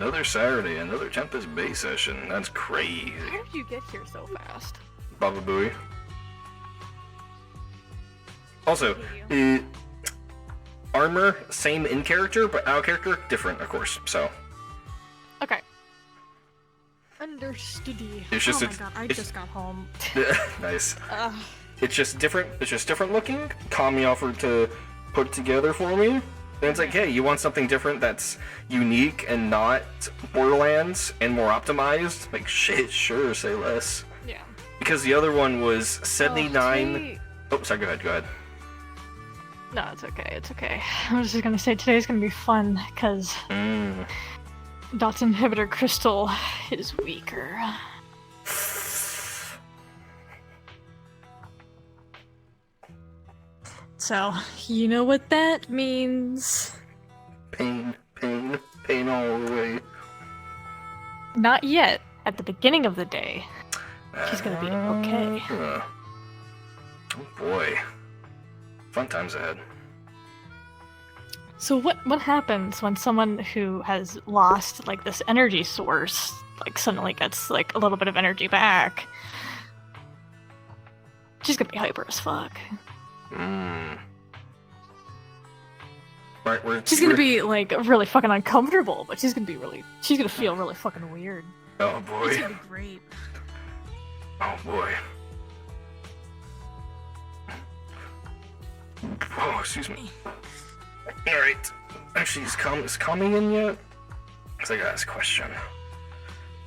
another Saturday, another Tempest Bay session. That's crazy. How did you get here so fast? Baba Booey. Also, armor, same in character, but out of character, different, of course, so. Okay. Understood. It's just, oh my god, I just got home. Nice. It's just different looking. Kami offered to put it together for me. And it's like, hey, you want something different that's unique and not Borderlands and more optimized? Like, shit, sure, say less. Yeah. Because the other one was 79... Oh, sorry, go ahead. No, it's okay, it's okay. I was just gonna say, today's gonna be fun, because... Dot inhibitor crystal is weaker. So, you know what that means. Pain all the way. Not yet. At the beginning of the day, she's gonna be okay. Oh boy. Fun times ahead. So what happens when someone who has lost, like, this energy source, like, suddenly gets, like, a little bit of energy back? She's gonna be hyper as fuck. Right, she's gonna be, like, really fucking uncomfortable, but she's gonna feel really fucking weird. Oh boy. It's gonna be great. Oh boy. Oh, excuse me. Alright. Actually, is Kami in yet? Because I gotta ask a question.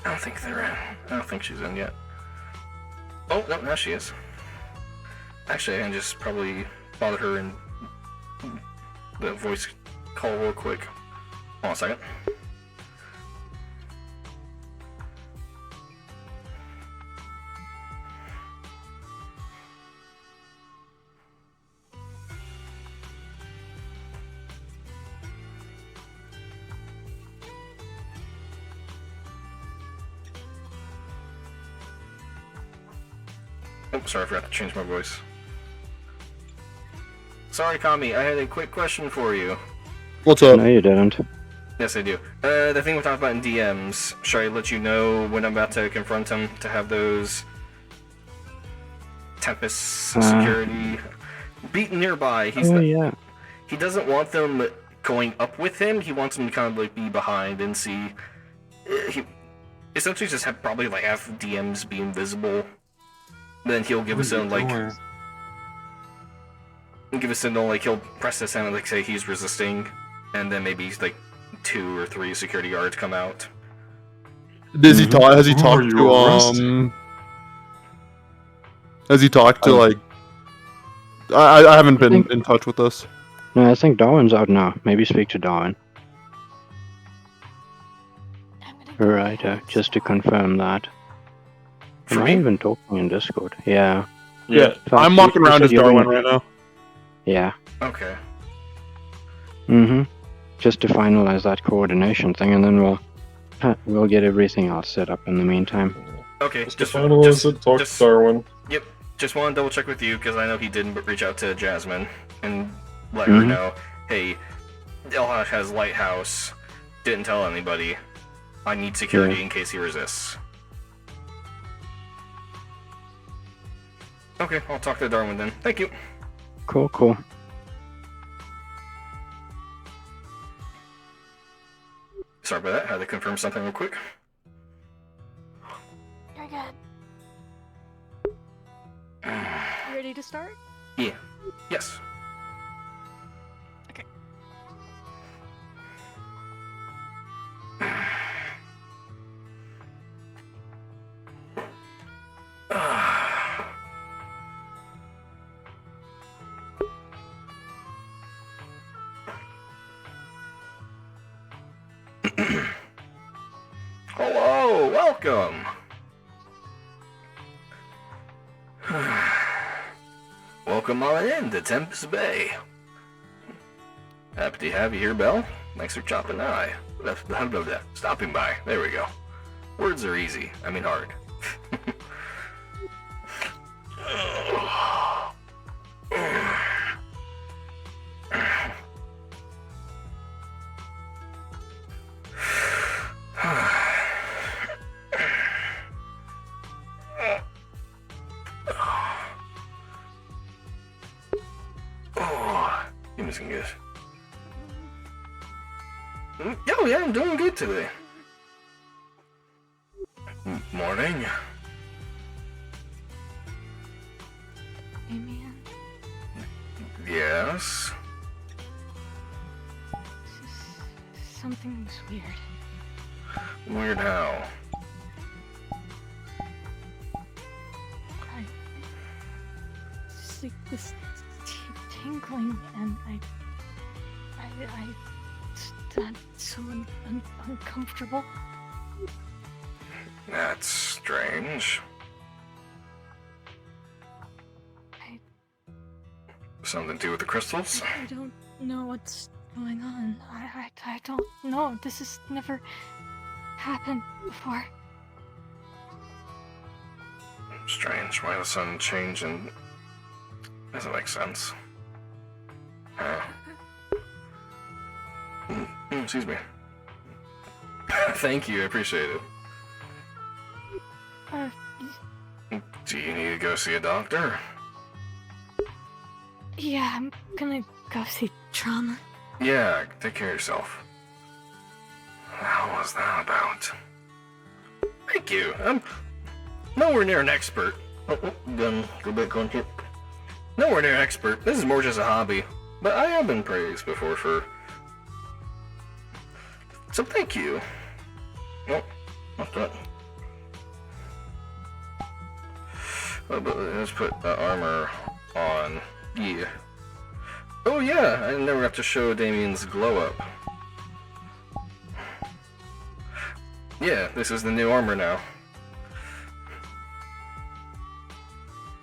I don't think they're in. I don't think she's in yet. Oh, no, now she is. Actually, I can just probably bother her in the voice call real quick. Hold on a second. Oh, sorry, I forgot to change my voice. Sorry, Kami, I had a quick question for you. What's up? No, you didn't. Yes, I do. The thing we talked about in DMs, should I let you know when I'm about to confront him to have those Tempest security beaten nearby? Yeah. He doesn't want them going up with him, he wants them to kind of like be behind and see. He essentially just probably like have DMs be invisible. Then he'll give us a signal, like he'll press this and like say he's resisting, and then maybe like 2 or 3 security guards come out. Has he talked to Has he talked to like? I haven't been in touch with this. No, I think Darwin's out now. Maybe speak to Darwin. Right, just to confirm that. Am I even talking in Discord? Yeah. Yeah, I'm walking around as Darwin right now. Yeah. Okay. Just to finalize that coordination thing, and then we'll get everything else set up in the meantime. Okay, just finalize it. Talk to Darwin. Yep. Just want to double check with you because I know he didn't reach out to Jasmine and let her know, hey, Elhash has Lighthouse. Didn't tell anybody. I need security in case he resists. Okay, I'll talk to Darwin then. Thank you. Cool. Sorry about that. I had to confirm something real quick. You're good. You ready to start? Yeah. Yes. Okay. Hello, welcome. Welcome on in to Tempest Bay. Happy to have you here, Belle. Thanks for stopping by. There we go. Words are easy. I mean hard. Oh yeah, I'm doing good today. Morning. Damien, Yes. something's weird. Weird how? It's like this tingling, and that's so uncomfortable. That's strange. Something to do with the crystals? I don't know what's going on. I don't know. This has never happened before. Strange. Why the sun change and doesn't make sense. Excuse me. Thank you, I appreciate it. Do you need to go see a doctor? Yeah, I'm gonna go see trauma. Yeah, take care of yourself. How was that about? Thank you. I'm nowhere near an expert. Go back on here. Nowhere near an expert. This is more just a hobby. But I have been praised before for... So thank you. Nope, not that. But let's put the armor on. Yeah. Oh yeah, I never got to show Damien's glow up. Yeah, this is the new armor now.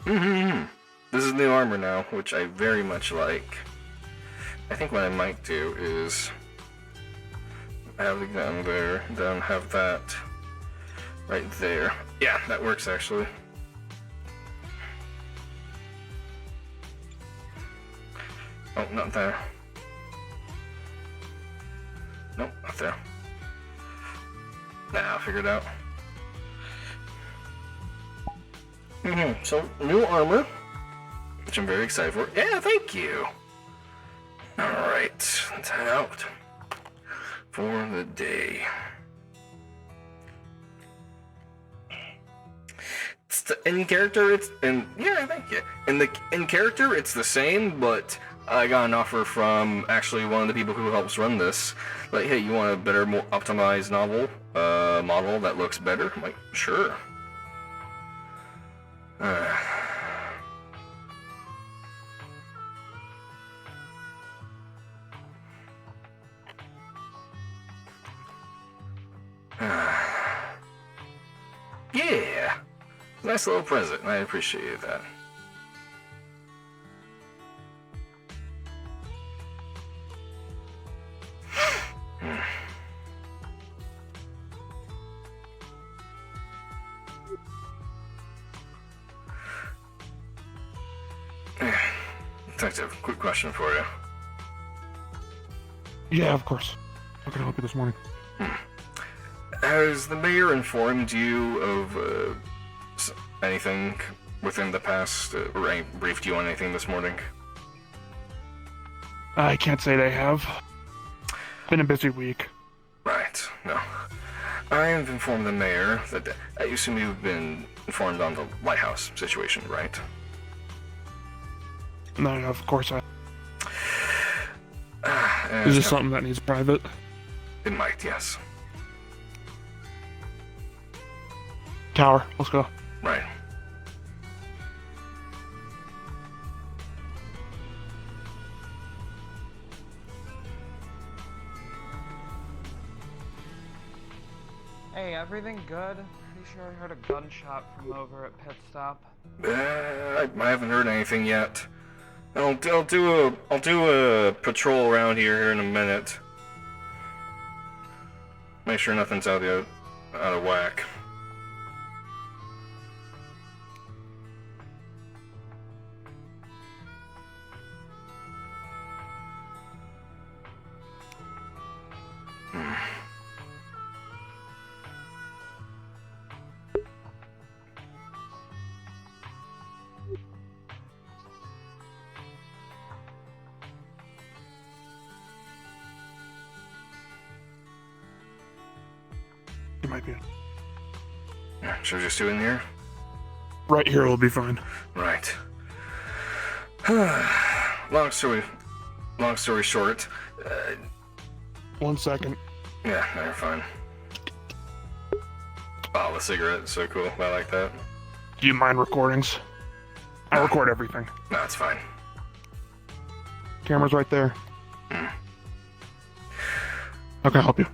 This is new armor now, which I very much like. I think what I might do is have the gun there, then have that right there. Yeah, that works actually. Oh, not there. Nope, not there. Nah, I'll figure it out. So, new armor, which I'm very excited for. Yeah, thank you. Alright, let's head out for the day. In character, it's yeah, thank you. In character, it's the same, but I got an offer from actually one of the people who helps run this. Like, hey, you want a better, more optimized model that looks better? I'm like, sure. Yeah, nice little present. I appreciate that. Detective, quick question for you. Yeah, of course. How can I help you this morning? Has the mayor informed you of anything within the past, or briefed you on anything this morning? I can't say they have. Been a busy week. Right, no. I have informed the mayor that I assume you've been informed on the lighthouse situation, right? No, of course Is this something that needs private? It might, yes. Tower, let's go. Right. Hey, everything good? Pretty sure I heard a gunshot from over at pit stop. I haven't heard anything yet. I'll do a patrol around here in a minute. Make sure nothing's out of whack. might be. Should we just do it in here? Right here will be fine. Right. long story short, 1 second. yeah, no, you're fine. Oh, the cigarette, so cool. I like that. Do you mind recordings? I record everything. No, it's fine. Camera's right there. How can I help you?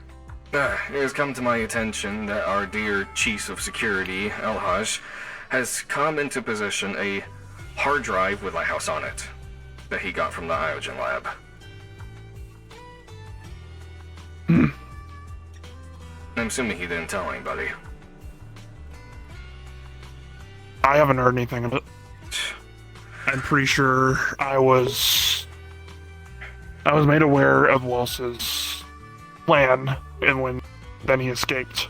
It has come to my attention that our dear Chief of Security, Elhaj, has come into possession a hard drive with Lighthouse on it that he got from the Iogen lab. I'm assuming he didn't tell anybody. I haven't heard anything of it. I'm pretty sure I was made aware of Walsh's plan, and then he escaped.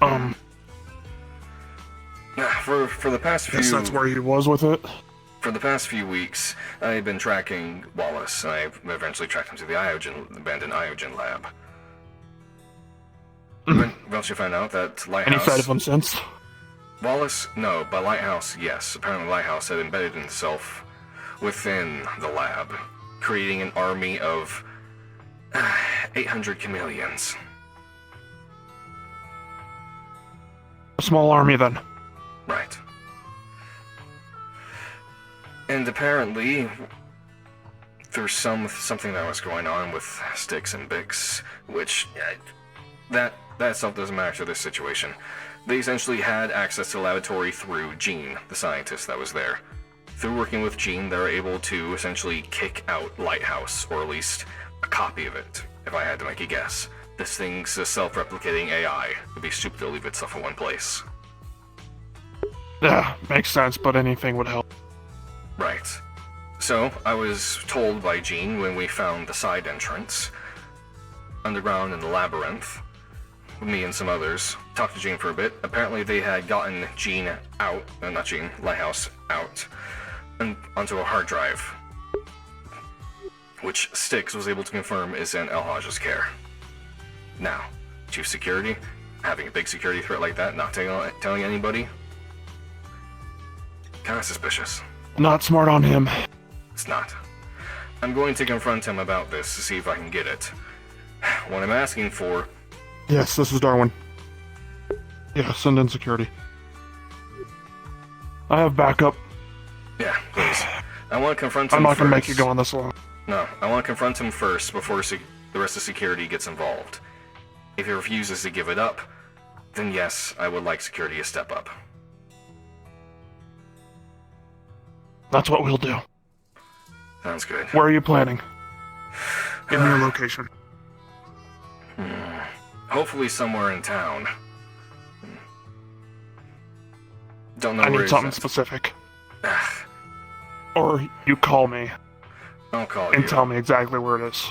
For the past few... Guess that's where he was with it. For the past few weeks, I've been tracking Wallace, and I've eventually tracked him to the abandoned Iogen lab. Once you find out that Lighthouse... Any sight of him since? Wallace? No, but Lighthouse, yes. Apparently Lighthouse had embedded himself within the lab, creating an army of 800 chameleons. A small army, then. Right. And apparently, there's something that was going on with Sticks and Bix, which that itself doesn't matter to this situation. They essentially had access to the laboratory through Jean, the scientist that was there. Through working with Jean, they were able to essentially kick out Lighthouse, or at least a copy of it, if I had to make a guess. This thing's a self-replicating AI. It would be stupid to leave itself in one place. Yeah, makes sense, but anything would help. Right. So, I was told by Jean when we found the side entrance, underground in the labyrinth, with me and some others, talked to Jean for a bit. Apparently they had gotten Jean out, not Jean, Lighthouse out, and onto a hard drive, which Styx was able to confirm is in Elhaj's care. Now, Chief Security, having a big security threat like that, not telling anybody, kinda suspicious. Not smart on him. It's not. I'm going to confront him about this to see if I can get it. What I'm asking for... Yes, this is Darwin. Yeah, send in security. I have backup. Yeah, please. I want to confront him I'm not first. gonna make you go on this long. No, I want to confront him first before the rest of security gets involved. If he refuses to give it up, then yes, I would like security to step up. That's what we'll do. Sounds good. Where are you planning? Give me your location. Hopefully somewhere in town. Don't know I where need something he's at. specific. Or you call me I'll call and you. tell me exactly where it is.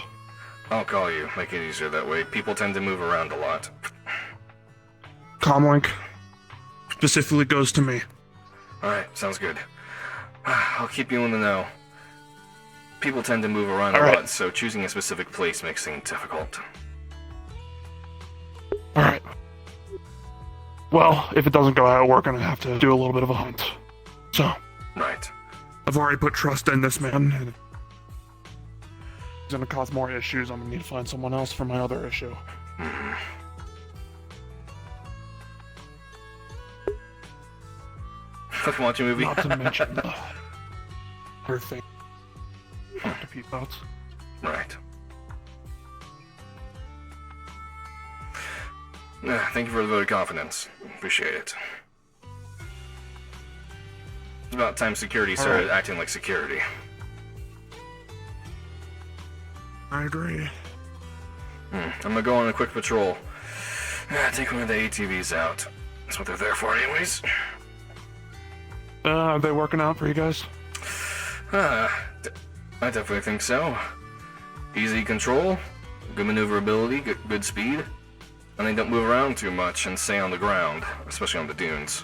I'll call you. Make it easier that way. People tend to move around a lot. Comlink specifically goes to me. Alright, sounds good. I'll keep you in the know. People tend to move around a Alright. lot, so choosing a specific place makes things difficult. Alright. Well, if it doesn't go out, we're gonna have to do a little bit of a hunt. So, Right. I've already put trust in this man. And it's gonna cause more issues. I'm gonna need to find someone else for my other issue. Fucking watch a movie. Not to mention her thing. To peep outs. Right. Thank you for the vote of confidence. Appreciate it. It's about time security started acting like security. I agree. I'm gonna go on a quick patrol. Take one of the ATVs out. That's what they're there for anyways. Are they working out for you guys? I definitely think so. Easy control, good maneuverability, good speed, and they don't move around too much and stay on the ground, especially on the dunes.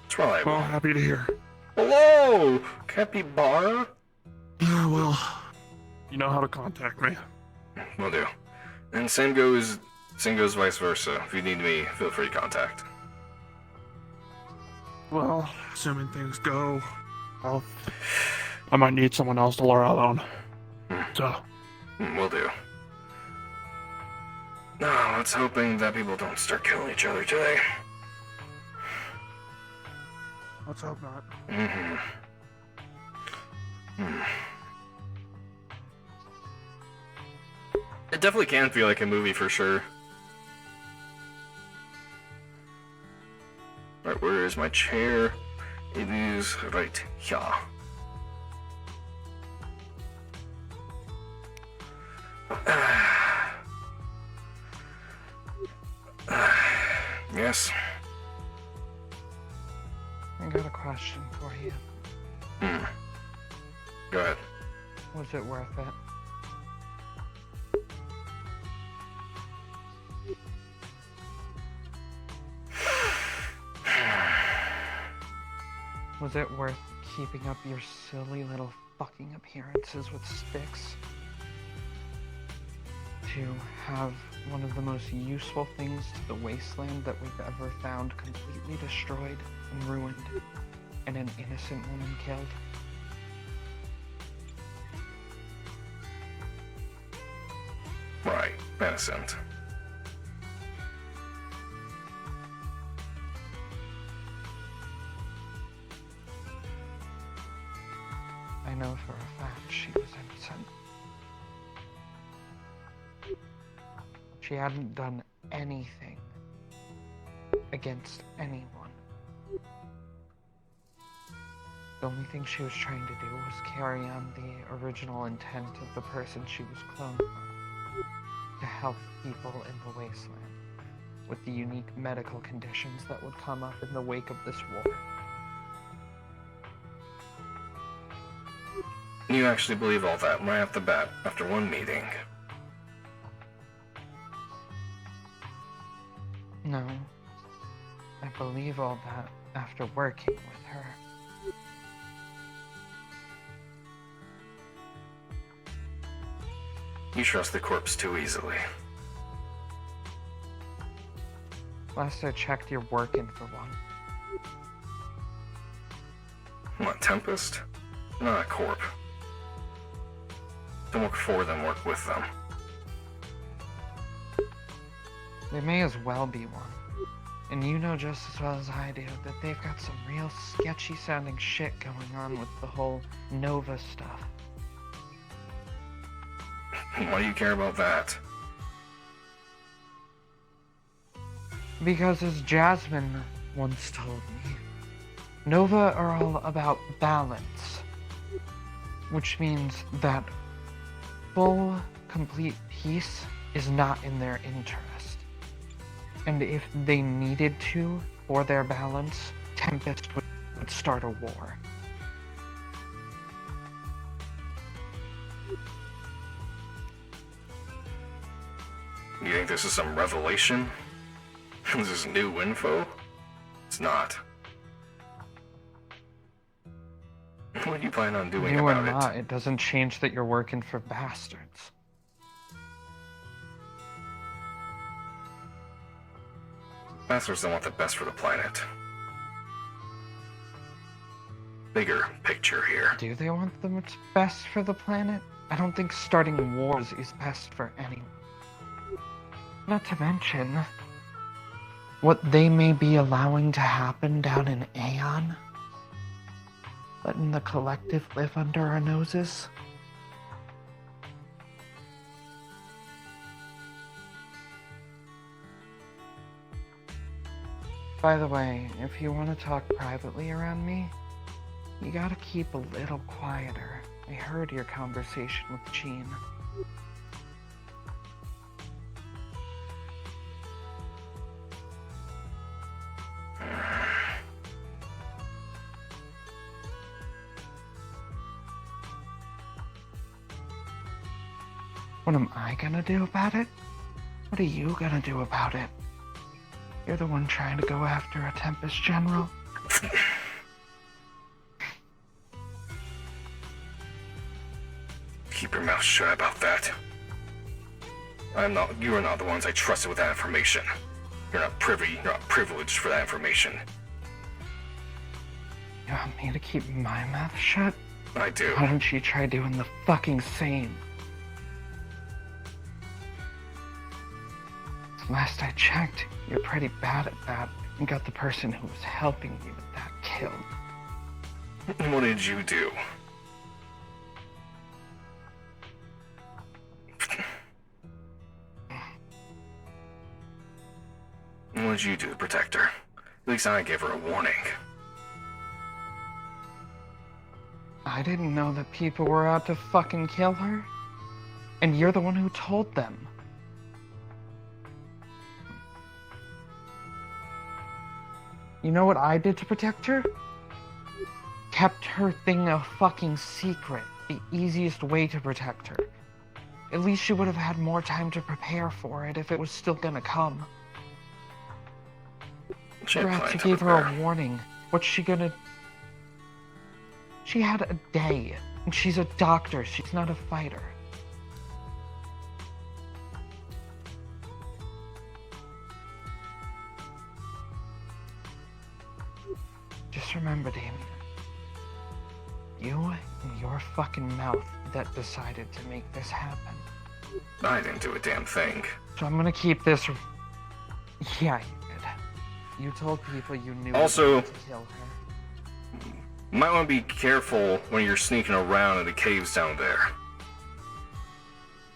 It's reliable. Well, happy to hear. Hello, Capybara? Yeah, well, you know how to contact me. Will do. And same goes Same goes vice versa. If you need me, feel free to contact. Well, assuming things go well, I might need someone else to lure out on. So, Will do. No, let's hoping that people don't start killing each other today. let's hope not. Mm-hmm. It definitely can feel like a movie for sure. Right, where is my chair? It is right here. Yes. I got a question for you. Go ahead. Was it worth it? Was it worth keeping up your silly little fucking appearances with sticks? To have one of the most useful things to the wasteland that we've ever found completely destroyed and ruined, and an innocent woman killed? Right, innocent. I know for a fact she was innocent. She hadn't done anything against anyone. The only thing she was trying to do was carry on the original intent of the person she was cloned from, to help people in the wasteland with the unique medical conditions that would come up in the wake of this war. You actually believe all that right off the bat after one meeting? No, I believe all that after working with her. You trust the corpse too easily. Last I checked, you're working for one. What, Tempest? Not a corp. Don't work for them, work with them. They may as well be one. And you know just as well as I do that they've got some real sketchy sounding shit going on with the whole Nova stuff. Why do you care about that? Because as Jasmine once told me, Nova are all about balance. Which means that full, complete peace is not in their interest. And if they needed to, for their balance, Tempest would start a war. You think this is some revelation? This is new info? It's not. What do you plan on doing New or about not, it doesn't change that you're working for bastards. Bastards don't want the best for the planet. Bigger picture here. Do they want what's best for the planet? I don't think starting wars is best for anyone. Not to mention what they may be allowing to happen down in Aeon. Letting the collective live under our noses. By the way, if you want to talk privately around me, you gotta keep a little quieter. I heard your conversation with Jean. What am I gonna do about it? What are you gonna do about it? You're the one trying to go after a Tempest General. Keep your mouth shut about that. I'm not. You are not the ones I trusted with that information. You're not privy. You're not privileged for that information. You want me to keep my mouth shut? I do. Why don't you try doing the fucking same? Last I checked, you're pretty bad at that and got the person who was helping you with that killed. What did you do? What did you do to protect her? At least I gave her a warning. I didn't know that people were out to fucking kill her. And you're the one who told them. You know what I did to protect her? Kept her thing a fucking secret. The easiest way to protect her. At least she would have had more time to prepare for it if it was still gonna come. Perhaps you gave her a warning. What's she gonna... She had a day. And she's a doctor. She's not a fighter. Just remember, Damien. You and your fucking mouth that decided to make this happen. I didn't do a damn thing. So I'm gonna keep this... Yeah, you did. You told people you knew Also, to kill her. Might want to be careful when you're sneaking around in the caves down there.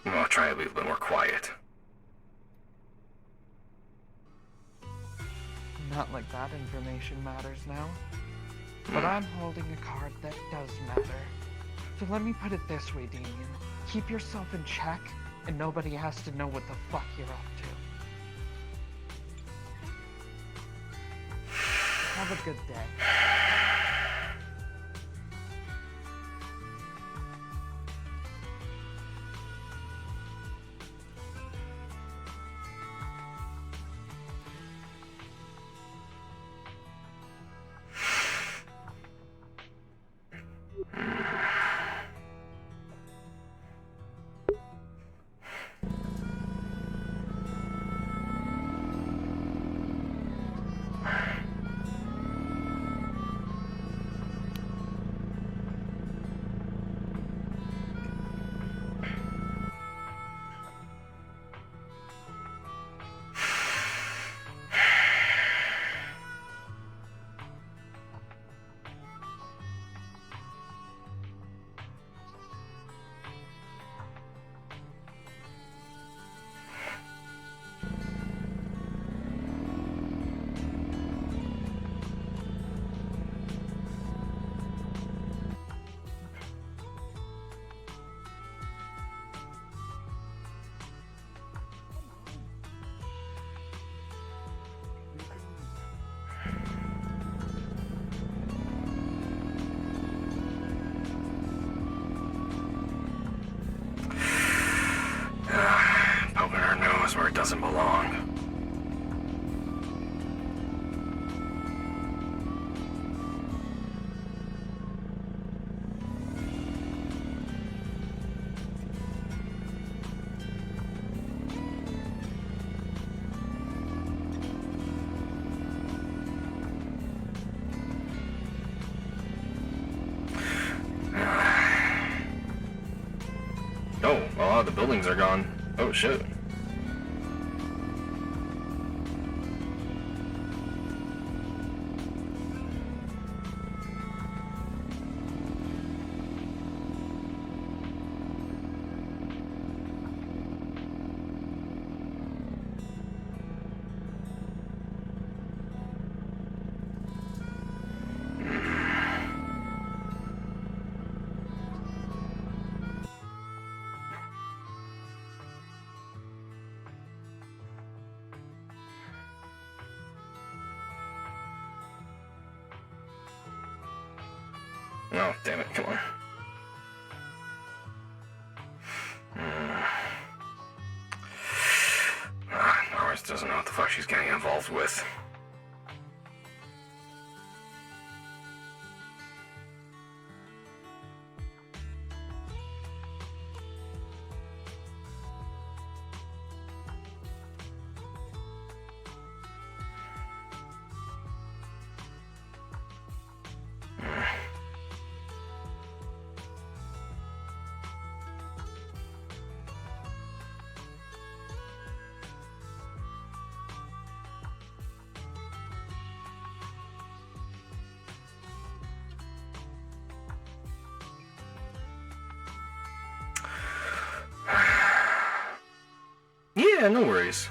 I'll try to be a little bit more quiet. Not like that information matters now. But I'm holding a card that does matter. So let me put it this way, Damien. Keep yourself in check, and nobody has to know what the fuck you're up to. Have a good day. Poking her nose where it doesn't belong. Oh, a lot of the buildings are gone. Oh shit. Oh, damn it, come on. Norris doesn't know what the fuck she's getting involved with. Yeah, no worries.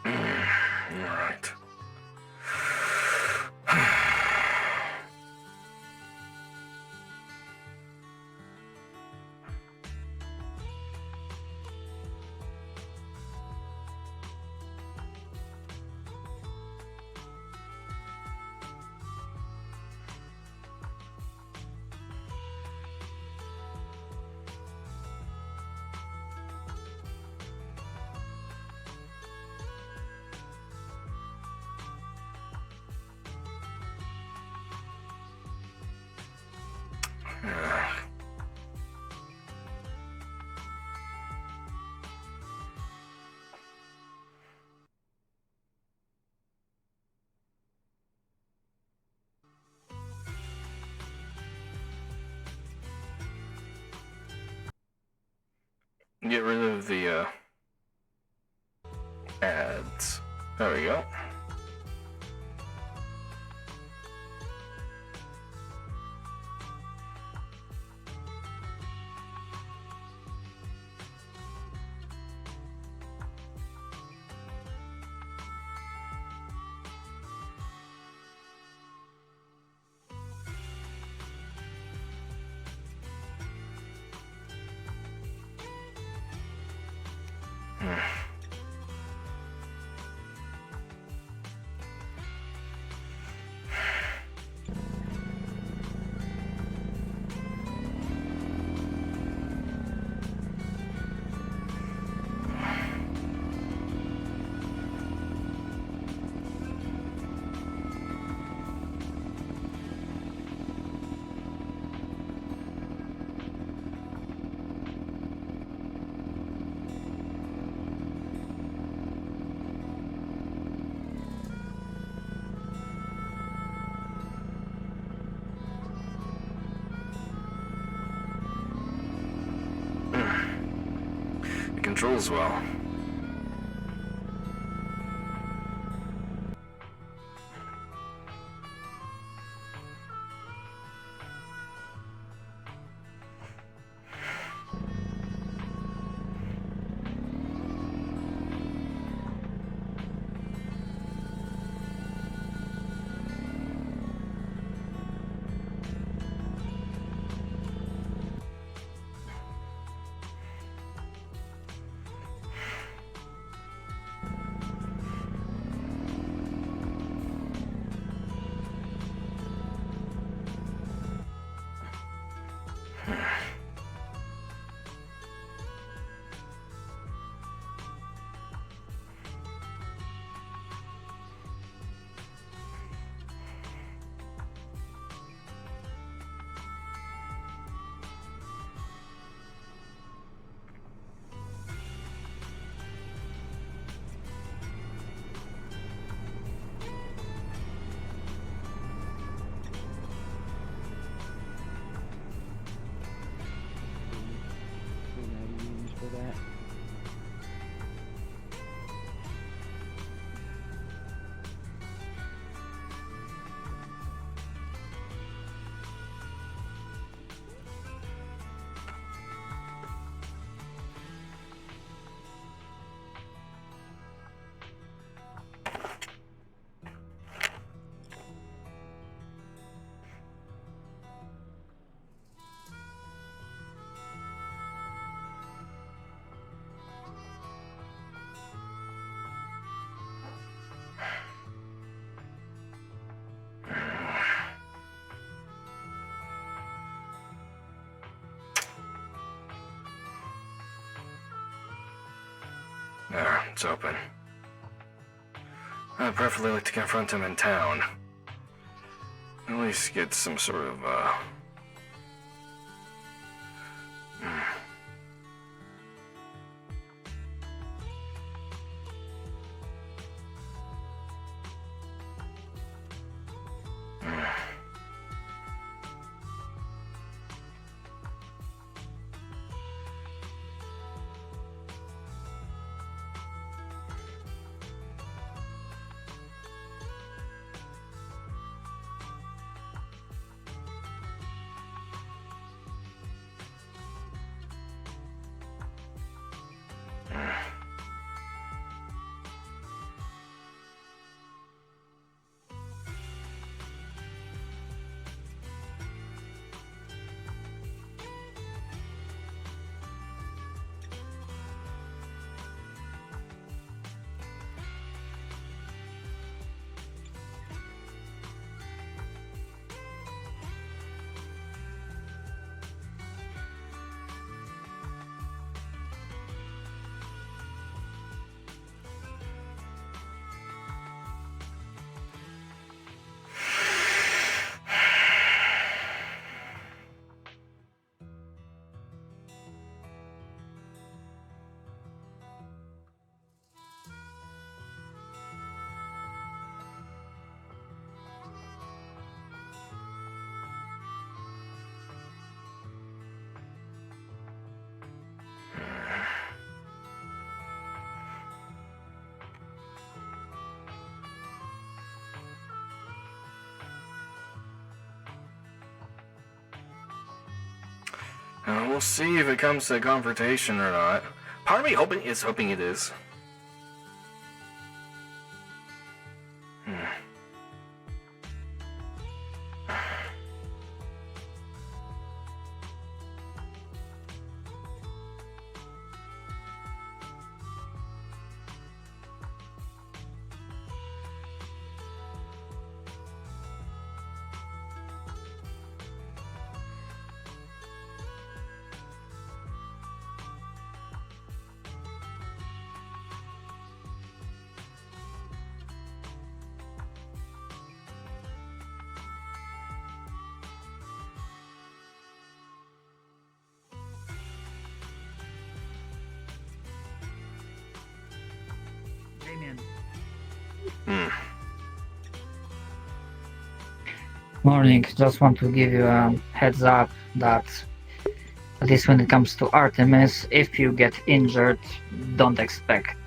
Alright. Get rid of the ads. There we go. Controls well. There, it's open. I'd preferably like to confront him in town. At least get some sort of, we'll see if it comes to a confrontation or not. Part of me hoping it is. Damien. Morning. Just want to give you a heads up that at least when it comes to Artemis, if you get injured, don't expect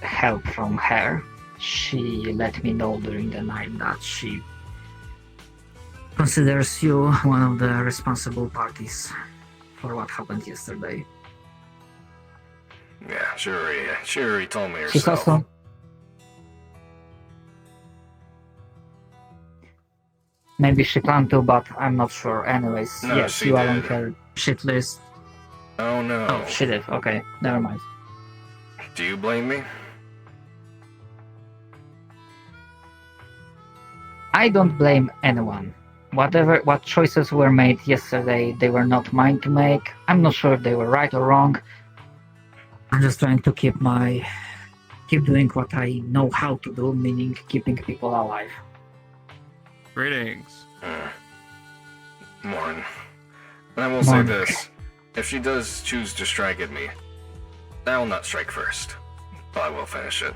help from her. She let me know during the night that she considers you one of the responsible parties for what happened yesterday. Yeah, sure, he told me She's herself. also maybe she planned to, but I'm not sure. Anyways, No, yes, she you are on did. her shit list. Oh no. Oh, she did. Okay, never mind. Do you blame me? I don't blame anyone. What choices were made yesterday, they were not mine to make. I'm not sure if they were right or wrong. I'm just trying to keep doing what I know how to do, meaning keeping people alive. Greetings. Morn. And I will say Morn. this. If she does choose to strike at me, I will not strike first. But I will finish it.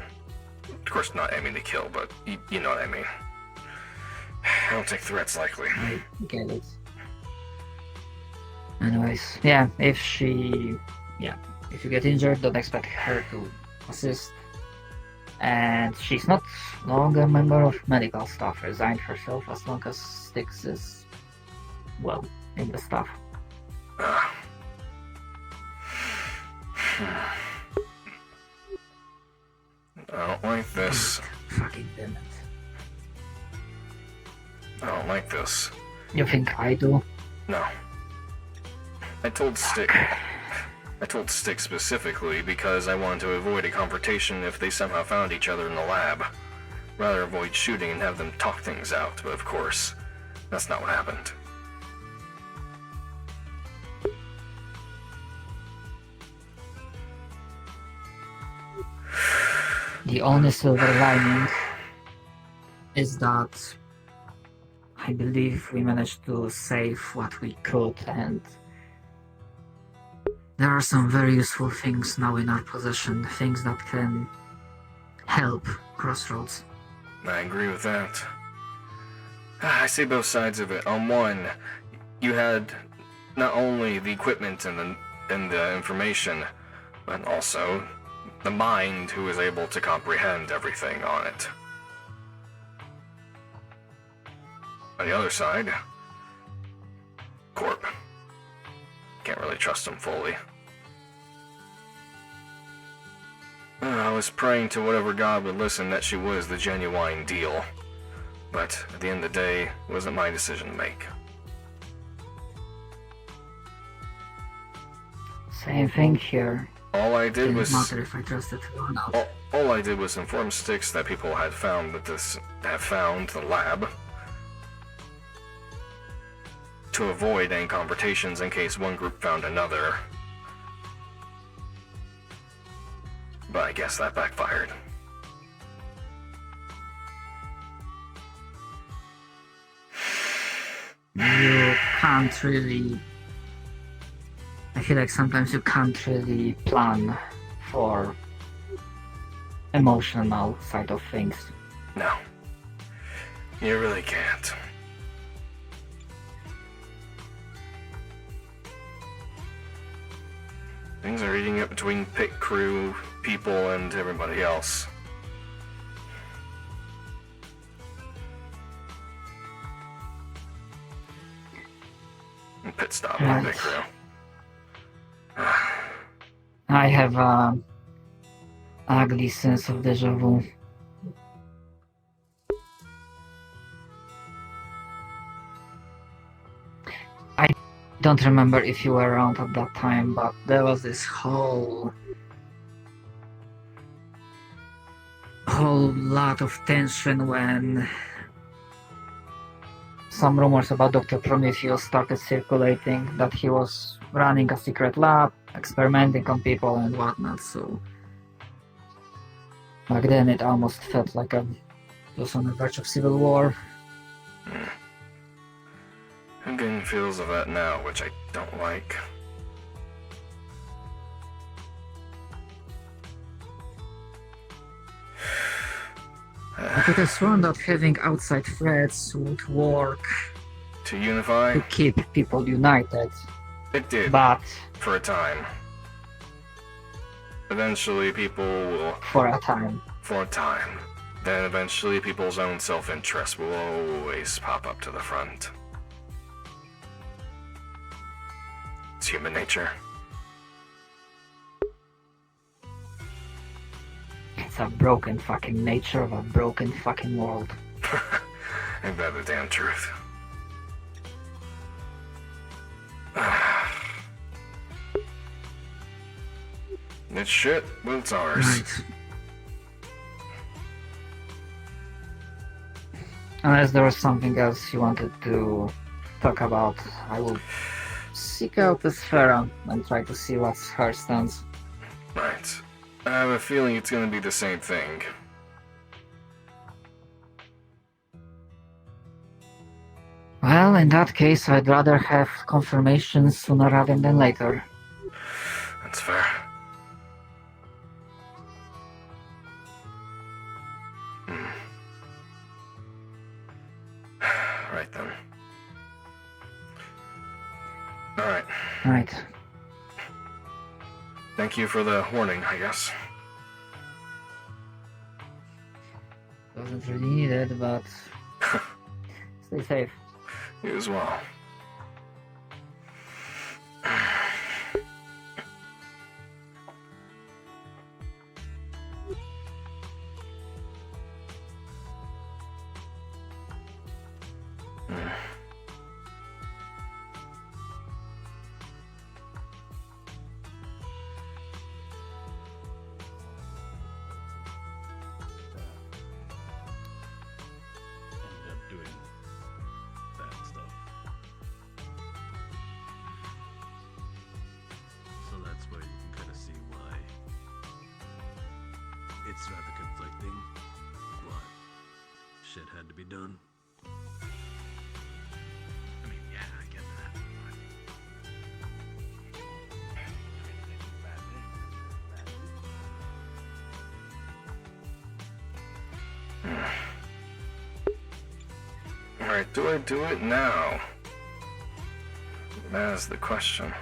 Of course, not aiming to kill, but you know what I mean. I don't take threats lightly. I get it. Anyways, yeah, if you get injured, don't expect her to assist. And she's not no longer a member of medical staff, resigned herself as long as Styx is, well, in the staff. I don't like this. Fucking damn it. I don't like this. You think I do? No. I told Styx specifically because I wanted to avoid a confrontation if they somehow found each other in the lab. Rather avoid shooting and have them talk things out, but of course, that's not what happened. The only silver lining is that I believe we managed to save what we could, and there are some very useful things now in our possession, things that can help Crossroads. I agree with that. I see both sides of it. On one, you had not only the equipment and the information, but also the mind who was able to comprehend everything on it. On the other side, Corp. Can't really trust him fully. I was praying to whatever god would listen that she was the genuine deal. But at the end of the day, it wasn't my decision to make. Same thing here. All I did Didn't was matter if I trusted her or not. all I did was inform Styx that people had found the lab to avoid any confrontations in case one group found another. But I guess that backfired. You can't really... I feel like sometimes you can't really plan for emotional side of things. No. You really can't. Things are eating up between pit crew, people, and everybody else. And pit stop on pit crew. I have a ugly sense of deja vu. I don't remember if you were around at that time, but there was this whole lot of tension when some rumors about Dr. Prometheus started circulating, that he was running a secret lab, experimenting on people and whatnot, so back then it almost felt like it was on the verge of civil war. I'm getting feels of that now, which I don't like. I could have sworn that having outside threats would work To unify? to keep people united, It did, but for a time. Eventually people will... for a time. For a time. Then eventually people's own self-interest will always pop up to the front. It's human nature. It's a broken fucking nature of a broken fucking world. Ain't that the damn truth? It's shit, but it's ours. Right. Unless there was something else you wanted to talk about, I will seek out the Sphera and try to see what's her stance. Right. I have a feeling it's gonna be the same thing. Well, in that case, I'd rather have confirmation sooner rather than later. That's fair. Right then. Alright. Right. Thank you for the warning, I guess. Wasn't really needed, but stay safe. You as well. Ended up doing that stuff. So that's where you can kind of see why it's rather conflicting. shit had to be done. I mean, yeah, I get that. Alright, do I do it now? That is the question.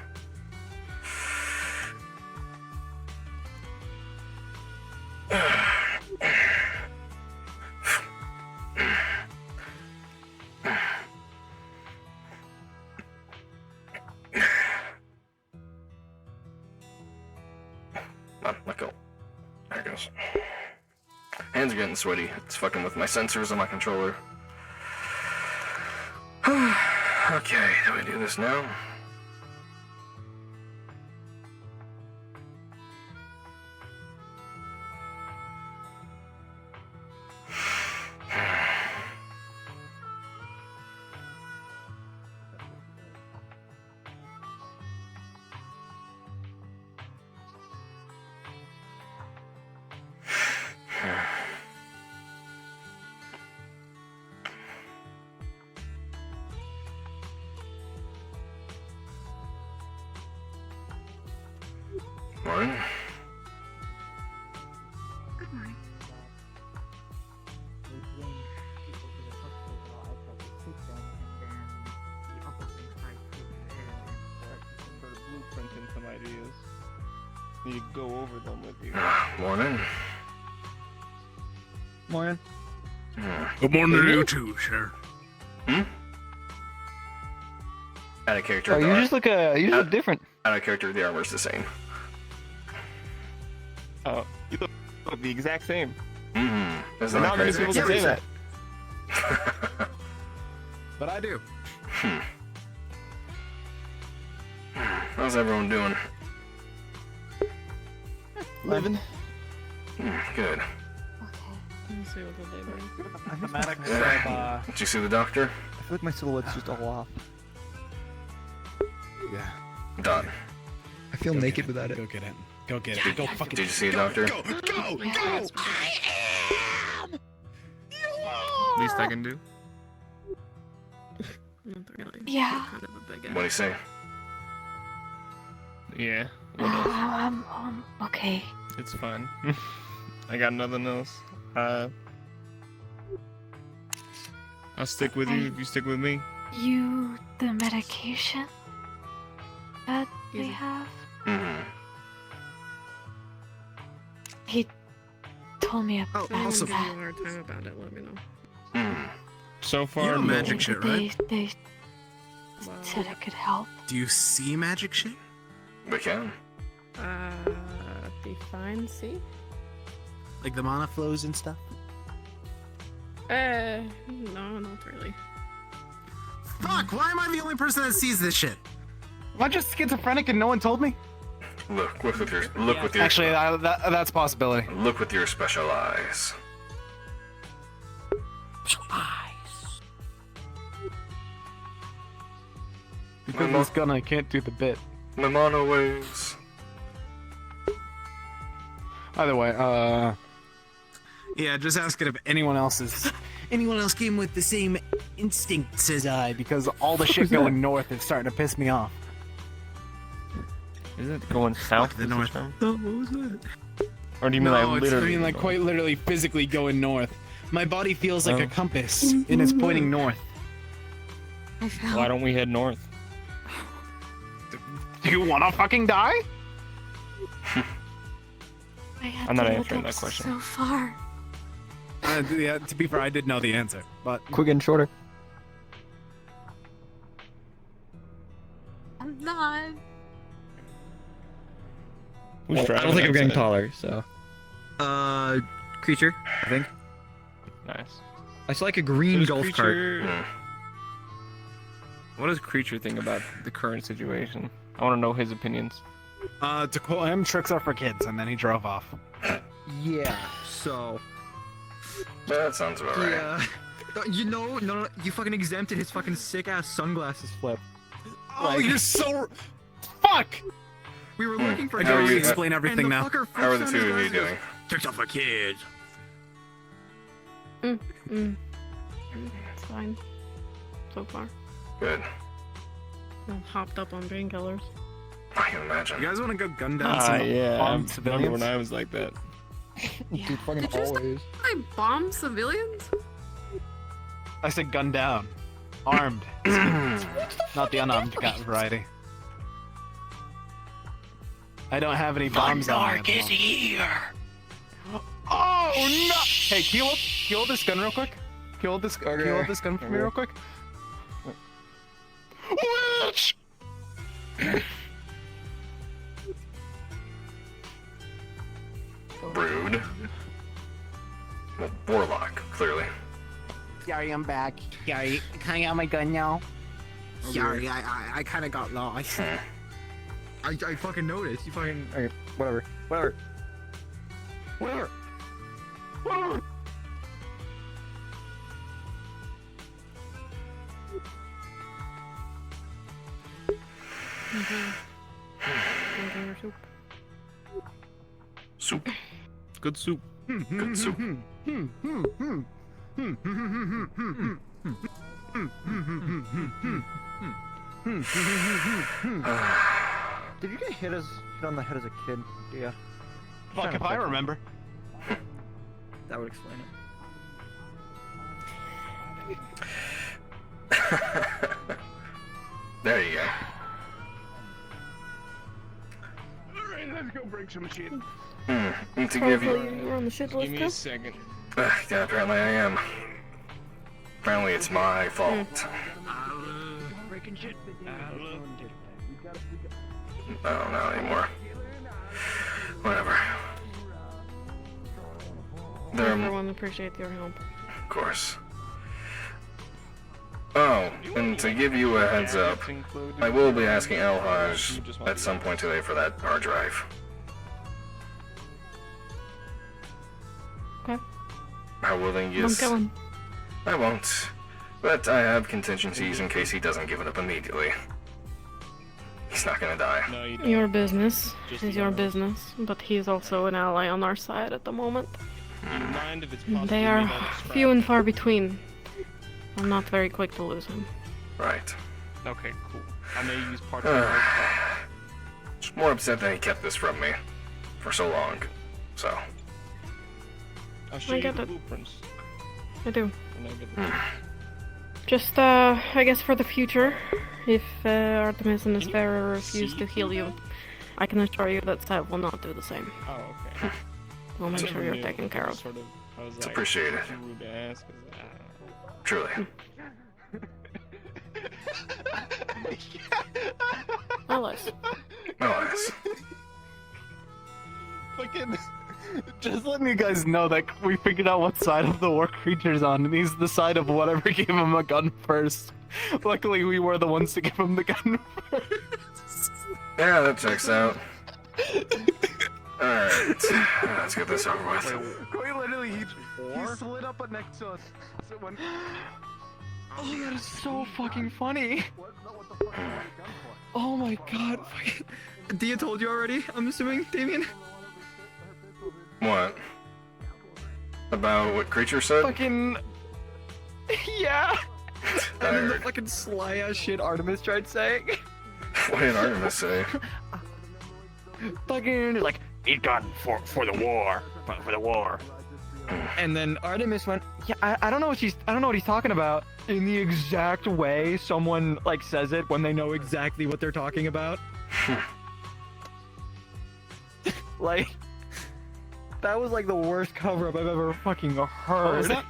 Let go. There it goes. Hands are getting sweaty. It's fucking with my sensors on my controller. Okay, do I do this now? Morning. Good morning. Blueprinting some ideas. Need to go over them with you. Morning. Morning. Good morning to you too, sir. Out of character. Oh, you just look different. Out of character, the armor's the same. Oh, you look the exact same. That's And not not many crazy. people can say that. But I do. How's everyone doing? Living. Good. Let me see what the day brings. Maddox Yeah. Did you see the doctor? I feel like my silhouette's just all off. Yeah. Done. I feel naked without it. Go get it. Go get it. Go fucking. Did you see a doctor? Go! Go! Least I can do. Not really. Yeah. Kind of a big What'd he say? Yeah. Okay. It's fine. I got nothing else. I'll stick with you if you stick with me. The medication that they have? He told me about Also, that. give you a hard time about it. Let me know. So far, You know no. magic shit, right? They said it could help. Do you see magic shit? We can. Define see? Like the mana flows and stuff? No, not really. Fuck! Why am I the only person that sees this shit? Am I just schizophrenic and no one told me? Look with your Actually, that's a possibility. look with your special eyes. Because this gun, I can't do the bit. My mono waves. Either way, yeah, just asking if anyone else came with the same instincts as I, because all the shit going north is starting to piss me off. Is it going south? The north. Oh, what was that? Or do you mean like literally? I mean like quite literally physically going north. My body feels like a compass, and it's pointing north. Why don't we head north? Do you wanna fucking die? I'm not answering that question. So far. Yeah, to be fair, I did know the answer, but Quick and shorter. I'm not. Who's I driving don't think I'm getting outside? taller, so. Creature, I think. Nice. I saw like a green Does golf Creature... What does Creature think about the current situation? I want to know his opinions. to quote him, tricks are for kids, and then he drove off. Yeah, so. That sounds about right. Yeah. No, you fucking exempted his fucking sick ass sunglasses flip. Oh, you're so. Fuck! We were looking for I gotta How are you- explain everything and the now. fucker How are the flips two on of you his doing? glasses. TikTok for kids. It's fine. So far. Good. I'm hopped up on painkillers. I can imagine. You guys want to go gun down some Yeah, I armed remember when civilians? I was like that. Dude, fucking Did you always. I bomb civilians? I said gun down. Armed. Not the unarmed variety. I don't have any bombs on me. Is here. Oh no! Hey, can you hold this gun real quick? Can you hold this gun for me real quick? Witch! Rude. Well, warlock, clearly. Sorry, I'm back. Sorry, can I have my gun now? Sorry, I kind of got lost. I fucking noticed. You fucking. Okay, whatever. Whatever. Whatever. Whatever. Soup. Good soup. Good soup. Did you get hit on the head as a kid? Yeah. Fuck if I remember. That would explain it. There you go. Alright, let's go break some shit. Need to give you. You're on the shit list. Give me a second. Yeah, apparently I am. Apparently it's my fault. Breaking shit. No, not anymore. Whatever. Everyone appreciate your help. Of course. Oh, and to give you a heads up, I will be asking Alhaj at some point today for that hard drive. Okay. How willing Don't is... kill him. I won't. But I have contingencies in case he doesn't give it up immediately. He's not gonna die. No, you don't. Your business Just is your business, but he's also an ally on our side at the moment. Do you mind if it's possible They to are leave out the few and far between. I'm not very quick to lose him. Right. scrap? Okay, cool. I know you use parts of the Just more upset that he kept this from me for so long. So. I'll show I you get the it. blueprints. I do. When I get the Just, I guess for the future, if Artemis and his Pharaoh refuse to heal you, I can assure you that Seth will not do the same. Oh, okay. We'll make I sure never you're knew. taken care of. Sort of, I was It's like, appreciated. too rude to ask, 'cause I don't know. Truly. Alice. Nice. Fucking. Just letting you guys know that we figured out what side of the war creature's on, and he's the side of whatever gave him a gun first. Luckily, we were the ones to give him the gun first. Yeah, that checks out. Alright. Let's get this over with. Quite literally, he slid up next to us. So when... Oh, that is so fucking funny. Oh my god. Dia told you already, I'm assuming, Damien? What? About what creature said? Fucking... Yeah. And then the Tired. fucking sly ass shit Artemis tried saying. What did Artemis say? Fucking like, eat gun for the war. For the war. And then Artemis went, yeah, I don't know what he's talking about. In the exact way someone like says it when they know exactly what they're talking about. Like, that was like the worst cover up I've ever fucking heard. What was that?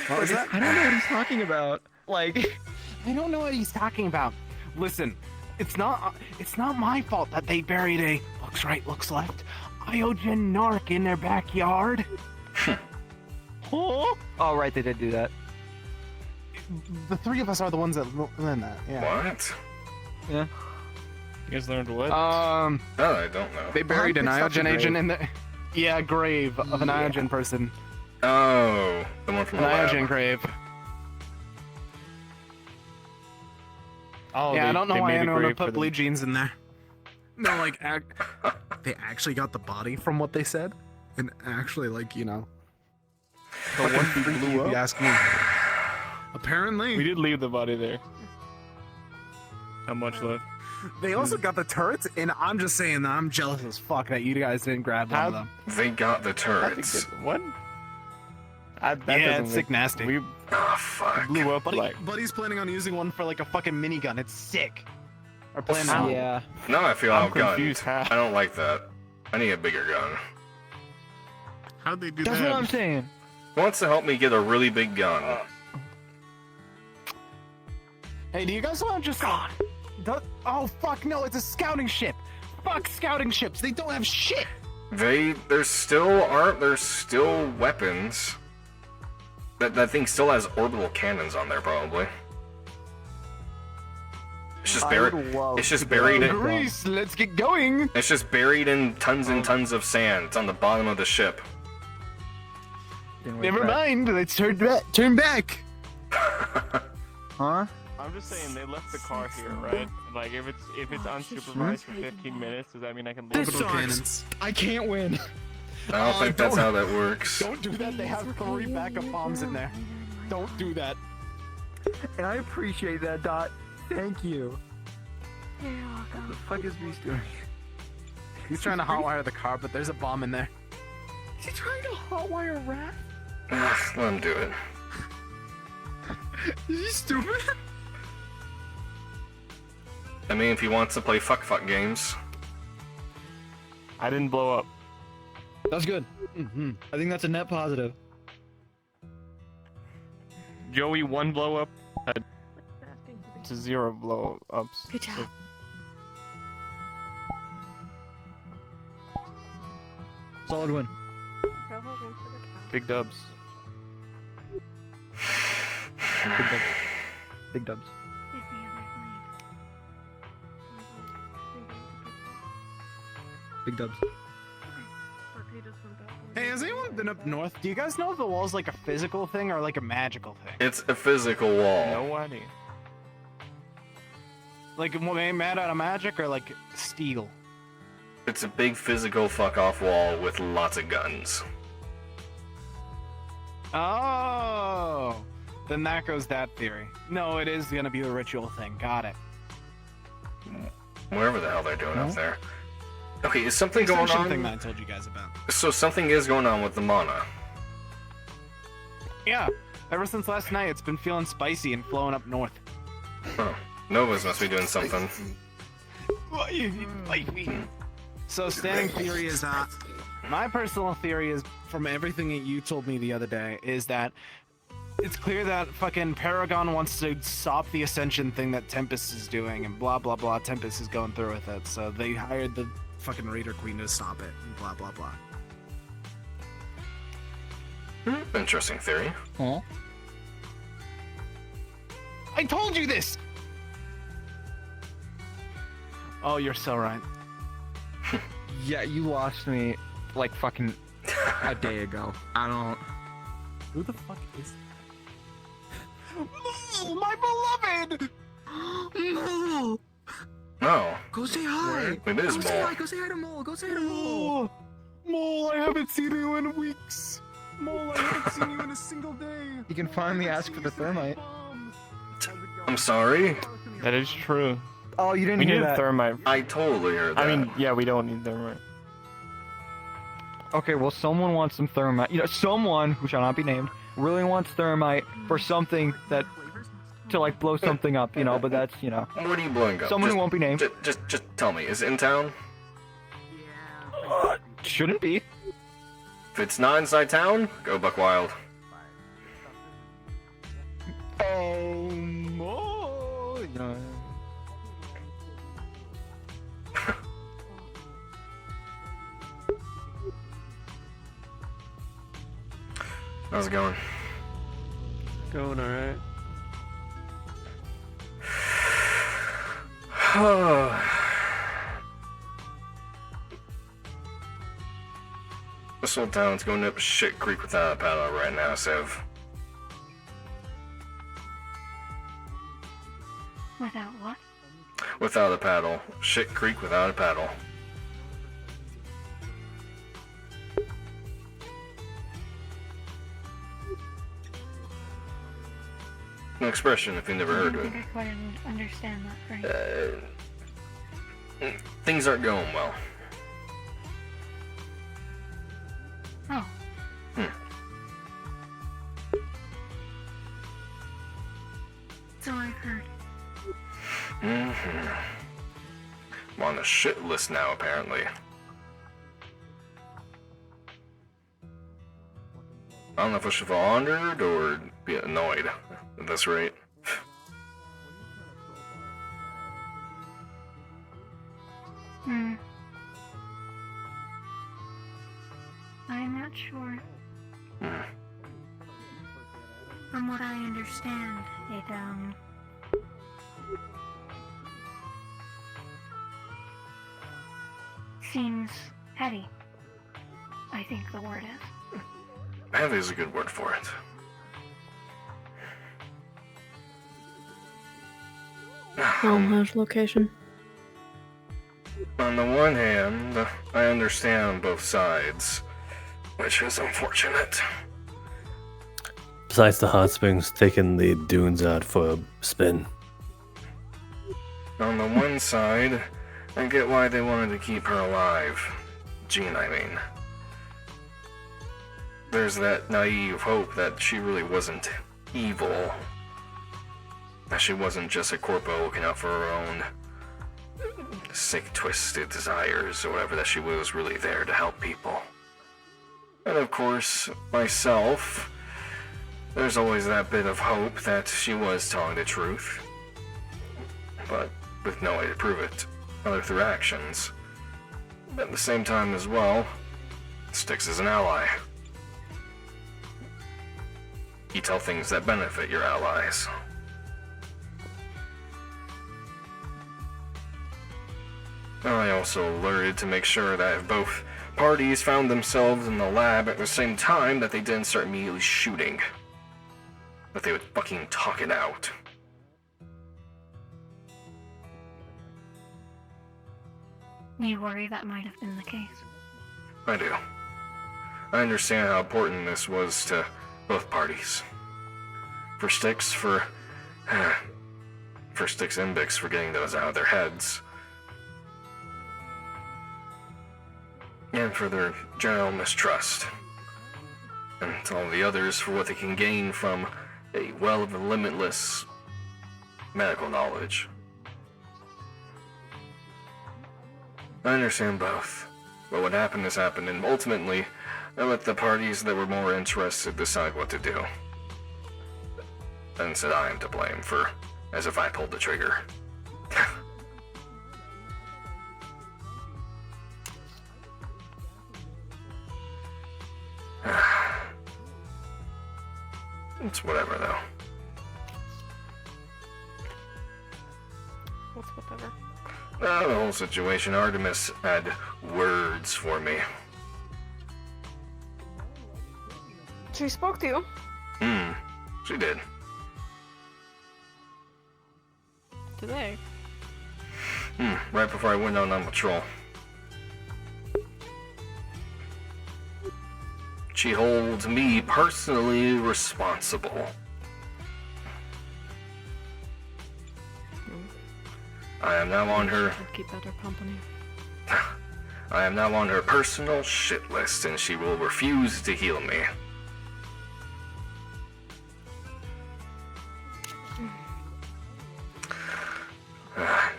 What was that? I don't know what he's talking about. Like, I don't know what he's talking about. Listen, it's not my fault that they buried a looks right, looks left Iogen narc in their backyard. oh right, they did do that. The three of us are the ones that learned that. Yeah. What? Yeah. You guys learned what? Oh, I don't know. They buried an How big's Iogen that agent grave? in the grave of an Iogen person. Oh, the one from An the lab. Iogen grave. Oh, Yeah, I don't know why anyone would for put them. blue jeans in there. No, like, they actually got the body from what they said, and actually, like, you know. The one who Freaky, blew if you up. ask me. Apparently. We did leave the body there. How much left? They also got the turrets, and I'm just saying that I'm jealous as fuck that you guys didn't grab one of them. They got the turrets. What? That Yeah, doesn't it's sick make- nasty. We Oh, fuck. blew up Buddy, like. Buddy's planning on using one for like a fucking minigun. It's sick. Or planning How? on. Yeah. Now I feel I'm outgunned. confused, how? I don't like that. I need a bigger gun. How'd they do That's that? what I'm saying. Who wants to help me get a really big gun? Hey, do you guys want to just... Oh, fuck, no, it's a scouting ship. Fuck scouting ships. They don't have shit. There's still weapons. That thing still has orbital cannons on there, probably. It's just buried. It's just buried in. Grease, let's get going. It's just buried in tons and tons of sand. It's on the bottom of the ship. Never mind, let's turn back. Huh? I'm just saying they left the car here, right? And like if it's unsupervised for 15 minutes, does that mean I can leave? This sucks. I can't win. I don't think that's how that works. Don't do that. They have 3 backup bombs in there. Don't do that. And I appreciate that, Dot. Thank you. What the fuck is Reese doing? He's trying to hotwire the car, but there's a bomb in there. Is he trying to hotwire Rat? Ugh, let him do it. Is he stupid? I mean, if he wants to play fuck games. I didn't blow up. That's good. I think that's a net positive. Joey 1 blow up to 0 blow ups. Good job. Solid win. Big dubs. Big dubs. Big dubs. Big dubs. Hey, has anyone been up north? Do you guys know if the wall's like a physical thing or like a magical thing? It's a physical wall. No idea. Like made out of magic or like steel? It's a big physical fuck off wall with lots of guns. Oh, then that goes that theory. No, it is gonna be a ritual thing. Got it. Whatever the hell they're doing up there. Okay, is something Extension going on? thing that I told you guys about. So something is going on with the mana. Yeah, ever since last night, it's been feeling spicy and flowing up north. Oh, Novas must be doing something. So standing theory is that my personal theory is, from everything that you told me the other day, is that it's clear that fucking Paragon wants to stop the Ascension thing that Tempest is doing, and blah blah blah. Tempest is going through with it, so they hired the fucking Raider Queen to stop it, and blah blah blah. Interesting theory. Huh? I told you this. Oh, you're so right. Yeah, you lost me like fucking a day ago. I don't. Who the fuck is Oh, my beloved! Mole! No. Go say hi! It is Go say Mole. hi! Go say hi to Mole! Go say hi to Mole! Mole, I haven't seen you in weeks. Mole, I haven't seen you in a single day. You can finally ask for the thermite. I'm sorry. That is true. Oh, you didn't We hear need that. thermite. I totally heard that. I mean, yeah, we don't need thermite. Okay, well, someone wants some thermite. You know, someone who shall not be named really wants thermite for something that to like blow something up. You know, but that's what are you blowing up? someone who won't be named. Just tell me. Is it in town? Shouldn't be. If it's not inside town, go buck wild. Oh, Mole. You know. How's it going? Going alright. This whole town's going up shit creek without a paddle right now, Sev. Without what? Without a paddle. Shit creek without a paddle. an expression if you never heard I of don't think I quite understand that phrase. it. Things aren't going well. Oh. So I've heard. Mm-hmm. I'm on the shit list now, apparently. I don't know if I should feel honored or be annoyed at this rate. I'm not sure. From what I understand, it, seems petty. I think the word is. Heavy is a good word for it. How's location? On the one hand, I understand both sides, which is unfortunate. Besides the hot springs, taking the dunes out for a spin. On the one side, I get why they wanted to keep her alive. Jean, I mean. There's that naive hope that she really wasn't evil. That she wasn't just a corpo looking out for her own sick, twisted desires or whatever, that she was really there to help people. And of course, myself, there's always that bit of hope that she was telling the truth. But with no way to prove it, other through actions. But at the same time as well, Styx is an ally. You tell things that benefit your allies. I also alerted to make sure that if both parties found themselves in the lab at the same time, that they didn't start immediately shooting. That they would fucking talk it out. You worry that might have been the case? I do. I understand how important this was to both parties. For Styx, for Styx and Bix for getting those out of their heads. And for their general mistrust. And to all the others for what they can gain from a well of limitless medical knowledge. I understand both, but what happened has happened, and ultimately, I let the parties that were more interested decide what to do. And said I am to blame for, as if I pulled the trigger. It's whatever, though. What's whatever? The whole situation, Artemis had words for me. She spoke to you? She did. Today? Right before I went out on patrol. She holds me personally responsible. I am now on her... I'll keep better company. I am now on her personal shit list, and she will refuse to heal me.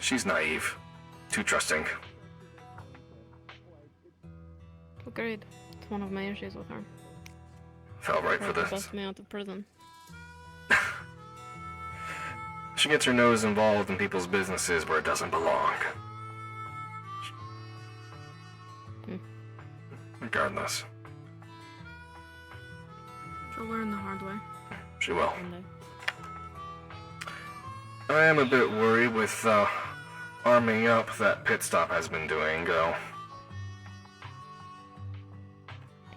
She's naive. Too trusting. Agreed. It's one of my issues with her. Fell right for Tried to this. bust me out of prison. She gets her nose involved in people's businesses where it doesn't belong. Regardless. She'll learn the hard way. She will. One day. I am a bit worried with arming up that pit stop has been doing, though.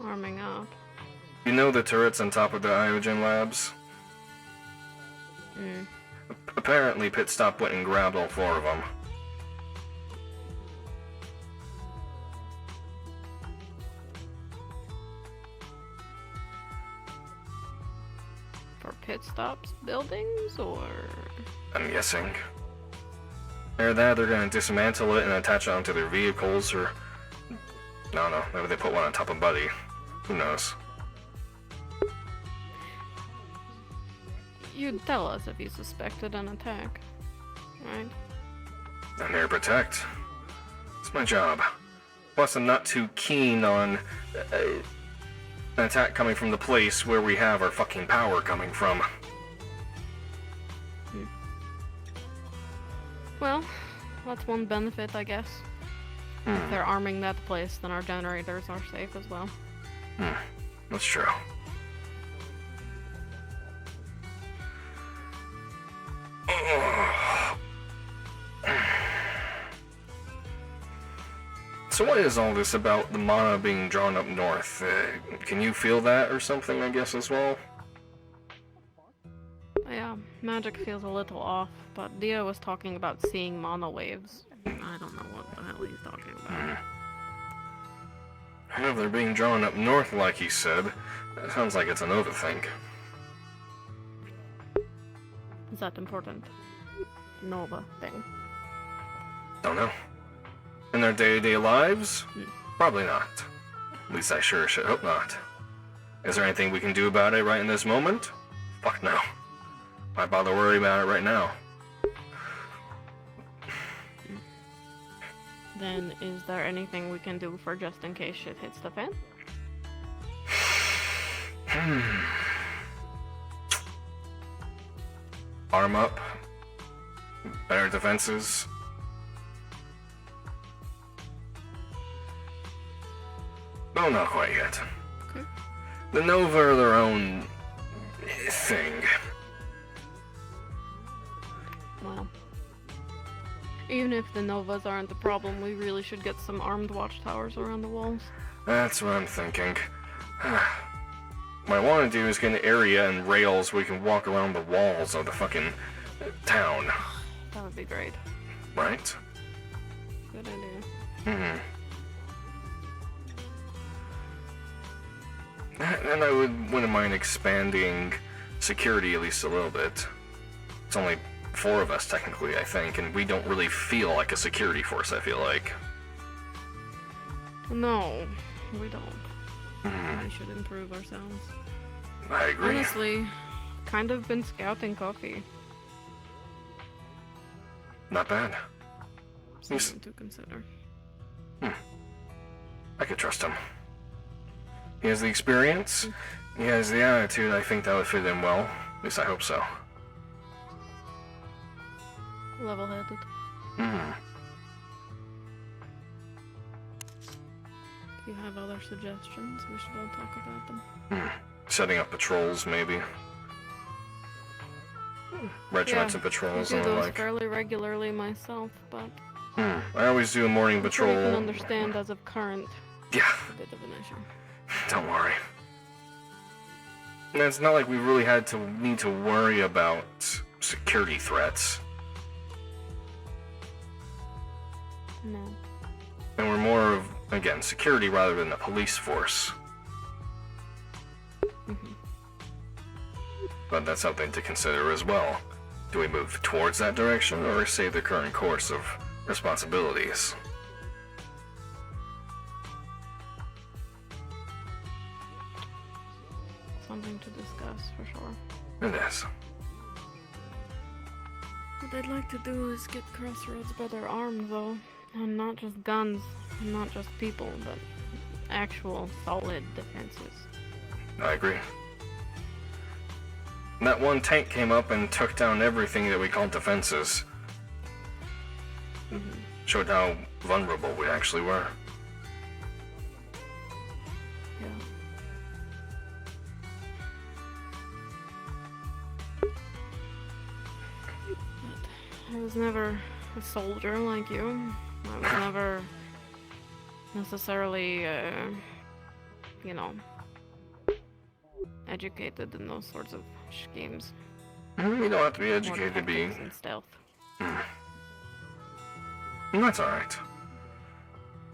Arming up. You know the turrets on top of the Iogen labs? Apparently, Pit Stop went and grabbed all 4 of them. for pit stops buildings, or? I'm guessing. Either that, they're gonna dismantle it and attach it onto their vehicles, or... No, maybe they put one on top of Buddy. Who knows? You'd tell us if you suspected an attack, right? I'm here to protect. It's my job. Plus, I'm not too keen on an attack coming from the place where we have our fucking power coming from. Well, that's one benefit, I guess. If they're arming that place, then our generators are safe as well. That's true. So what is all this about the mana being drawn up north? Can you feel that or something, I guess, as well? Yeah, magic feels a little off, but Dia was talking about seeing mana waves. I don't know what the hell he's talking about. If they're being drawn up north, like he said, that sounds like it's a Nova thing. Is that important? Nova thing. Don't know. In their day-to-day lives? Probably not. At least I sure should hope not. Is there anything we can do about it right in this moment? Fuck no. Why bother worrying about it right now? Then is there anything we can do for just in case shit hits the fan? Arm up. Better defenses. No, not quite yet. Okay. The Nova are their own thing. Well, even if the Novas aren't the problem, we really should get some armed watchtowers around the walls. That's what I'm thinking. What I want to do is get an area and rails where we can walk around the walls of the fucking town. That would be great. Right? Good idea. And I wouldn't mind expanding security at least a little bit. It's only 4 of us technically, I think, and we don't really feel like a security force, I feel like. No, we don't. We should improve ourselves. I agree. Honestly, kind of been scouting Coffee. Not bad. Something to consider. I could trust him. He has the experience, he has the attitude, I think that would fit in well. At least I hope so. Level-headed. If you have other suggestions, we should all talk about them. Setting up patrols, maybe. Regiments and patrols I and do the those like. fairly regularly myself, but I always do a morning I'm sure you patrol. can understand as of current. Yeah. A bit of an issue. Don't worry. And it's not like we really need to worry about security threats. No. And we're more of, again, security rather than a police force. But that's something to consider as well. Do we move towards that direction or stay the current course of responsibilities? Something to discuss for sure. It is. What I'd like to do is get Crossroads better armed though. And not just guns, and not just people, but actual solid defenses. I agree. That one tank came up and took down everything that we called defenses. Showed how vulnerable we actually were. I was never a soldier like you. I was never necessarily, you know, educated in those sorts of schemes. You don't have to be educated to be. And stealth. That's alright.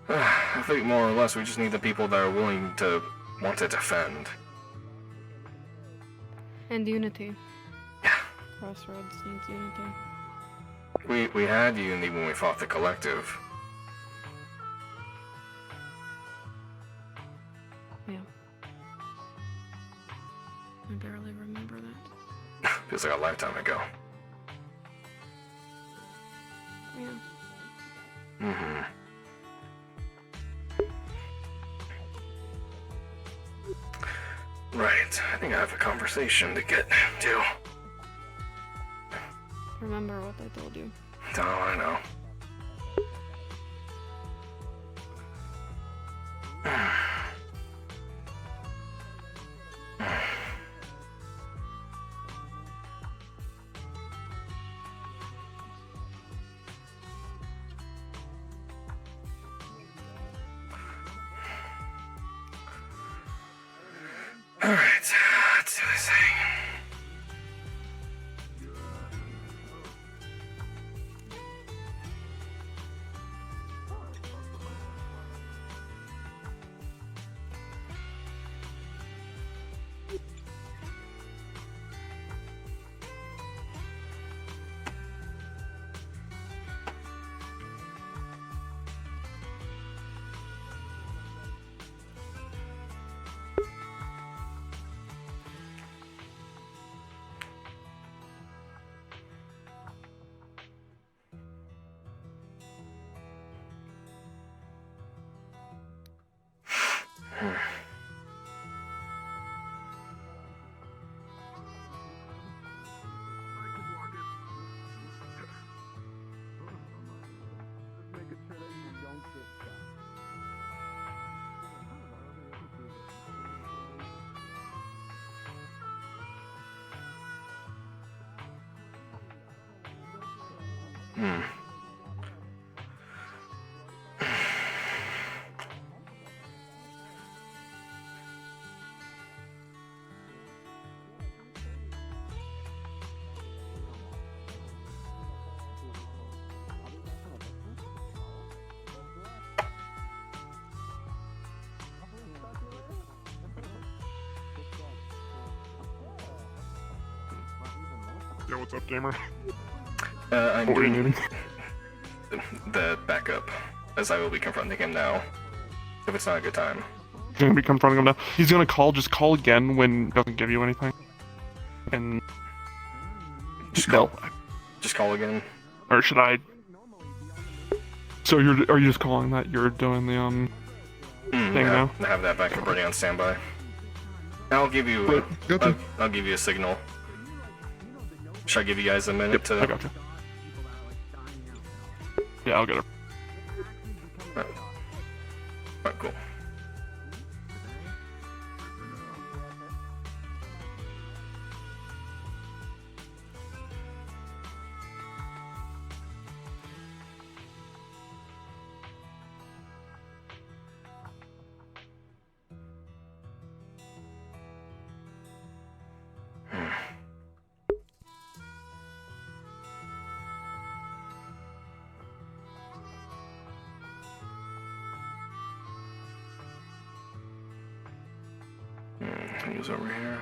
I think more or less we just need the people that are willing to want to defend. And unity. Crossroads needs unity. We had unity when we fought the collective. Yeah. I barely remember that. Feels like a lifetime ago. Yeah. Mm-hmm. Right. I think I have a conversation to get to. Remember what I told you. Oh, I know. Alright, let's do this thing. Yo, what's up, gamer? I'm What were you doing needing? the backup, as I will be confronting him now. If it's not a good time. You're gonna be confronting him now. He's gonna call. Just call again when it doesn't give you anything. And Just call. Just call again. Or should I? So are you just calling that you're doing the thing now? I have that backup ready on standby. I'll give you. I'll give you a signal. Should I give you guys a minute to? I gotcha. Yeah, I'll get her. Alright, cool. He's over here.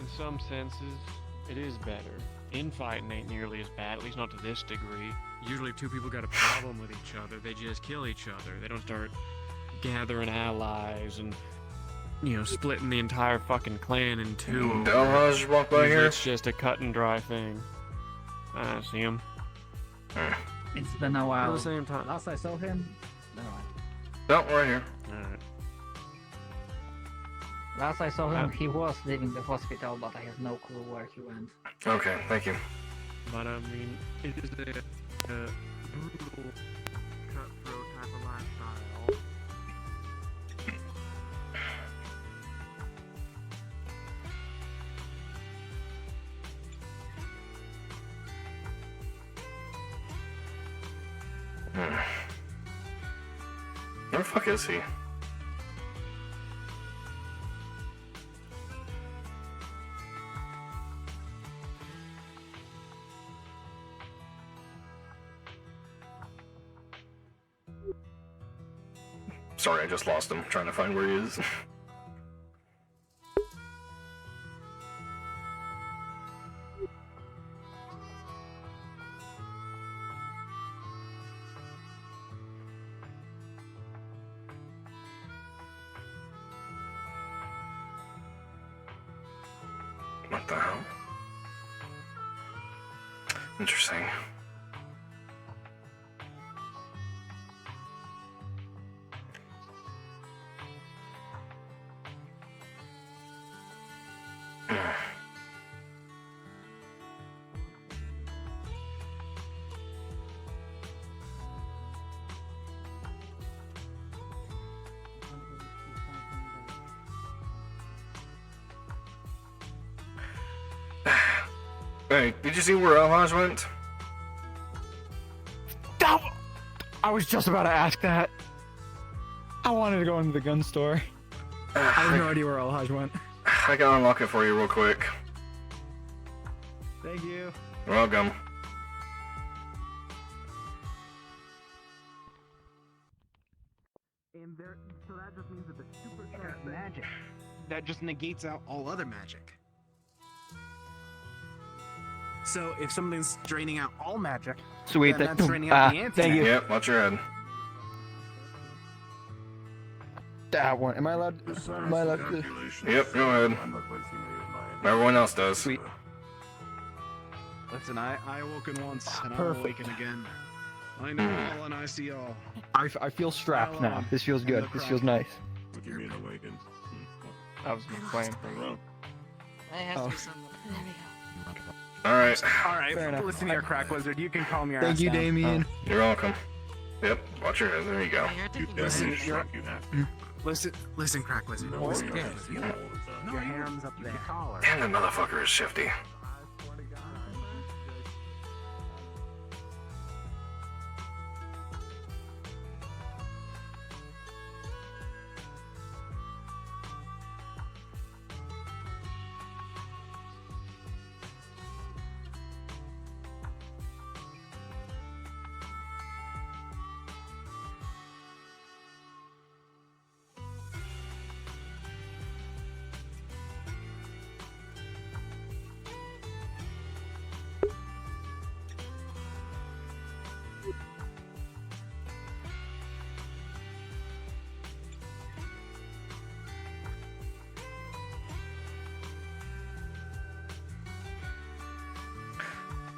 In some senses, it is better. Infighting ain't nearly as bad, at least not to this degree. Usually if two people got a problem with each other, they just kill each other. They don't start gathering allies and, splitting the entire fucking clan in two. Delhaz just walked by here. It's just a cut and dry thing. I see him. It's been a while. At the same time. Last I saw him, No, right here. Alright. last I saw him, he was leaving the hospital, but I have no clue where he went. Okay, thank you. But I mean, it is a brutal, cutthroat type of lifestyle. Where the fuck is he? Sorry, I just lost him, trying to find where he is. What the hell? Interesting. Hey, did you see where Elhaj went? I was just about to ask that. I wanted to go into the gun store. I have no idea where Alhaj went. I can unlock it for you real quick. Thank you. You're welcome. And there, so that just means that the supercharged magic that just negates out all other magic. So if something's draining out all magic, Sweet. then that's draining out the anti. Thank you. Yep, watch your head. That one. Am I allowed to? Yep, go ahead. Everyone else does. Sweet. Listen, I awoken once, and I'll Perfect. awaken again. I know all and I see all. I feel strapped now. This feels good. This feels nice. What do you mean awakened? I was playing for you. It has to be some. There we go. Alright. Fair Alright, enough. listen here, Crack Wizard. You can calm your Thank ass you, down. Damien. You're welcome. Yep, watch your head. There you go. Listen, Crack Wizard. Listen, Crack Wizard. Your harem's up there. Damn, the motherfucker is shifty.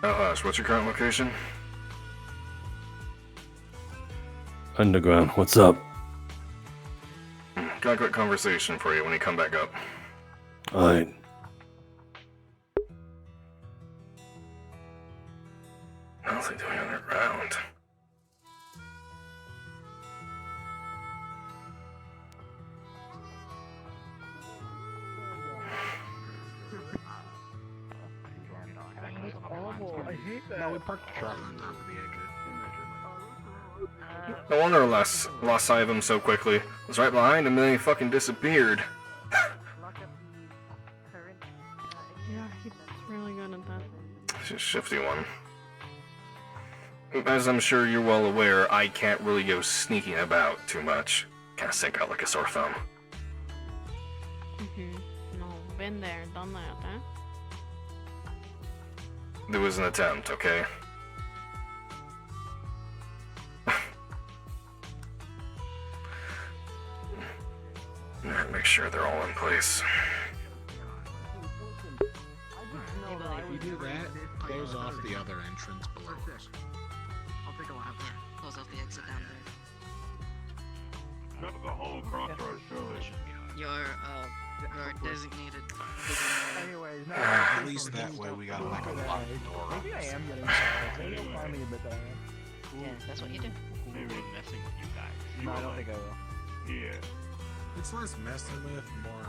Hush, what's your current location? Underground, what's up? Got a quick conversation for you when you come back up. Alright. How's he doing underground? I hate that. No, we parked the truck on top of the exit. No wonder I lost sight of him so quickly. I was right behind him and then he fucking disappeared. Yeah, he's really good at that. It's a shifty one. As I'm sure you're well aware, I can't really go sneaking about too much. Kinda stick out like a sore thumb. No, been there, done that, huh? There was an attempt, okay? Make sure they're all in place. If you do that, close off the other entrance below us. I'll take a lap. Close off the exit down there. Cover the whole crossroads, surely. Your designated. Anyways, no. At least that way we got like a locked door. Maybe I am getting tired. Maybe you'll finally admit that I am. Yeah, that's what you do. Maybe messing with you guys. No, I don't think I will. Yeah. It's less messing with, more of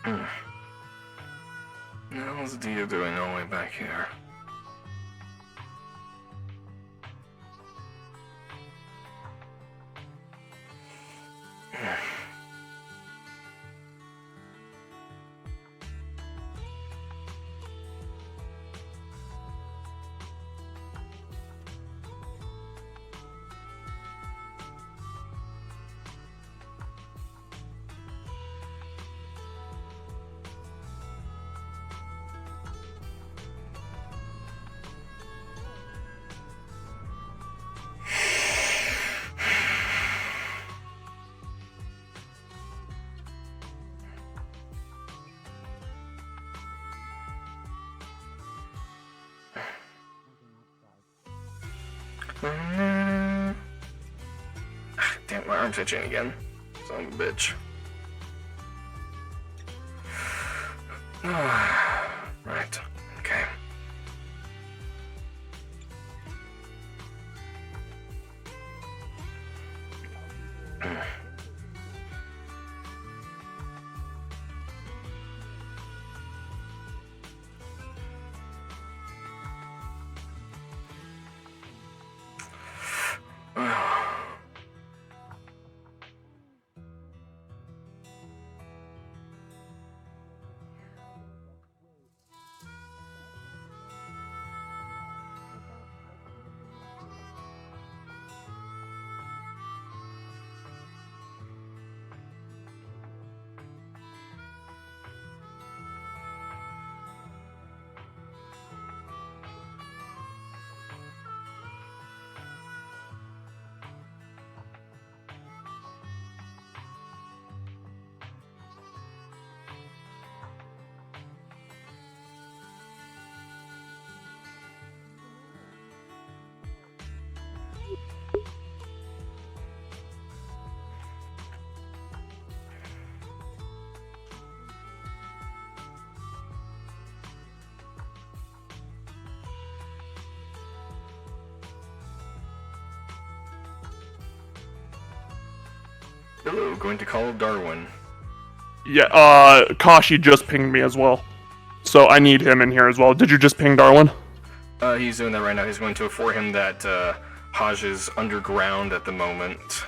Now, what's Dio doing all the way back here? Damn, my arm's itching again. Son of a bitch. Right. Okay. Hello, going to call Darwin. Yeah, Kashi just pinged me as well. So I need him in here as well. Did you just ping Darwin? He's doing that right now. He's going to inform him that Haj is underground at the moment,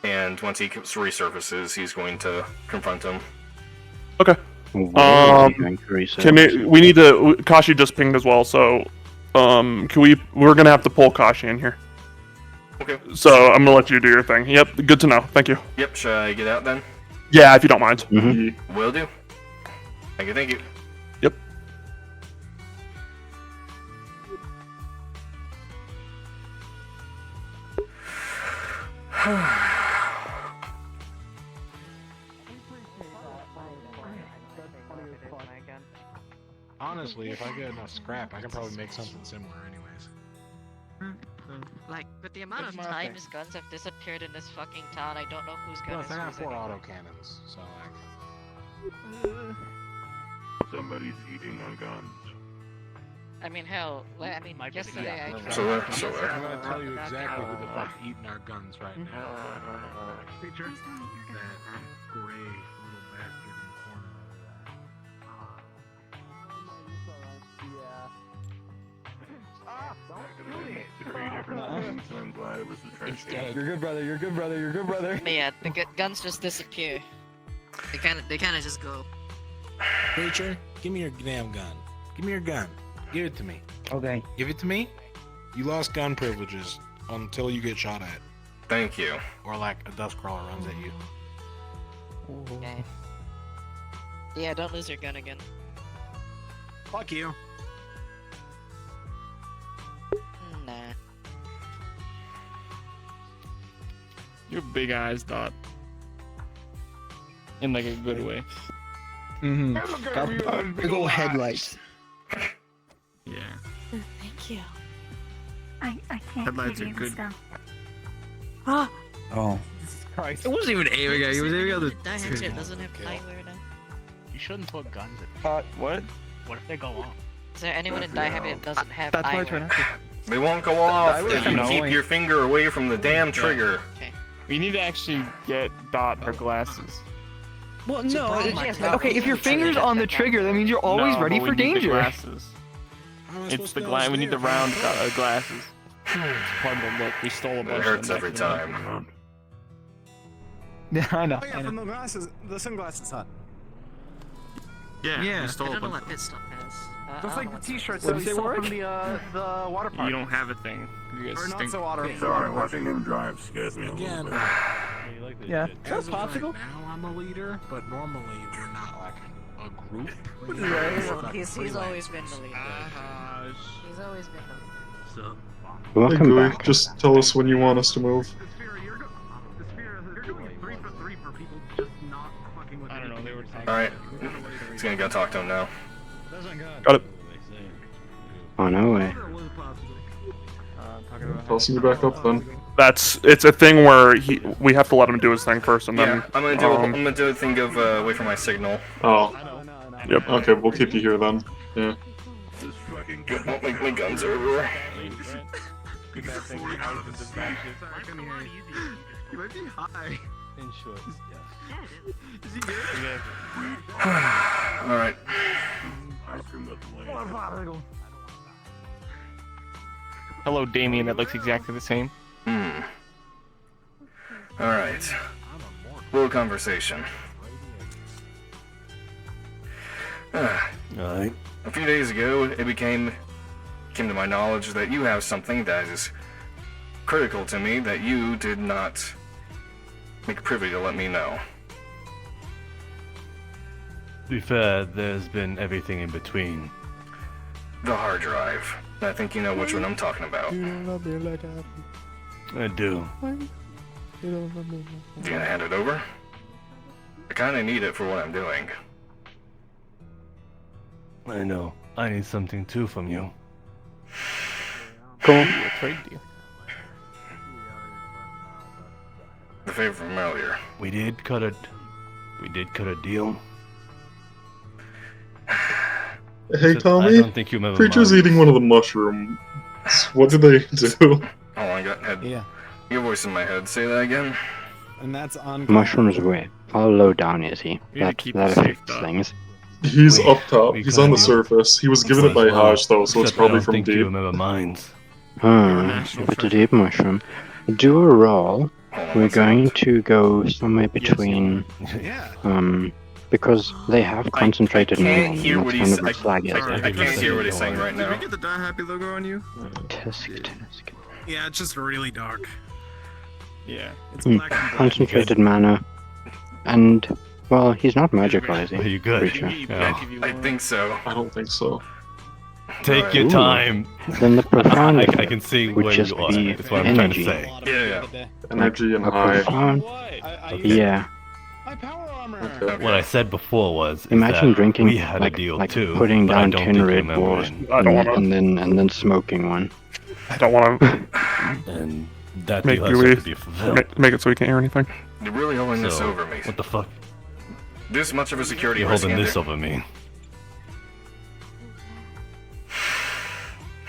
and once he resurfaces, he's going to confront him. Okay. We need to. Kashi just pinged as well, so we're gonna have to pull Kashi in here. Okay. So I'm gonna let you do your thing. Yep. Good to know. Thank you. Yep. Should I get out then? Yeah, if you don't mind. Will do. Thank you. Thank you. Yep. Honestly, if I get enough scrap, I can probably make something similar anyways. Like, with the amount of times guns have disappeared in this fucking town, I don't know whose gun Plus, is I got whose 4 anymore. autocannons, so like... Somebody's eating our guns. I mean, hell, yesterday I tried... I'm gonna tell you exactly who the fuck's eating our guns right now. Creature? That gray little bastard in the corner I'm glad it was the trench. You're good, brother. You're good, brother. You're good, brother. But yeah, the guns just disappear. They kind of just go. Creature, give me your damn gun. Give me your gun. Give it to me. Okay. Give it to me. You lost gun privileges until you get shot at. Thank you. Or like a dust crawler runs at you. Okay. Yeah, don't lose your gun again. Fuck you. Nah. You have big eyes, Dot. In like a good way. Got big ol' headlights. Yeah. Thank you. I can't Headlights give are you good. stuff. Ah. Oh. Christ. It wasn't even aiming at you. It was aiming at the. Die Hatchet doesn't have eyewear now. You shouldn't put guns in. What? What if they go off? Is there anyone in Die Hatchet that doesn't have That's why I eyewear? tried not to. They won't go off I if would've you known. keep your finger away from the damn trigger. Okay. We need to actually get Dot her glasses. Well, no. Okay, if your finger's on the trigger, that means you're always No, ready but for we need the danger. glasses. It's the glass. We need the round glasses. It's part of the look. We stole a bunch It of hurts them every back in the time. Yeah, I know. Oh yeah, from the glasses, the sunglasses hut. Yeah, we stole I a don't know bunch. what this stuff is. Just like the T-shirts What that did we you say, stole Warwick? from the water park. You don't have a thing. You guys Or not stink. so water. Sorry, watching him drive scares me a Again, little bit. Yeah, As that's of right possible. now I'm a leader, but normally we're not like a group. He's always been the leader. He's always been the leader. Hey, Welcome Gooey, back. just tell us when you want us to move. I don't know. They were talking. Alright. He's gonna go talk to him now. Got it. On our way. Tossing you back up then. It's a thing where we have to let him do his thing first, and Yeah, then I'm gonna do a thing of wait for my signal. Oh. Yep. Okay, we'll keep you here then. Yeah. My guns are everywhere. Get that thing out of the dispatches. You might be high. In short, yes. Is he good? Alright. Hello, Damien. That looks exactly the same. Alright. Little conversation. Alright. A few days ago, it came to my knowledge that you have something that is critical to me that you did not make privy to let me know. To be fair, there's been everything in between. The hard drive. I think you know which one I'm talking about. I do. You gonna hand it over? I kinda need it for what I'm doing. I know. I need something too from you. Cool. A trade deal. The favor from earlier. We did cut a deal. Hey, I Tommy. don't think you remember Preacher's mine. eating one of the mushrooms. What did they do? Hold on, I got head. Yeah. Your voice in my head. Say that again. And that's on. Mushrooms away. How low down is he? We gotta That keep that it safe, affects though. things. He's We- up top. we He's kinda on the do. surface. He was given it by Well, Haj, though, so it's except I probably don't from think deep. you remember mines. International If it's a friend. deep mushroom, do a roll. Hold on We're one second. going to go somewhere between, Yeah. because they have concentrated can't neon, hear and what that's he's. kind of a flag is. I can't hear what he's saying right Did we now. get the Die Happy logo on you? Tisk. Yeah, it's just really dark. Yeah. It's black and black. Concentrated mana, and well, he's not magical, is Are he? you good? Creature. Yeah. I think so. I don't think so. Take your Ooh. time. Then the profound I can see would where just you are. be That's what I'm trying to energy. say. Yeah. Energy and A high. profound, Okay. yeah. My power armor. Okay. What I said before was is Imagine that drinking we had like, a deal like too, putting but I down don't 10 think you Red remember Bulls it. I don't wanna- and then smoking one. I don't want to And that make deal has you yet to be fulfilled. make it so we can't hear anything. You're really holding this So, over me. what the fuck? This much of a security You're risk. holding in this there. over me.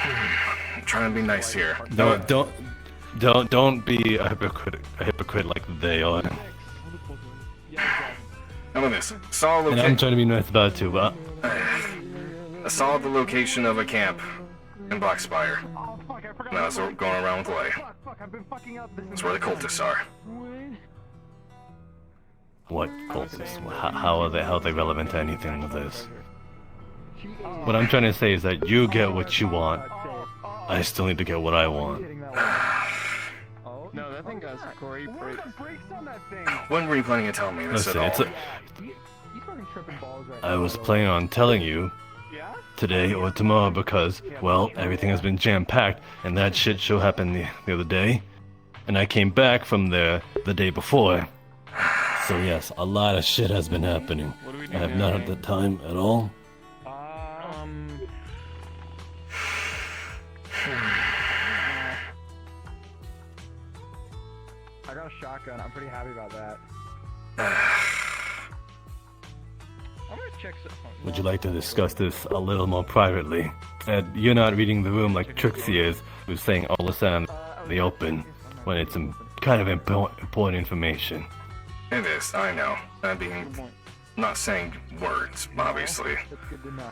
I'm trying to be nice here. Don't be a hypocrite like they are. How about this? Saw a And I'm location. trying to be nice about it too, but I saw the location of a camp in Blackspire. Now it's going around with Lay. That's where the cultists are. what cultists? How are they relevant to anything with this? What I'm trying to say is that you get what you want. I still need to get what I want. No, that thing got Corey breaks. When were you planning on telling me this Listen, at all? I was planning on telling you today or tomorrow because, well, everything has been jam-packed, and that shit show happened the other day, and I came back from there the day before. So yes, a lot of shit has been happening. I have not had the time at all. I got a shotgun. I'm pretty happy about that. I'm gonna check some. Would you like to discuss this a little more privately? Ed, you're not reading the room like Trixie is, who's saying all this out in the open when it's some kind of important information. It is, I know. I'm being not saying words, obviously. That's good to know.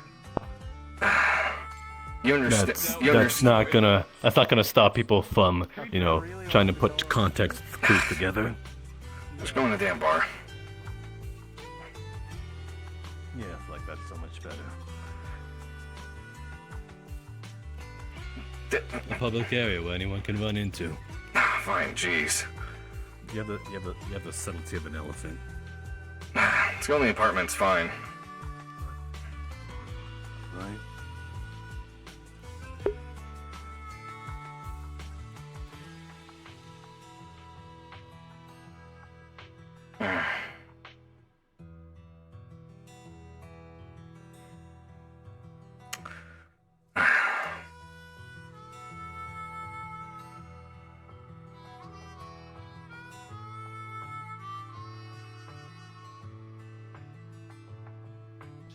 You understand? That's not gonna stop people from, you know, trying to put context clues together. Just go in the damn bar. Yeah, I feel like that's so much better. A public area where anyone can run into. Fine, jeez. You have the subtlety of an elephant. Let's go in the apartment, it's fine. Right?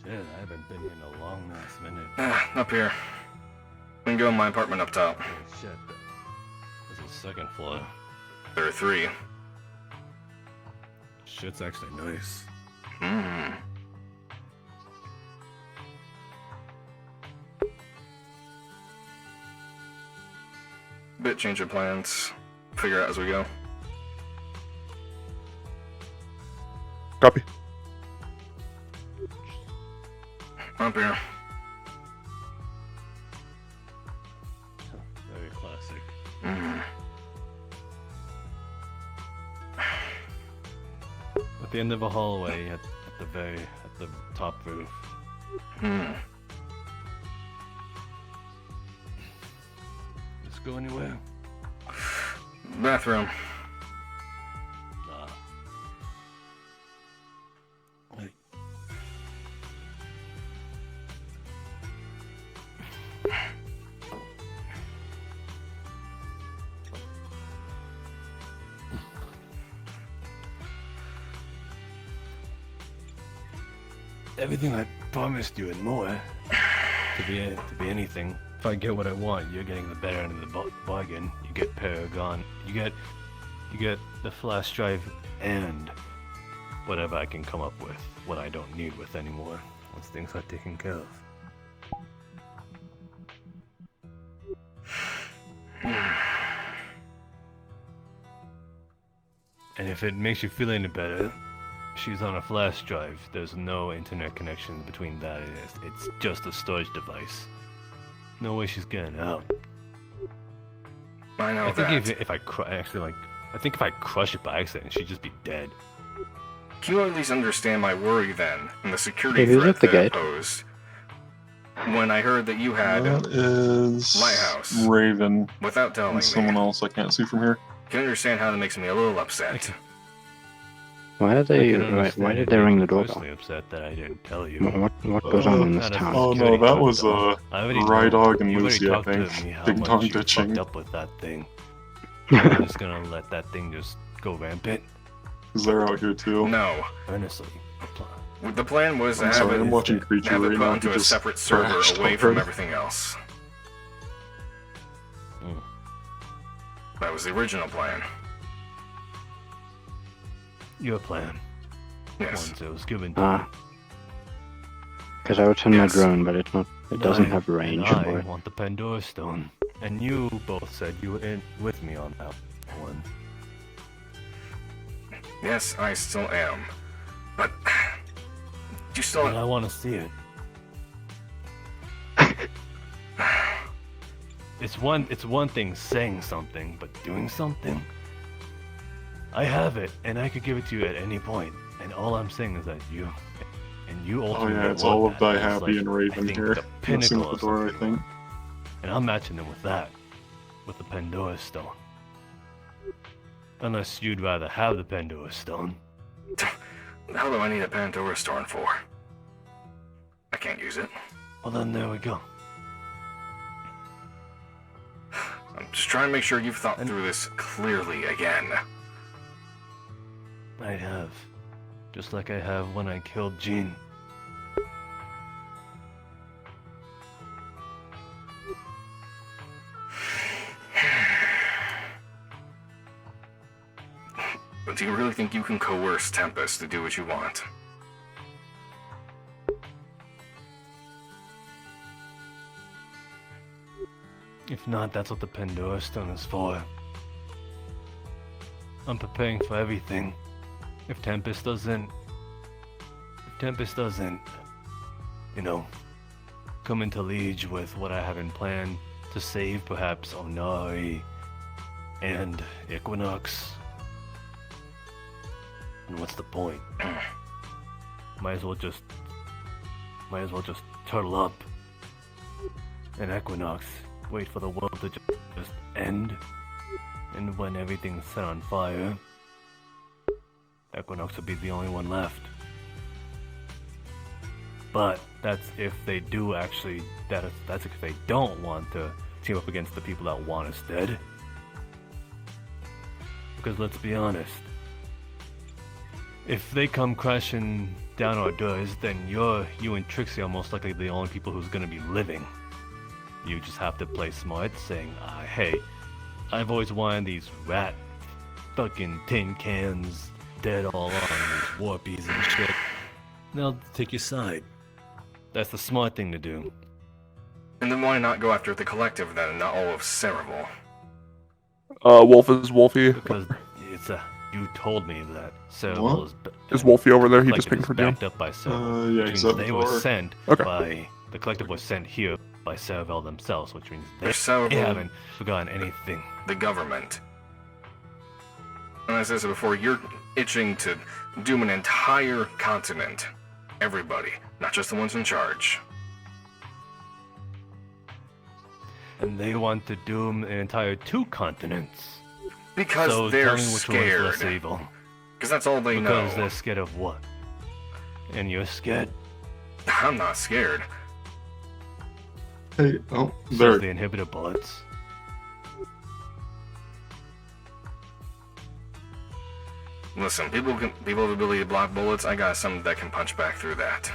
Shit, I haven't been here in a long ass minute. Up here. We can go in my apartment up top. Oh, shit. This is the second floor. There are 3. Shit's actually nice. Bit change of plans. Figure out as we go. Copy. Up here. Very classic. At the end of a hallway, at the top roof. Let's go anywhere. Bathroom. Nah. Hey. Everything I promised you and more. To be anything. If I get what I want, you're getting the better end of the bargain. You get Paragon. You get the flash drive and whatever I can come up with. What I don't need with anymore. Once things are taken care of. And if it makes you feel any better, she's on a flash drive. There's no internet connection between that and it. It's just a storage device. No way she's getting out. I know I think that. if I I think if I crush it by accident, she'd just be dead. Can you at least understand my worry then, and the security Hey, who's threat at the that it gate? posed? When I heard that you had That is Lighthouse. Raven. Without telling me. And someone else I can't see from here. Can you understand how that makes me a little upset? Why are they? Why did they ring the doorbell? Personally upset that I didn't tell you. What goes on in this town? Oh no, that was Rydog and You already Lucy, I talked to think. me how Ding much dong you ditching. fucked up with that thing. I'm just gonna let that thing just go rampant. Because they're out here too. No. Honestly. The plan was to I'm have sorry, it, I'm watching Creature have it right put now. onto He a just separate server crashed away from already. everything else. That was the original plan. Your plan. Yes. Once it was given to me. Because I would send my Yes. drone, but it's not. It doesn't have And range I for it. want the Pandora Stone. And you both said you were in with me on that one. Yes, I still am. But you still. But I want to see it. It's one thing saying something, but doing something. I have it, and I could give it to you at any point. And all I'm saying is that you Oh ultimately yeah, it's want all of that. Die It's Happy like, and I Raven think here. the Messing pinnacle with the of door, I something. think. And I'm matching them with that, with the Pandora Stone. Unless you'd rather have the Pandora Stone. The hell do I need a Pandora Stone for? I can't use it. Well then, there we go. I'm just trying to make sure you've thought through this clearly again. I have. Just like I have when I killed Jean. But do you really think you can coerce Tempest to do what you want? If not, that's what the Pandora Stone is for. I'm preparing for everything. If Tempest doesn't, you know, come into liege with what I have in plan to save perhaps Onari and Equinox, and what's the point? Might as well just turtle up in Equinox, wait for the world to just end, and when everything's set on fire, Equinox will be the only one left. But that's if they do actually, that's if they don't want to team up against the people that want us dead. Because let's be honest, if they come crashing down our doors, then you and Trixie are most likely the only people who's gonna be living. You just have to play smart, saying, hey, I've always wanted these rat fucking tin cans dead all on these warpies and shit. They'll take your side. That's the smart thing to do. And then why not go after the collective then, and not all of Cerebral? Wolf is Wolfie. Because you told me that Cerebral is Wolfie over there? He just pinged for backed up by Cerebral. yeah, which he's means up they for were it. sent Okay. by the collective was sent here by Cerebral themselves, which means they Cerebral- haven't forgotten anything. The government. And as I said before, you're itching to doom an entire continent. Everybody, not just the ones in charge. And they want to doom an entire 2 continents. Because so they're tell me which one is less scared. evil. Because that's all they know. Because they're scared of what? And you're scared? I'm not scared. Hey, oh, So there. the inhibitor bullets. Listen, people have the ability to block bullets. I got some that can punch back through that.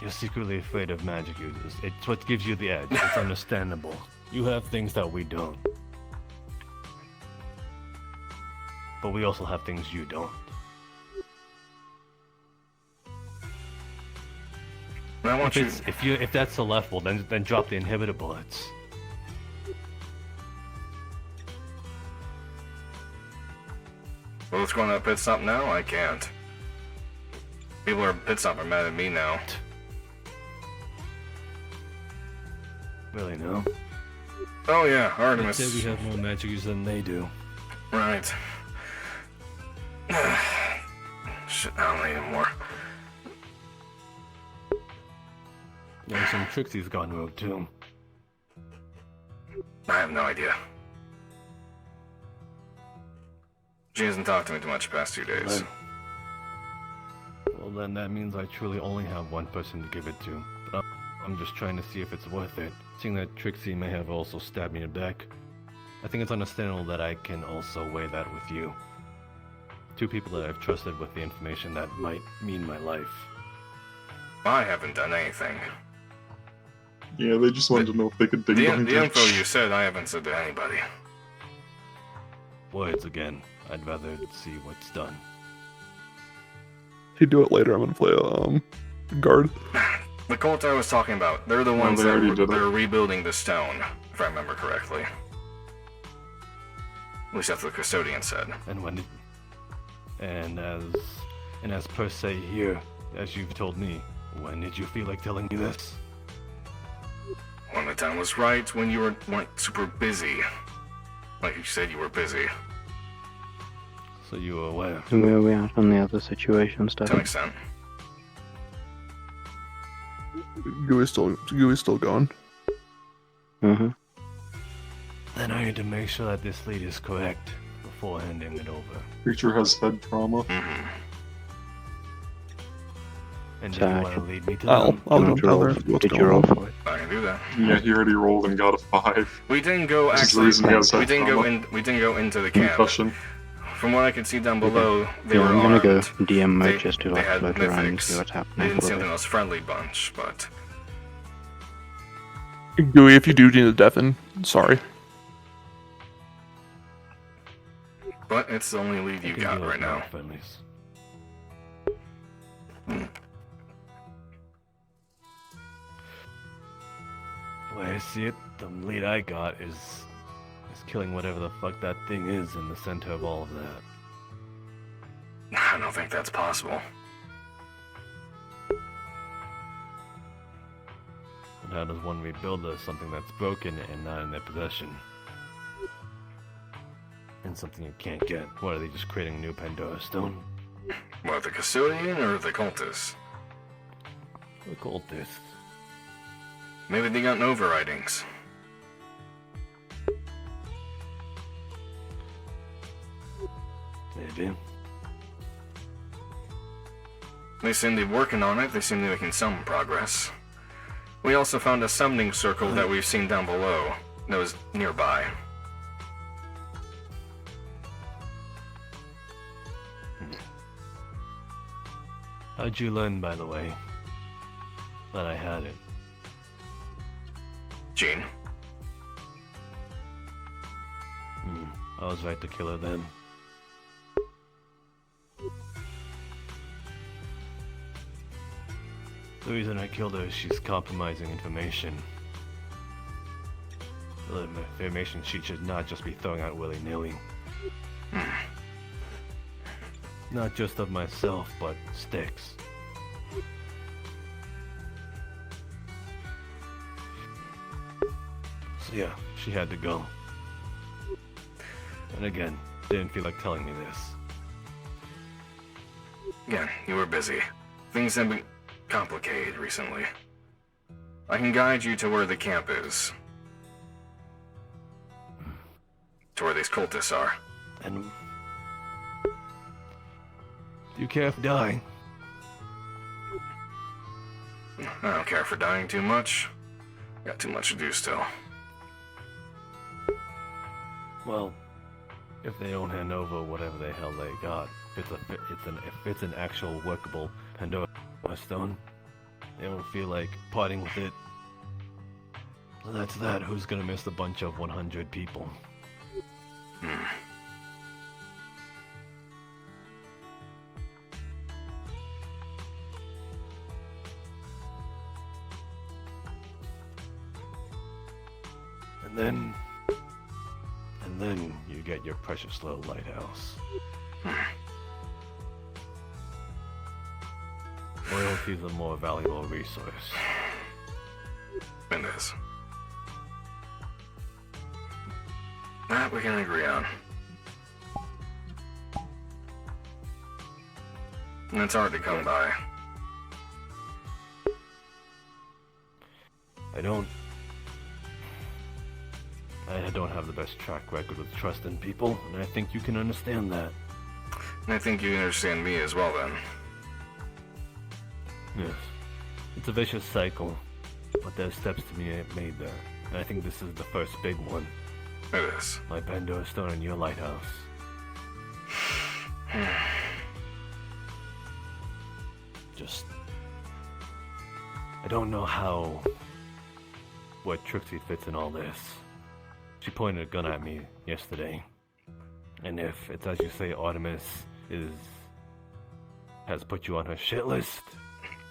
You're secretly afraid of magic users. It's what gives you the edge. It's understandable. You have things that we don't. But we also have things you don't. And I want If that's the left, well, then drop the inhibitor bullets. Well, let's go on that pit stop now? I can't. People at pit stop are mad at me now. Really, no? Oh yeah, Artemis. They say we have more magic users than they do. Right. Shit, I don't need any more. Yeah, some Trixie's gone rogue too. I have no idea. She hasn't talked to me too much the past 2 days. Well, then that means I truly only have one person to give it to. But I'm just trying to see if it's worth it. Seeing that Trixie may have also stabbed me in the back, I think it's understandable that I can also weigh that with you. 2 people that I've trusted with the information that might mean my life. I haven't done anything. Yeah, they just wanted to know if they could dig behind The you. info you said, I haven't said to anybody. Words again. I'd rather see what's done. Hey, do it later. I'm gonna play guard. The cult I was talking about, they're the No, ones they that already were, did it. they're rebuilding the stone, if I remember correctly. At least that's what the custodian said. And when did... And as per se here, as you've told me, when did you feel like telling me this? When the time was right, when you weren't super busy. Like you said you were busy. So you were aware. And where are we at on the other situation stuff? To an extent. Gooey's still going. Mm-hmm. Then I need to make sure that this lead is correct before handing it over. Creature has head trauma. Mm-hmm. And do So you I want to can- lead me to I'll them? jump down there. See what's Did you going roll on. for it? I can do that. Yeah, he already rolled and got a 5. We didn't go This is the actually. reason he has We head didn't go trauma. in. We didn't go into the camp. Concussion. From what I could see down below, they Yeah, were I'm gonna go armed. DM mode They- just to they like had float around and mythics. see what's They happening. didn't for a seem the bit. most friendly bunch, but Gooey, if you do need a deafen, sorry. it's the only lead you I can got deal right with now. friendlies. The way I see it, the lead I got is killing whatever the fuck that thing is in the center of all of that. I don't think that's possible. And how does one rebuild something that's broken and not in their possession? And something you can't get? What, are they just creating a new Pandora Stone? What, the custodian or the cultists? The cultists. Maybe they got overridings. Maybe. They seem to be working on it. They seem to be making some progress. We also found a summoning circle that we've seen down below that was nearby. How'd you learn, by the way, that I had it? Jean. I was right to kill her then. The reason I killed her is she's compromising information. The information she should not just be throwing out willy-nilly. Not just of myself, but Styx. So yeah, she had to go. And again, didn't feel like telling me this. Again, you were busy. Things have been complicated recently. I can guide you to where the camp is. To where these cultists are. And do you care if dying? I don't care for dying too much. Got too much to do still. Well, if they don't hand over whatever the hell they got, if it's an actual workable Pandora Stone, they don't feel like parting with it. Well, that's that. Who's gonna miss a bunch of 100 people? And then you get your precious little lighthouse. Loyalty's a more valuable resource. It is. That we can agree on. And it's hard to come by. I don't have the best track record with trust in people, and I think you can understand that. And I think you can understand me as well then. Yes. It's a vicious cycle, but there's steps to be made there. And I think this is the first big one. It is. My Pandora Stone and your lighthouse. I don't know where Trixie fits in all this. She pointed a gun at me yesterday. And if it's as you say, Artemis has put you on her shit list,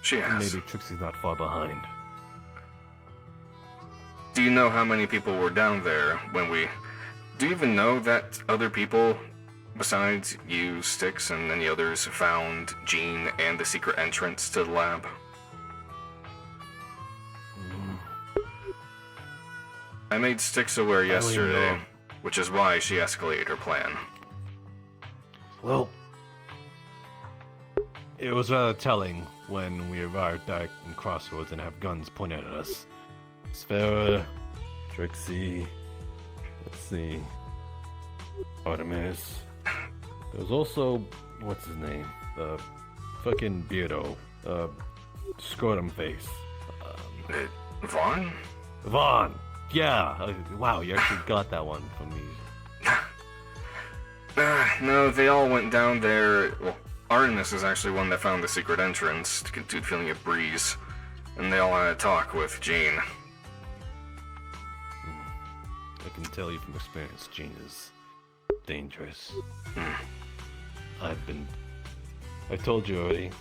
she has. Maybe Trixie's not far behind. Do you know how many people were down there when we... Do you even know that other people, besides you, Styx, and any others, found Jean and the secret entrance to the lab? I made Styx aware yesterday, which is why she escalated her plan. Well, it was rather telling when we arrived back in Crossroads and have guns pointed at us. Sphera, Trixie, let's see, Artemis. There was also, what's his name? The fucking beardo. Scrotum face. Vaughn? Vaughn! Yeah! Wow, you actually got that one from me. No, they all went down there. Well, Artemis is actually one that found the secret entrance to feeling a breeze. And they all had a talk with Jean. I can tell you from experience, Jean is dangerous. I told you already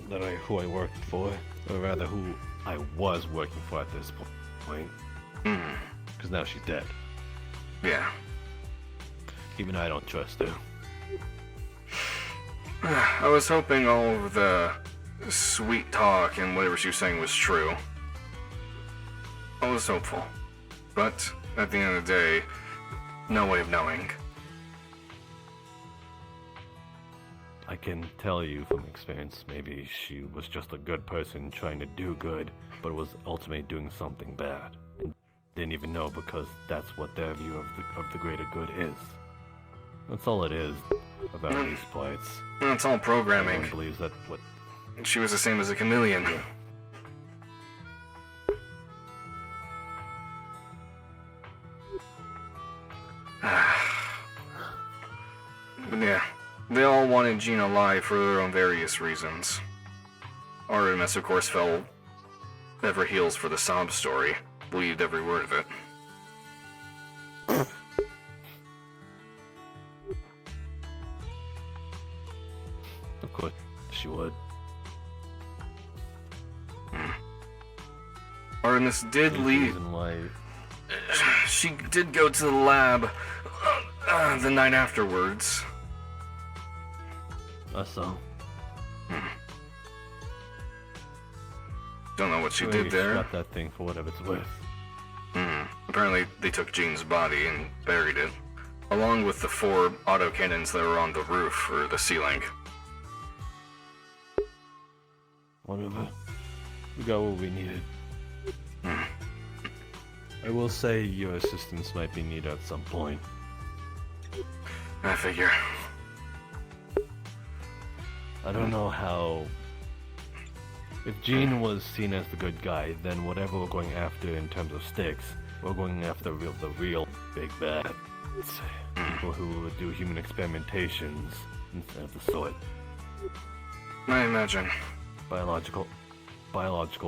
that who I worked for, or rather who I was working for at this point. Hmm. Because now she's dead. Yeah. Even I don't trust her. I was hoping all of the sweet talk and whatever she was saying was true. I was hopeful. But at the end of the day, no way of knowing. I can tell you from experience, maybe she was just a good person trying to do good, but was ultimately doing something bad. And didn't even know because that's what their view of the greater good is. That's all it is about these parts. It's all programming. Everyone believes that what... She was the same as a chameleon. Yeah. They all wanted Jean alive for their own various reasons. Artemis, of course, fell ever heels for the sob story. Believed every word of it. Of course, she would. Artemis did leave. She did go to the lab the night afterwards. I saw. Don't know what she Maybe did there. Scrap that thing for whatever it's worth. Apparently, they took Jean's body and buried it, along with the 4 autocannons that were on the roof or the ceiling. Whatever. We got what we needed. I will say your assistance might be needed at some point. I figure. I don't know how... If Jean was seen as the good guy, then whatever we're going after in terms of sticks, we're going after the real big bad. People who would do human experimentations instead of the sort. I imagine. Biological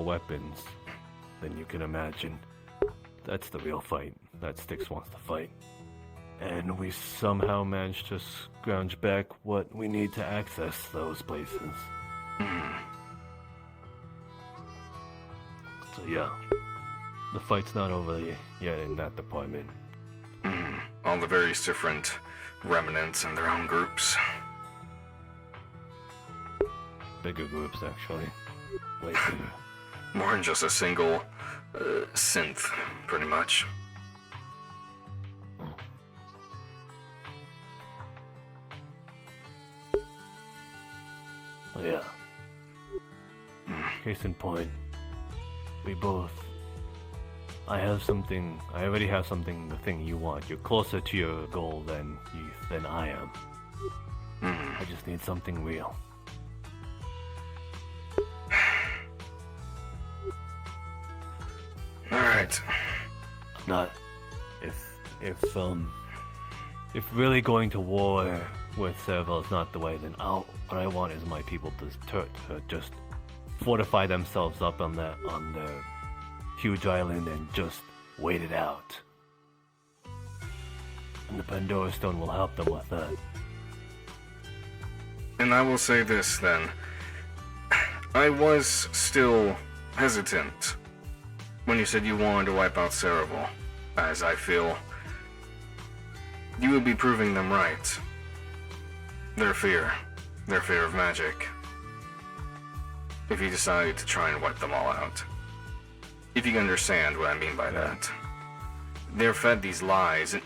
weapons. Then you can imagine. That's the real fight that Styx wants to fight. And we somehow managed to scrounge back what we need to access those places. So yeah, the fight's not over yet in that department. All the various different remnants and their own groups. Bigger groups, actually. Way bigger. More than just a single synth, pretty much. Oh, yeah. Case in point, we both... I already have something, the thing you want. You're closer to your goal than I am. I just need something real. Alright. Not... If really going to war with Serval is not the way, then what I want is my people to just fortify themselves up on their huge island and just wait it out. And the Pandora Stone will help them with that. And I will say this then. I was still hesitant when you said you wanted to wipe out Cerebral, as I feel you would be proving them right. Their fear of magic. If you decided to try and wipe them all out. If you understand what I mean by that. They're fed these lies, and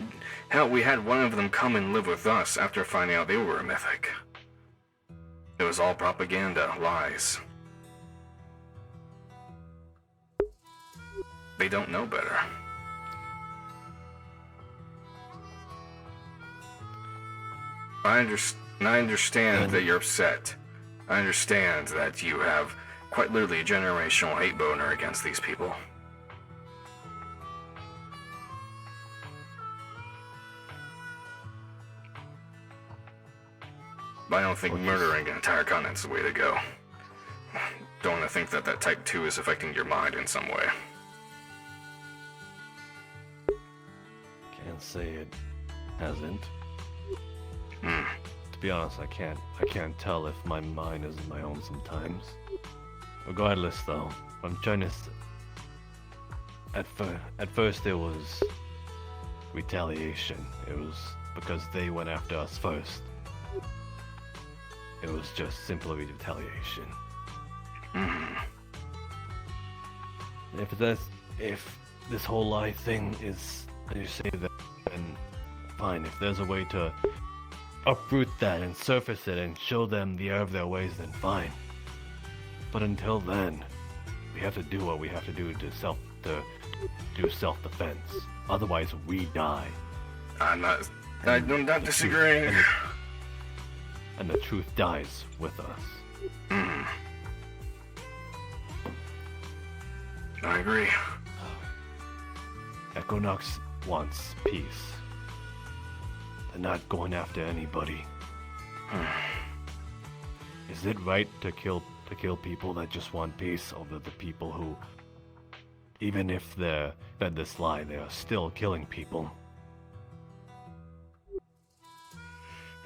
hell, we had one of them come and live with us after finding out they were a mythic. It was all propaganda, lies. They don't know better. I understand that you're upset. I understand that you have quite literally a generational hate boner against these people. But I don't think murdering an entire continent's the way to go. Don't want to think that that type 2 is affecting your mind in some way. Can't say it hasn't. To be honest, I can't tell if my mind is my own sometimes. Regardless, though, I'm trying to at first it was retaliation. It was because they went after us first. It was just simply retaliation. If this whole lie thing is, as you say that, then fine. If there's a way to uproot that and surface it and show them the error of their ways, then fine. But until then, we have to do what we have to do to do self-defense. Otherwise, we die. I'm not disagreeing. And the truth dies with us. I agree. Equinox wants peace. They're not going after anybody. Is it right to kill people that just want peace over the people who, even if they're fed this lie, they are still killing people?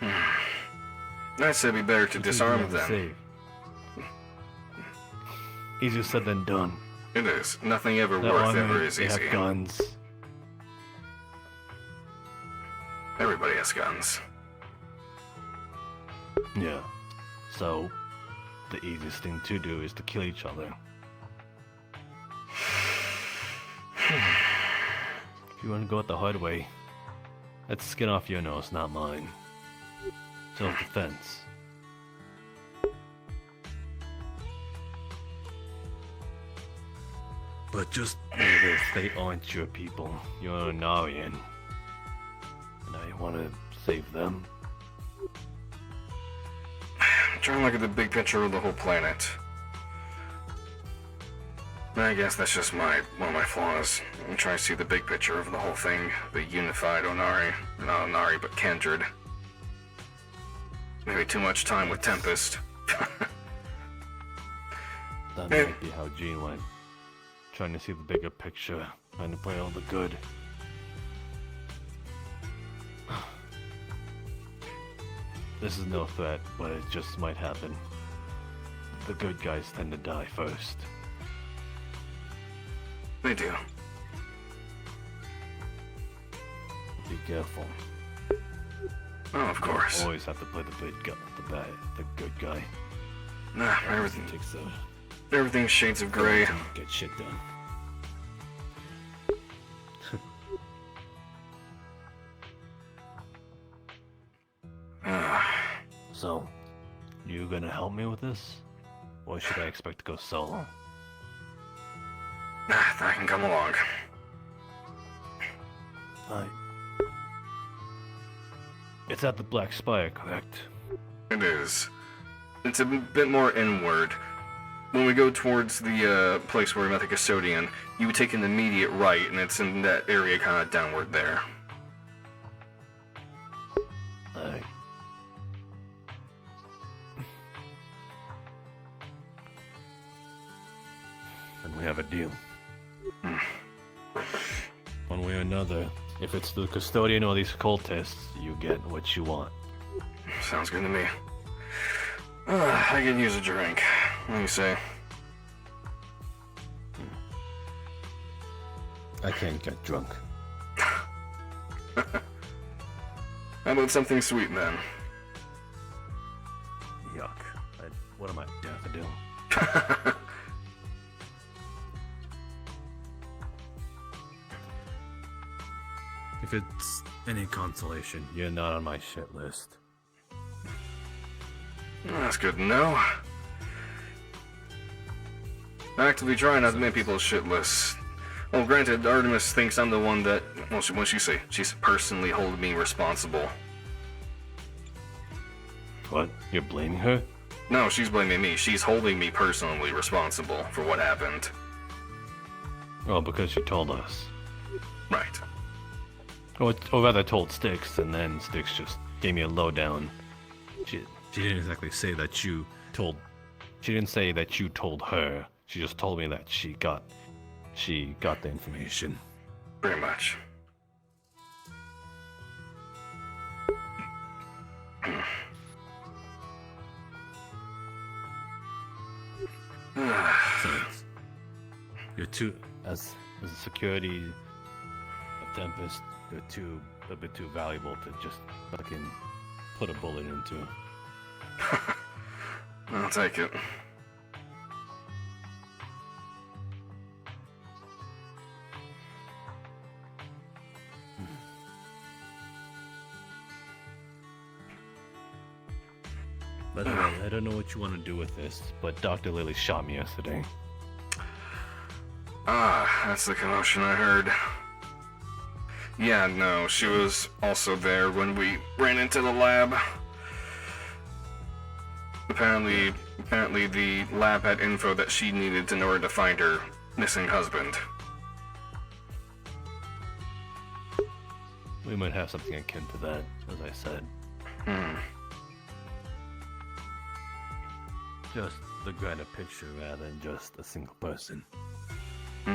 I'd say it'd be better to disarm them. Easier said than done. It is. Nothing ever They're worth armed, ever is they easy. have guns. Everybody has guns. Yeah. So, the easiest thing to do is to kill each other. If you want to go it the hard way, that's skin off your nose, not mine. Self-defense. But just know this, they aren't your people. You're an Aryan. And I want to save them. I'm trying to look at the big picture of the whole planet. I guess that's just one of my flaws. I'm trying to see the big picture of the whole thing. The unified Onari. Not Onari, but kindred. Maybe too much time with Tempest. That might be how Gene went. Trying to see the bigger picture. Trying to play all the good. This is no threat, but it just might happen. The good guys tend to die first. They do. Be careful. Oh, of course. You always have to play the good guy. Nah, everything's shades of gray. Get shit done. So, you gonna help me with this? Or should I expect to go solo? Nah, I can come along. It's at the Black Spire, correct? It is. It's a bit more inward. When we go towards the place where we met the custodian, you would take an immediate right, and it's in that area kind of downward there. Alright. And we have a deal. One way or another, if it's the custodian or these cultists, you get what you want. Sounds good to me. I can use a drink. What do you say? I can't get drunk. How about something sweet then? Yuck. What am I, daffodil? If it's any consolation, you're not on my shit list. That's good to know. I actively try not to make people's shit lists. Well, granted, Artemis thinks I'm the one that, well, what you say, she's personally holding me responsible. What? You're blaming her? No, she's blaming me. She's holding me personally responsible for what happened. Oh, because she told us. Right. Or rather told Styx, and then Styx just gave me a lowdown. She didn't exactly say that you told... She didn't say that you told her. She just told me that she got the information. Pretty much. You're too... The security of Tempest, they're a bit too valuable to just fucking put a bullet into. I'll take it. By the way, I don't know what you want to do with this, but Dr. Lily shot me yesterday. Ah, that's the commotion I heard. Yeah, no, she was also there when we ran into the lab. Apparently the lab had info that she needed in order to find her missing husband. We might have something akin to that, as I said. Just the grander picture rather than just a single person. So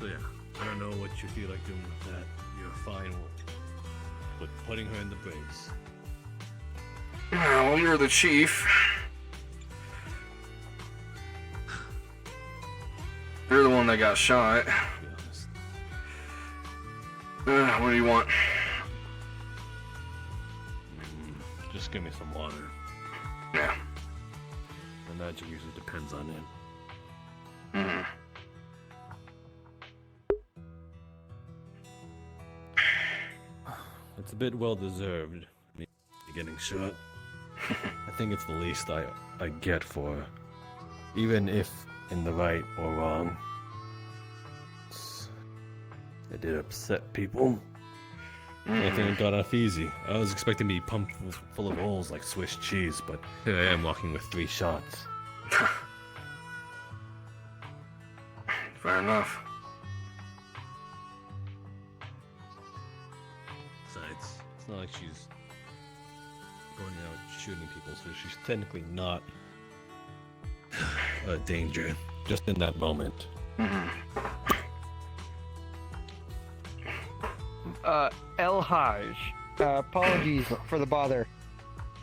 yeah, I don't know what you feel like doing with that. You're fine with putting her in the brace. Well, you're the chief. You're the one that got shot. What do you want? Just give me some water. Yeah. The magic usually depends on it. It's a bit well deserved, me getting shot. I think it's the least I get for her. Even if in the right or wrong. It did upset people. I think it got off easy. I was expecting to be pumped full of holes like Swiss cheese, but here I am walking with 3 shots. Fair enough. Besides, it's not like she's going out shooting people, so she's technically not a danger, just in that moment. El Haj, apologies for the bother.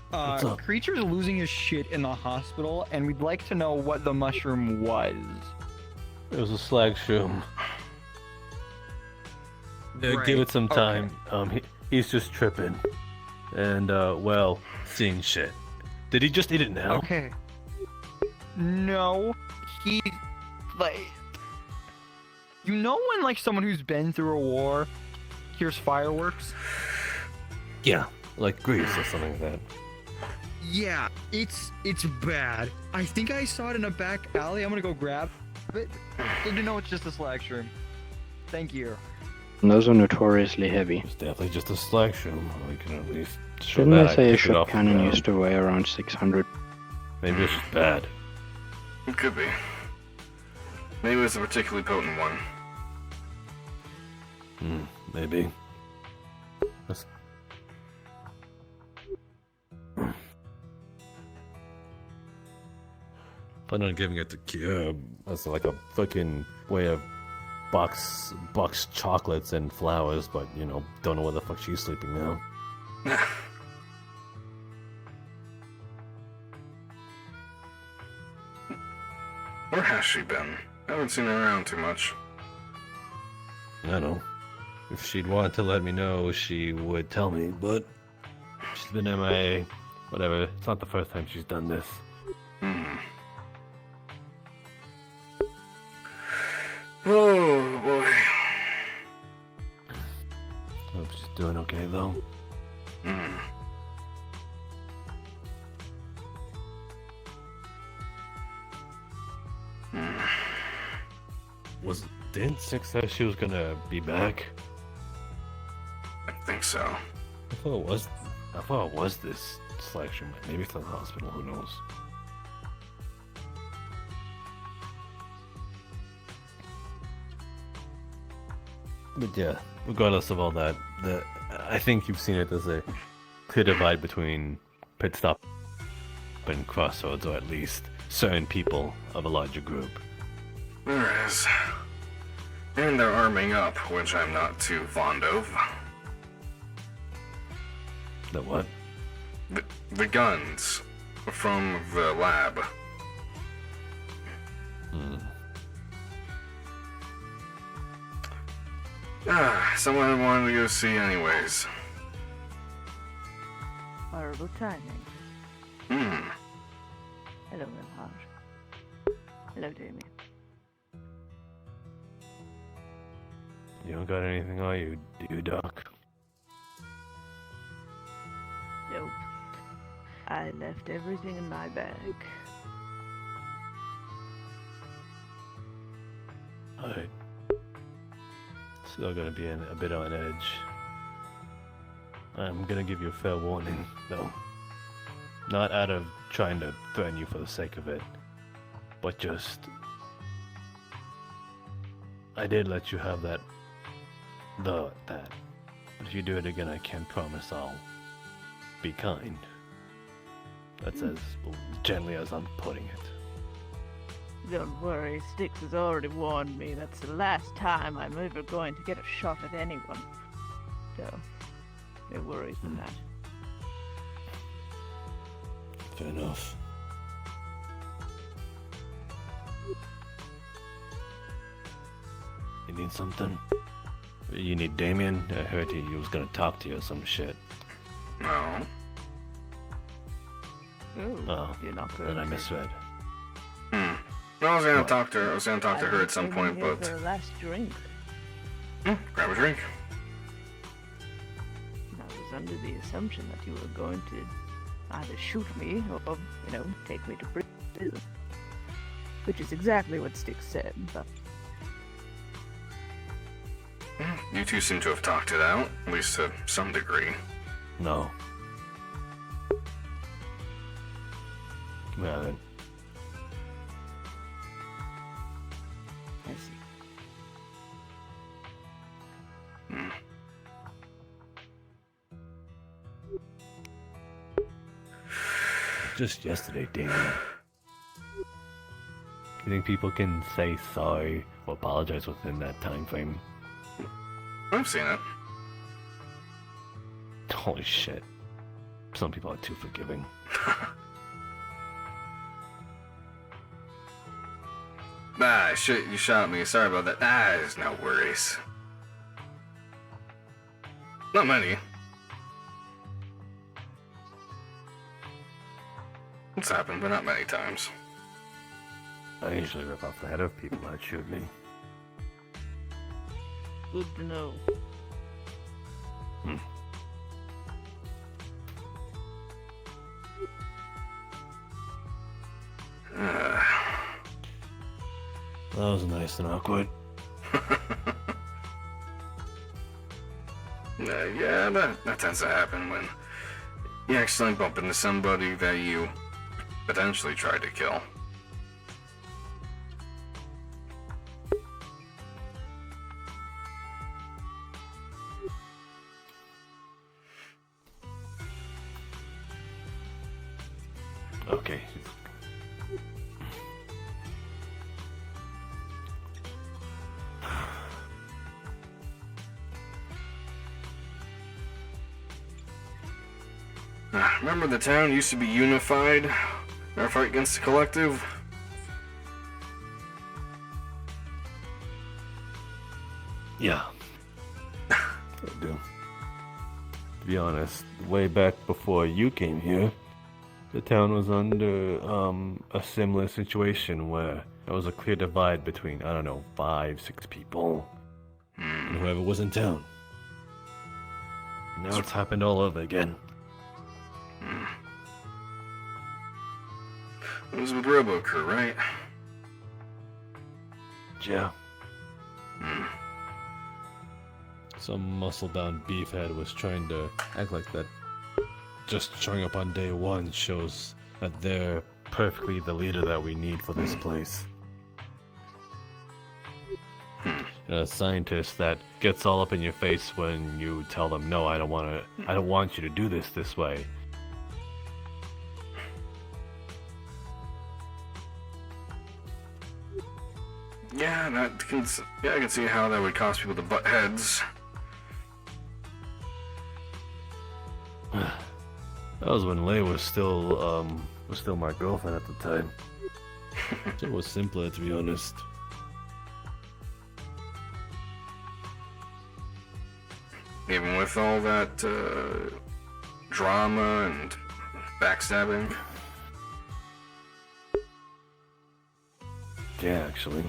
What's up? Creature's losing his shit in the hospital, and we'd like to know what the mushroom was. It was a slag shroom. Right, Give it some time. okay. He's just tripping. And, well, seeing shit. Did he just eat it now? Okay. No, he, like... You know when, like, someone who's been through a war hears fireworks? Yeah, like Grease or something like that. Yeah, it's bad. I think I saw it in a back alley. I'm gonna go grab it. Good to know it's just a slag shroom. Thank you. And those are notoriously heavy. It's definitely just a slag shroom. We can at least show Didn't that they I say a picked it shot off the cannon ground. used to weigh around 600? Maybe it's just bad. It could be. Maybe it's a particularly potent one. Maybe. That's... Plan on giving it to Kira as like a fucking way of box chocolates and flowers, but you know, don't know where the fuck she's sleeping now. Where has she been? I haven't seen her around too much. I know. If she'd want to let me know, she would tell me, but she's been MIA. Whatever, it's not the first time she's done this. Oh boy. Hope she's doing okay though. Didn't Six say she was gonna be back? I think so. I thought it was this selection. Maybe it's at the hospital. Who knows? But yeah, regardless of all that, I think you've seen it as a clear divide between pit stop and crossroads, or at least certain people of a larger group. There is. And they're arming up, which I'm not too fond of. The what? The guns from the lab. Someone I wanted to go see anyways. Horrible timing. Hello, Milhaj. Hello, Damien. You don't got anything on you, do you, Doc? Nope. I left everything in my bag. Alright. Still gonna be a bit on edge. I'm gonna give you a fair warning, though. Not out of trying to threaten you for the sake of it, but just... I did let you have that. But if you do it again, I can't promise I'll be kind. That's as gently as I'm putting it. Don't worry, Styx has already warned me that's the last time I'm ever going to get a shot at anyone. So, no worries from that. Fair enough. You need something? You need Damien? I heard he was gonna talk to you or some shit. No. Oh, you're not then I misread. No, I was gonna talk to her. I was gonna talk to her at some point, Here but for a last drink. grab a drink. I was under the assumption that you were going to either shoot me or, take me to prison. Which is exactly what Styx said, but... You two seem to have talked it out, at least to some degree. No. Come on, then. I see. Just yesterday, Damien. You think people can say sorry or apologize within that time frame? I've seen it. Holy shit. Some people are too forgiving. Shit, you shot me. Sorry about that. There's no worries. Not many. It's happened, but not many times. I usually rip off the head of people that shoot me. Good to know. That was nice and awkward. Yeah, that tends to happen when you accidentally bump into somebody that you potentially tried to kill. Okay. Remember the town used to be unified in our fight against the collective? Yeah. I do. To be honest, way back before you came here, the town was under a similar situation where there was a clear divide between, 5, 6 people and whoever was in town. Now it's happened all over again. It was with RoboCrew, right? Yeah. Some muscle-bound beefhead was trying to act like that. Just showing up on day one shows that they're perfectly the leader that we need for this place. A scientist that gets all up in your face when you tell them, no, I don't want you to do this way. Yeah, I can see how that would cause people to butt heads. That was when Leigh was still my girlfriend at the time. It was simpler, to be honest. Even with all that drama and backstabbing. Yeah, actually.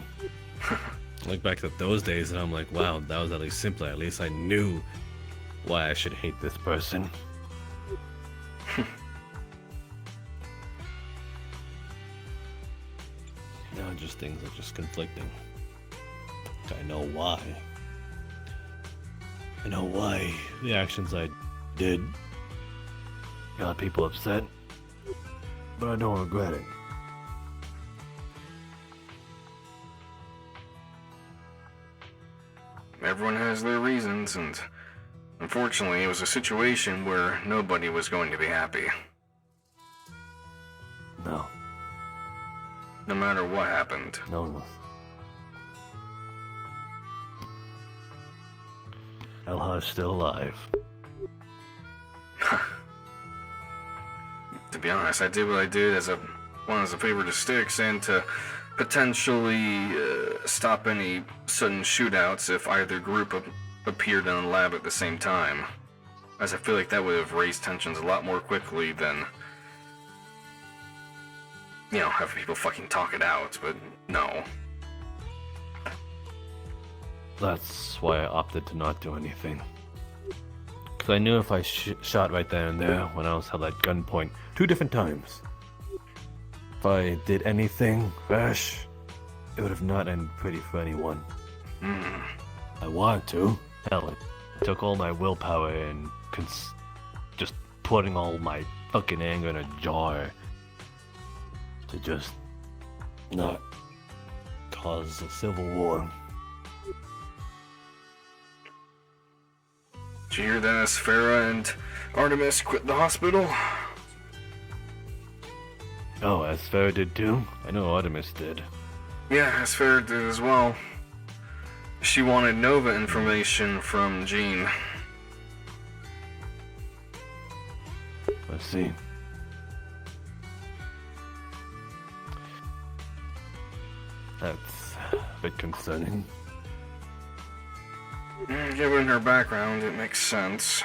Look back at those days and I'm like, wow, that was at least simpler. At least I knew why I should hate this person. Now just things are just conflicting. I know why. I know why the actions I did got people upset, but I don't regret it. Everyone has their reasons, and unfortunately, it was a situation where nobody was going to be happy. No. No matter what happened. No. Elha's still alive. To be honest, I did what I did as a favor to Styx and to potentially stop any sudden shootouts if either group appeared in the lab at the same time. As I feel like that would have raised tensions a lot more quickly than, you know, have people fucking talk it out, but no. That's why I opted to not do anything. Because I knew if I shot right there and there when I was held at gunpoint 2 different times, if I did anything rash, it would have not ended pretty for anyone. I wanted to. Hell, it took all my willpower and just putting all my fucking anger in a jar to just not cause a civil war. Did you hear that Asphera and Artemis quit the hospital? Oh, Asphera did too? I know Artemis did. Yeah, Asphera did as well. She wanted Nova information from Jean. I see. That's a bit concerning. Given her background, it makes sense.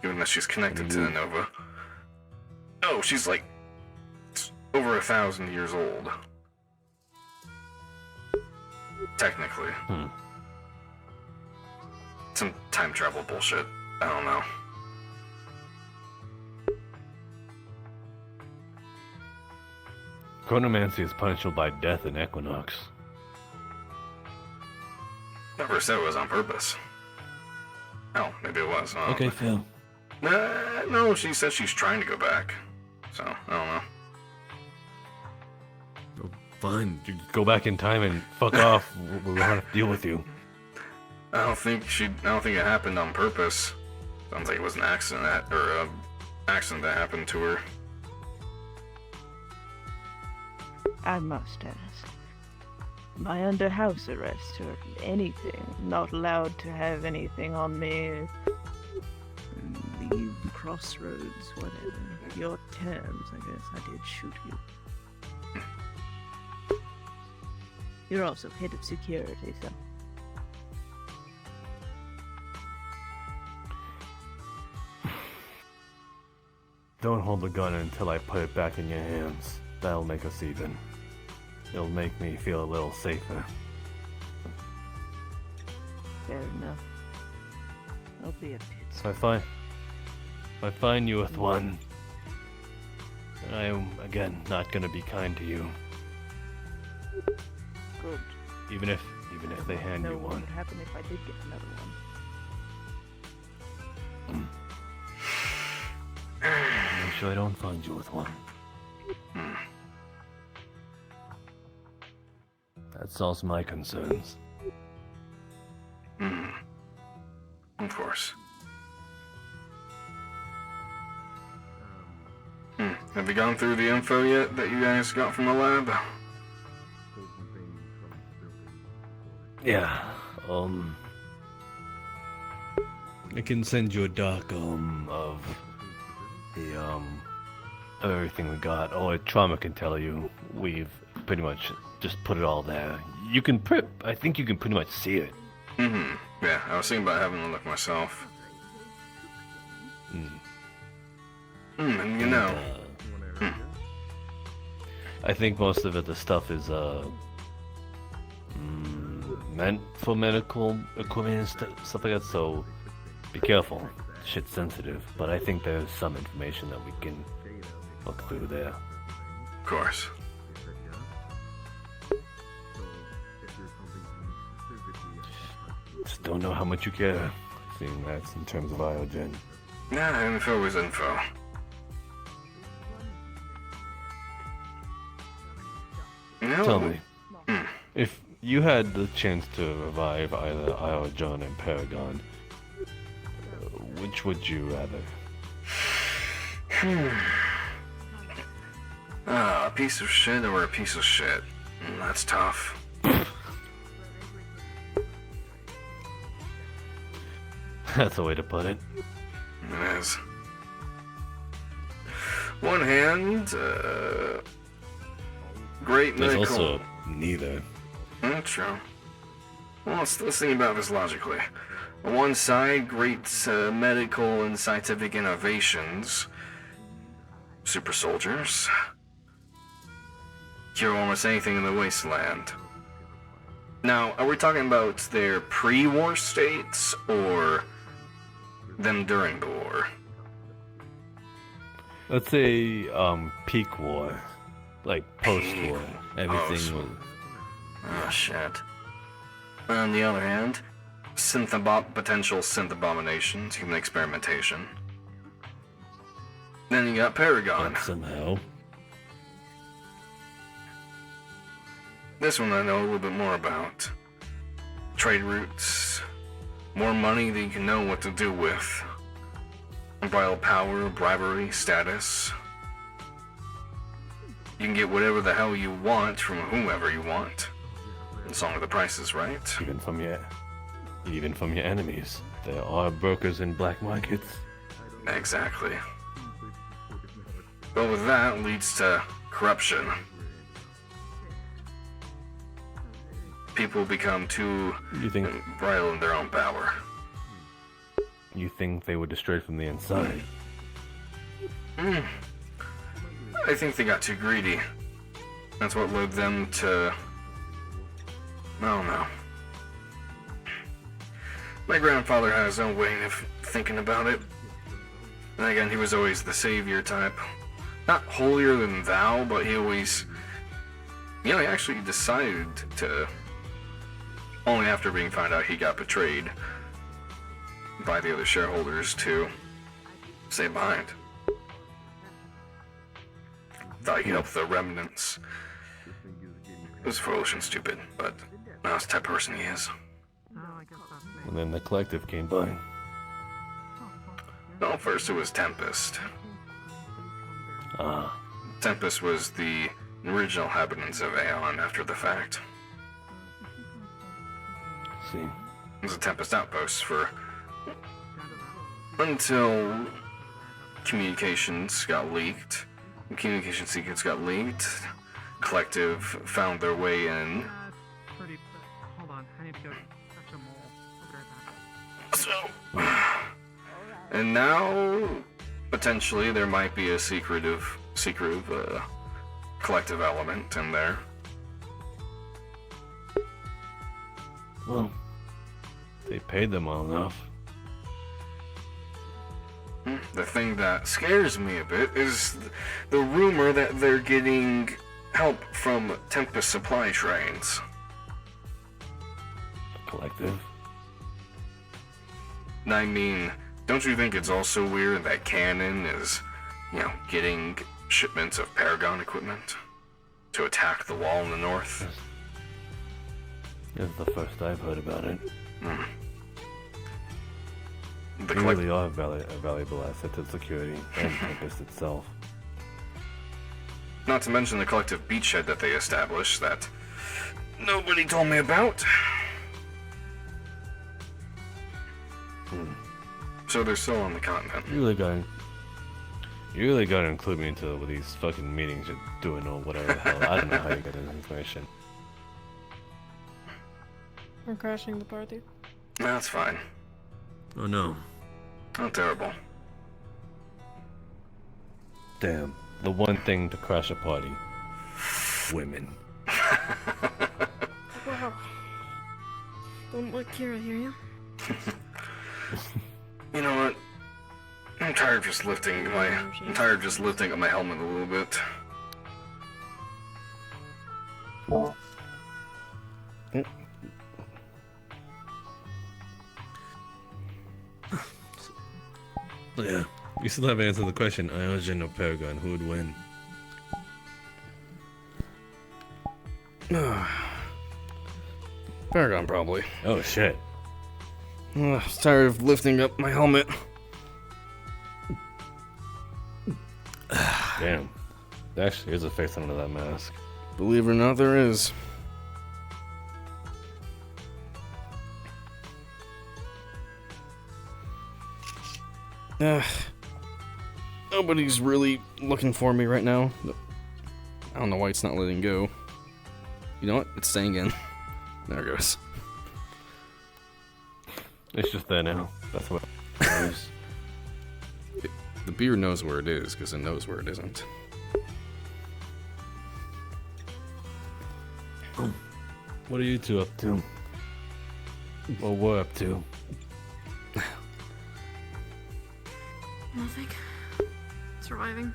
Given that she's connected to the Nova. Oh, she's like over 1,000 years old. Technically. Some time travel bullshit. I don't know. Chronomancy is punishable by death in Equinox. Never said it was on purpose. Oh, maybe it was. Oh, Okay, Phil. No, she said she's trying to go back. So, I don't know. Fine, you go back in time and fuck off. We'll have to deal with you. I don't think it happened on purpose. Sounds like it was an accident accident that happened to her. I must ask. Am I under house arrest or anything? Not allowed to have anything on me. Leave crossroads, whatever. Your terms, I guess. I did shoot you. You're also head of security, so. Don't hold the gun until I put it back in your hands. That'll make us even. It'll make me feel a little safer. Fair enough. I'll be a pit. So if I find you with one, then I am again not gonna be kind to you. Good. Even if they hand you What one. would happen if I did get another one? Make sure I don't find you with one. That solves my concerns. Of course. Have you gone through the info yet that you guys got from the lab? Yeah, I can send you a doc, of the, everything we got. Or trauma can tell you. We've pretty much just put it all there. You can I think you can pretty much see it. Mm-hmm. Yeah, I was thinking about having a look myself. And you know. I think most of it, the stuff is meant for medical equipment and stuff like that, so be careful. Shit's sensitive, but I think there's some information that we can look through there. Of course. Just don't know how much you care, seeing that's in terms of Iogen. Nah, info is info. No. Tell me, if you had the chance to revive either Iogen and Paragon, which would you rather? A piece of shit or a piece of shit? That's tough. That's a way to put it. It is. One hand, great There's medical... also neither. That's true. Well, let's think about this logically. On one side, great medical and scientific innovations. Super soldiers. Cure almost anything in the wasteland. Now, are we talking about their pre-war states, or them during the war? Let's say, peak war. Like, post-war. Everything was... Oh, shit. On the other hand, potential synth abominations, human experimentation. Then you got Paragon. Somehow. This one I know a little bit more about. Trade routes, more money that you can know what to do with. Unbridled power, bribery, status. You can get whatever the hell you want from whomever you want. As long as the price is right. Even from your enemies. There are brokers in black markets. Exactly. But with that leads to corruption. People become too embroiled in their own power. You think they were destroyed from the inside? I think they got too greedy. That's what led them to... I don't know. My grandfather had his own way of thinking about it. And again, he was always the savior type. Not holier than thou, but he always... he actually decided to... only after being found out he got betrayed by the other shareholders to stay behind. Thought he could help the remnants. It was foolish and stupid, but that's the type of person he is. And then the collective came by. Well, first it was Tempest. Ah. Tempest was the original inhabitants of Aeon after the fact. See. It was a Tempest outpost for... until communications got leaked. Communication secrets got leaked. Collective found their way in. Hold on, I need to go touch a mole. I'll be right back. So, and now potentially there might be a secretive collective element in there. Well, they paid them well enough. The thing that scares me a bit is the rumor that they're getting help from Tempest supply trains. Collective? I mean, don't you think it's also weird that Canon is, getting shipments of Paragon equipment to attack the wall in the north? This is the first I've heard about it. The They really are a valuable asset to security and Tempest itself. Not to mention the collective beachhead that they established that nobody told me about. Hmm. So they're still on the continent. You really You really gotta include me into these fucking meetings you're doing or whatever the hell. I don't know how you get this information. We're crashing the party. That's fine. Oh no. Not terrible. Damn. The one thing to crash a party. Women. Wow. Don't let Kira hear you. You know what? I'm tired of just lifting up my helmet a little bit. Yeah. You still haven't answered the question. Iogen or Paragon, who would win? Paragon, probably. Oh shit. I'm tired of lifting up my helmet. Damn. There actually is a face under that mask. Believe it or not, there is. Nobody's really looking for me right now. I don't know why it's not letting go. You know what? It's staying in. There it goes. It's just there now. That's what it is. The beer knows where it is, because it knows where it isn't. What are you two up to? Well, we're up to. Nothing. Surviving.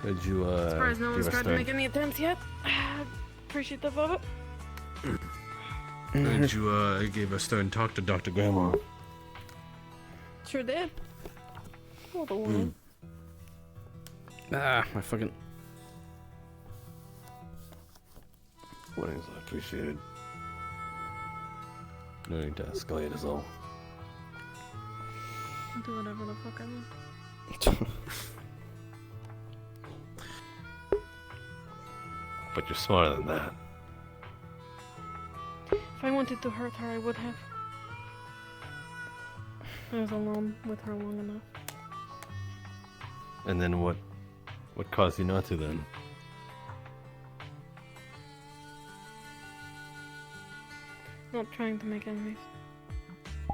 Did you, Surprised no one's give us tried to the- make any attempts yet. Appreciative of it. Did you, give a stern talk to Dr. Grandma? Sure did. All the way. My fucking... Warnings are appreciated. No need to escalate is all. I'll do whatever the fuck I want. But you're smarter than that. If I wanted to hurt her, I would have. I was alone with her long enough. And then what caused you not to then? Not trying to make enemies.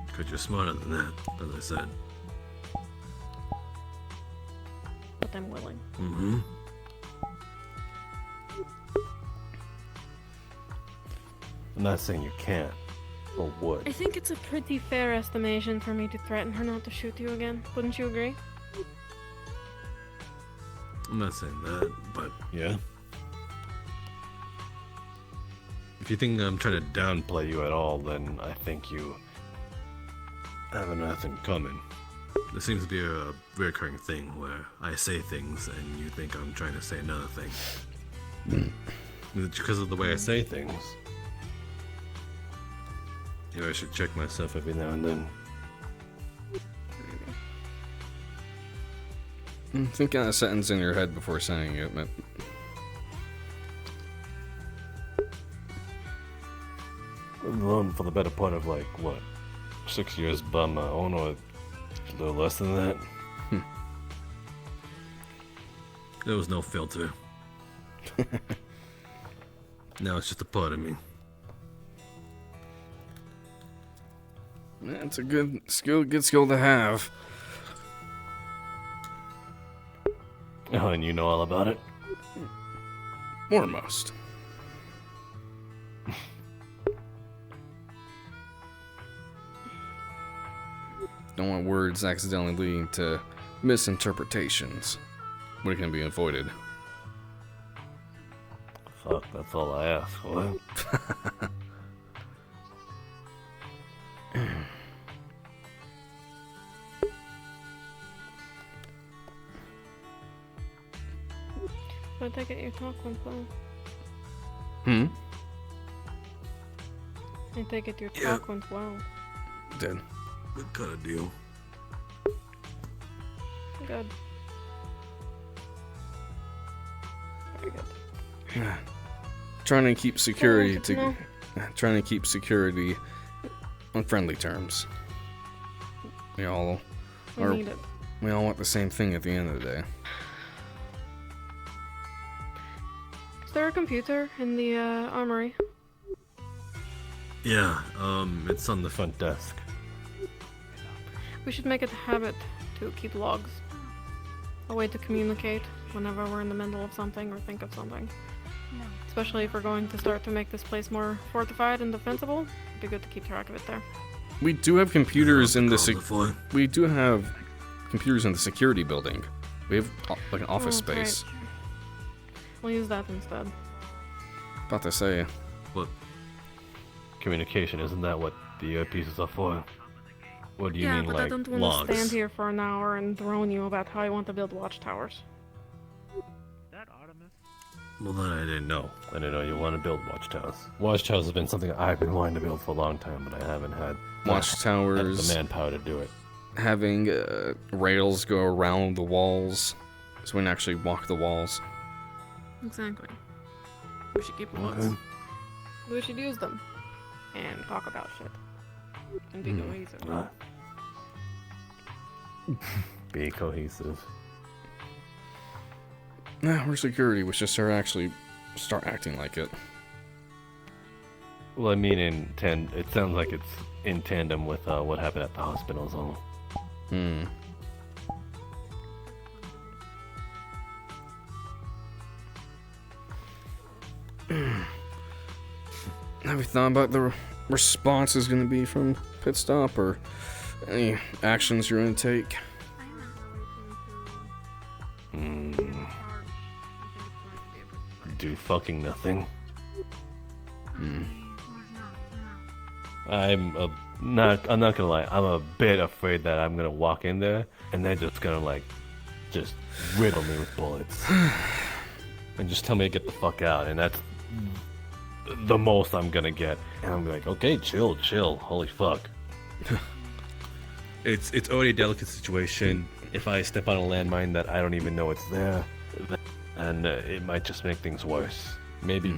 Because you're smarter than that, as I said. But I'm willing. Mm-hmm. I'm not saying you can't, or would. I think it's a pretty fair estimation for me to threaten her not to shoot you again. Wouldn't you agree? I'm not saying that, but yeah. If you think I'm trying to downplay you at all, then I think you have nothing coming. There seems to be a recurring thing where I say things and you think I'm trying to say another thing. It's because of the way I say things. Maybe I should check myself every now and then. Think of a sentence in your head before saying it. I've known for the better part of, like, what, 6 years by my own, or a little less than that. There was no filter. Now it's just a part of me. It's a good skill to have. Oh, and you know all about it? More than most. Don't want words accidentally leading to misinterpretations. What can be avoided? Fuck, that's all I ask for. I take it your talk went well. I take it your talk went well. Did. What kind of deal? Good. Very good. Trying to keep security No. trying to keep security on friendly terms. We all I are need it. We all want the same thing at the end of the day. Is there a computer in the armory? Yeah, it's on the front desk. We should make it a habit to keep logs. A way to communicate whenever we're in the middle of something or think of something. Especially if we're going to start to make this place more fortified and defensible, it'd be good to keep track of it there. We do have computers in the security building. We have like an office Oh, that's space. right. We'll use that instead. About to say. What? Communication, isn't that what the earpieces are for? What do you Yeah, mean, but like I don't want logs? to stand here for an hour and drone you about how I want to build watchtowers. Well, that I didn't know. I didn't know you want to build watchtowers. Watchtowers has been something I've been wanting to build for a long time, but I haven't had Watchtowers. the manpower to do it. Having rails go around the walls, so we can actually walk the walls. Exactly. We should keep logs. Okay. We should use them. And talk about shit. And be cohesive. Be cohesive. Nah, we're security. We should start acting like it. Well, I mean, it sounds like it's in tandem with what happened at the hospital, so. Have you thought about the response is going to be from Pit Stop, or any actions you're going to take? Do fucking nothing. I'm not gonna lie, I'm a bit afraid that I'm gonna walk in there and they're just gonna just riddle me with bullets and just tell me to get the fuck out, and that's the most I'm gonna get. And I'm like, okay, chill, holy fuck. It's already a delicate situation. If I step on a landmine that I don't even know it's there, and it might just make things worse. Maybe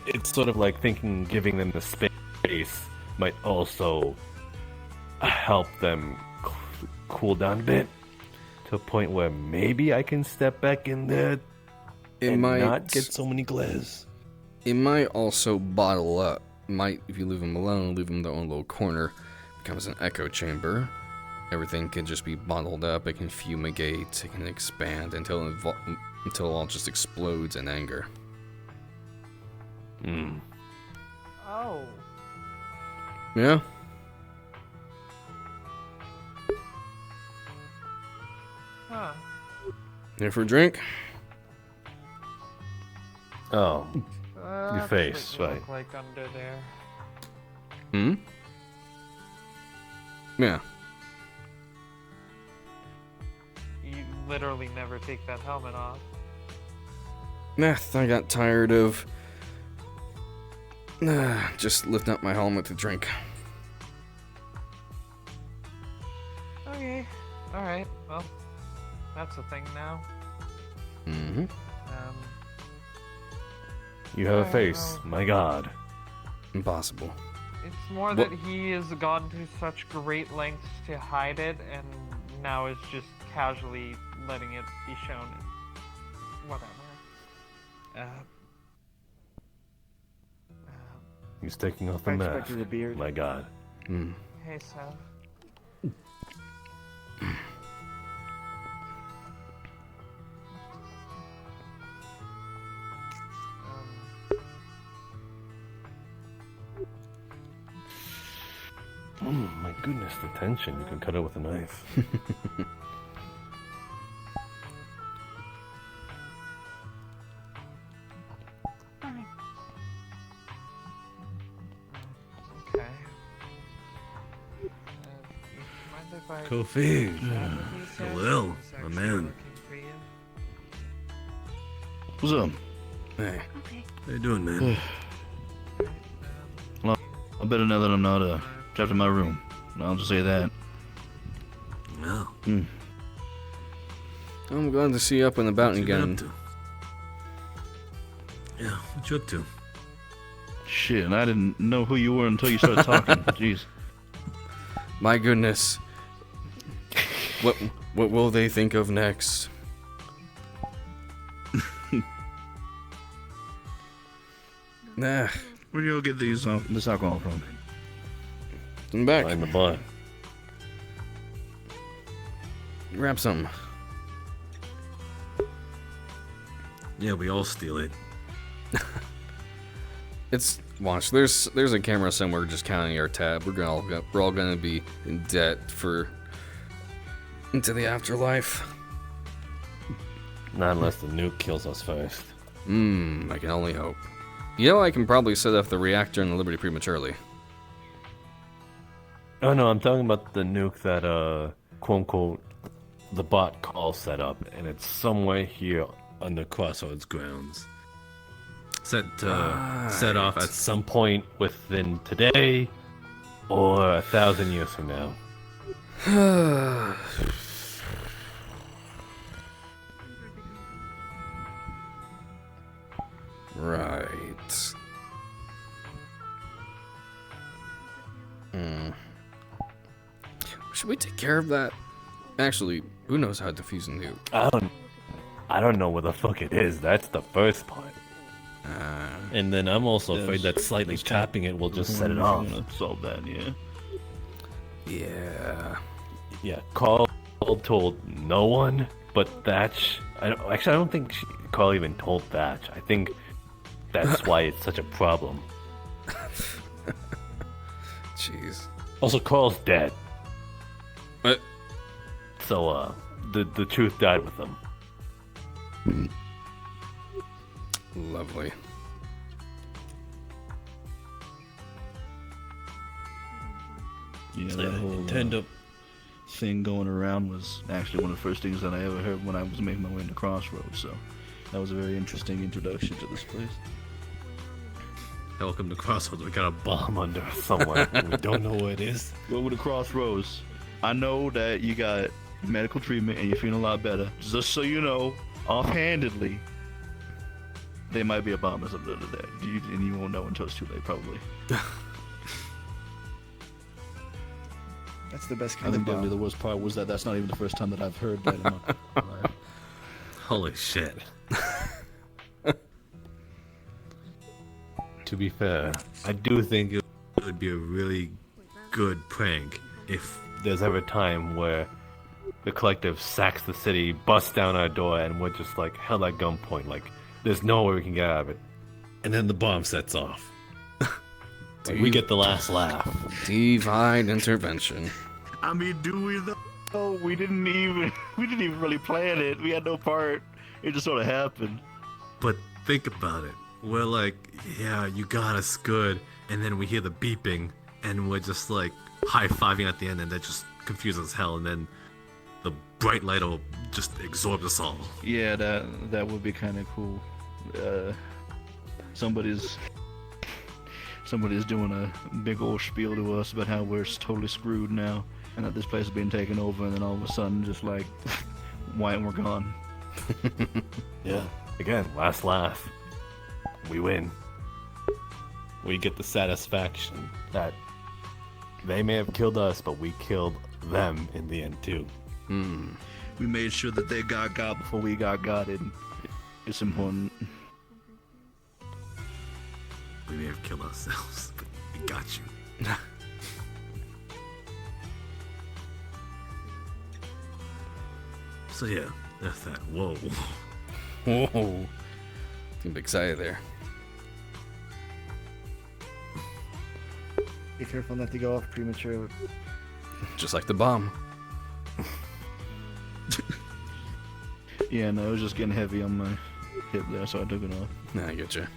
it's sort of like thinking giving them the space might also help them cool down a bit to a point where maybe I can step back in there and not get so many glares. It might also bottle up. If you leave them alone, leave them in their own little corner, becomes an echo chamber. Everything can just be bottled up. It can fumigate. It can expand until it all just explodes in anger. Oh. Yeah. Huh. Here for a drink? Oh, your That's face, what you right? look like under there. Yeah. You literally never take that helmet off. Nah, I got tired of just lifting up my helmet to drink. Okay. Alright, well, that's a thing now. You have a I face, know. my god. Impossible. It's more that he has gone to such great lengths to hide it, and now is just casually letting it be shown. Whatever. He's taking off the I mask. expected a beard. My god. Hey, Seth. My goodness, the tension. You can cut it with a knife. Okay. Mind if I Kofi. chat with you, Seth? Hello, Is my actually man. working for you? What's up? Hey. How you doing, man? Well, I better know that I'm not trapped in my room. I'll just say that. No. I'm glad to see you up and about What you been again. up to? Yeah, what you up to? Shit, and I didn't know who you were until you started talking. Jeez. My goodness. What will they think of next? Nah. Where do you get these this alcohol from? I'm back. In the bar. Grab some. Yeah, we all steal it. It's watch. There's a camera somewhere just counting our tab. We're all gonna be in debt for into the afterlife. Not unless the nuke kills us first. I can only hope. You know, I can probably set off the reactor in the Liberty prematurely. Oh no, I'm talking about the nuke that quote unquote the bot call set up, and it's somewhere here on the Crossroads grounds. Set off at some point within today or 1,000 years from now. Right. Should we take care of that? Actually, who knows how to defuse a nuke? I don't know where the fuck it is. That's the first part. And then I'm also afraid that slightly tapping it will just set it off. Solve that, yeah. Yeah. Yeah, Carl told no one but Thatch. I don't think Carl even told Thatch. I think that's why it's such a problem. Jeez. Also, Carl's dead. What? So, the truth died with him. Lovely. Yeah, that whole Nintendo thing going around was actually one of the first things that I ever heard when I was making my way into Crossroads, so that was a very interesting introduction to this place. Welcome to Crossroads. We got a bomb under us somewhere. We don't know where it is. Welcome to Crossroads. I know that you got medical treatment and you're feeling a lot better. Just so you know, offhandedly, there might be a bomb at the end of the day. And you won't know until it's too late, probably. That's the best I kind think of probably bomb. the worst part was that that's not even the first time that I've heard that in my life. Holy shit. To be fair, I do think it would be a really good prank if there's ever a time where the collective sacks the city, busts down our door, and we're just like held at gunpoint. Like, there's no way we can get out of it. And then the bomb sets off. Like, we get the last laugh. Divine intervention. I mean, do we though? We didn't even really plan it. We had no part. It just sort of happened. But think about it. We're like, yeah, you got us good. And then we hear the beeping, and we're just like high-fiving at the end, and that just confuses hell. And then the bright light will just absorb us all. Yeah, that would be kind of cool. Somebody's doing a big old spiel to us about how we're totally screwed now, and that this place is being taken over, and then all of a sudden, just like, why we're gone. Yeah. Again, last laugh. We win. We get the satisfaction that they may have killed us, but we killed them in the end too. We made sure that they got before we got and it's important. We may have killed ourselves, but we got you. So yeah, that's that. Whoa. Whoa. I'm excited there. Be careful not to go off prematurely. Just like the bomb. Yeah, no, it was just getting heavy on my hip there, so I took it off. Nah, I get you.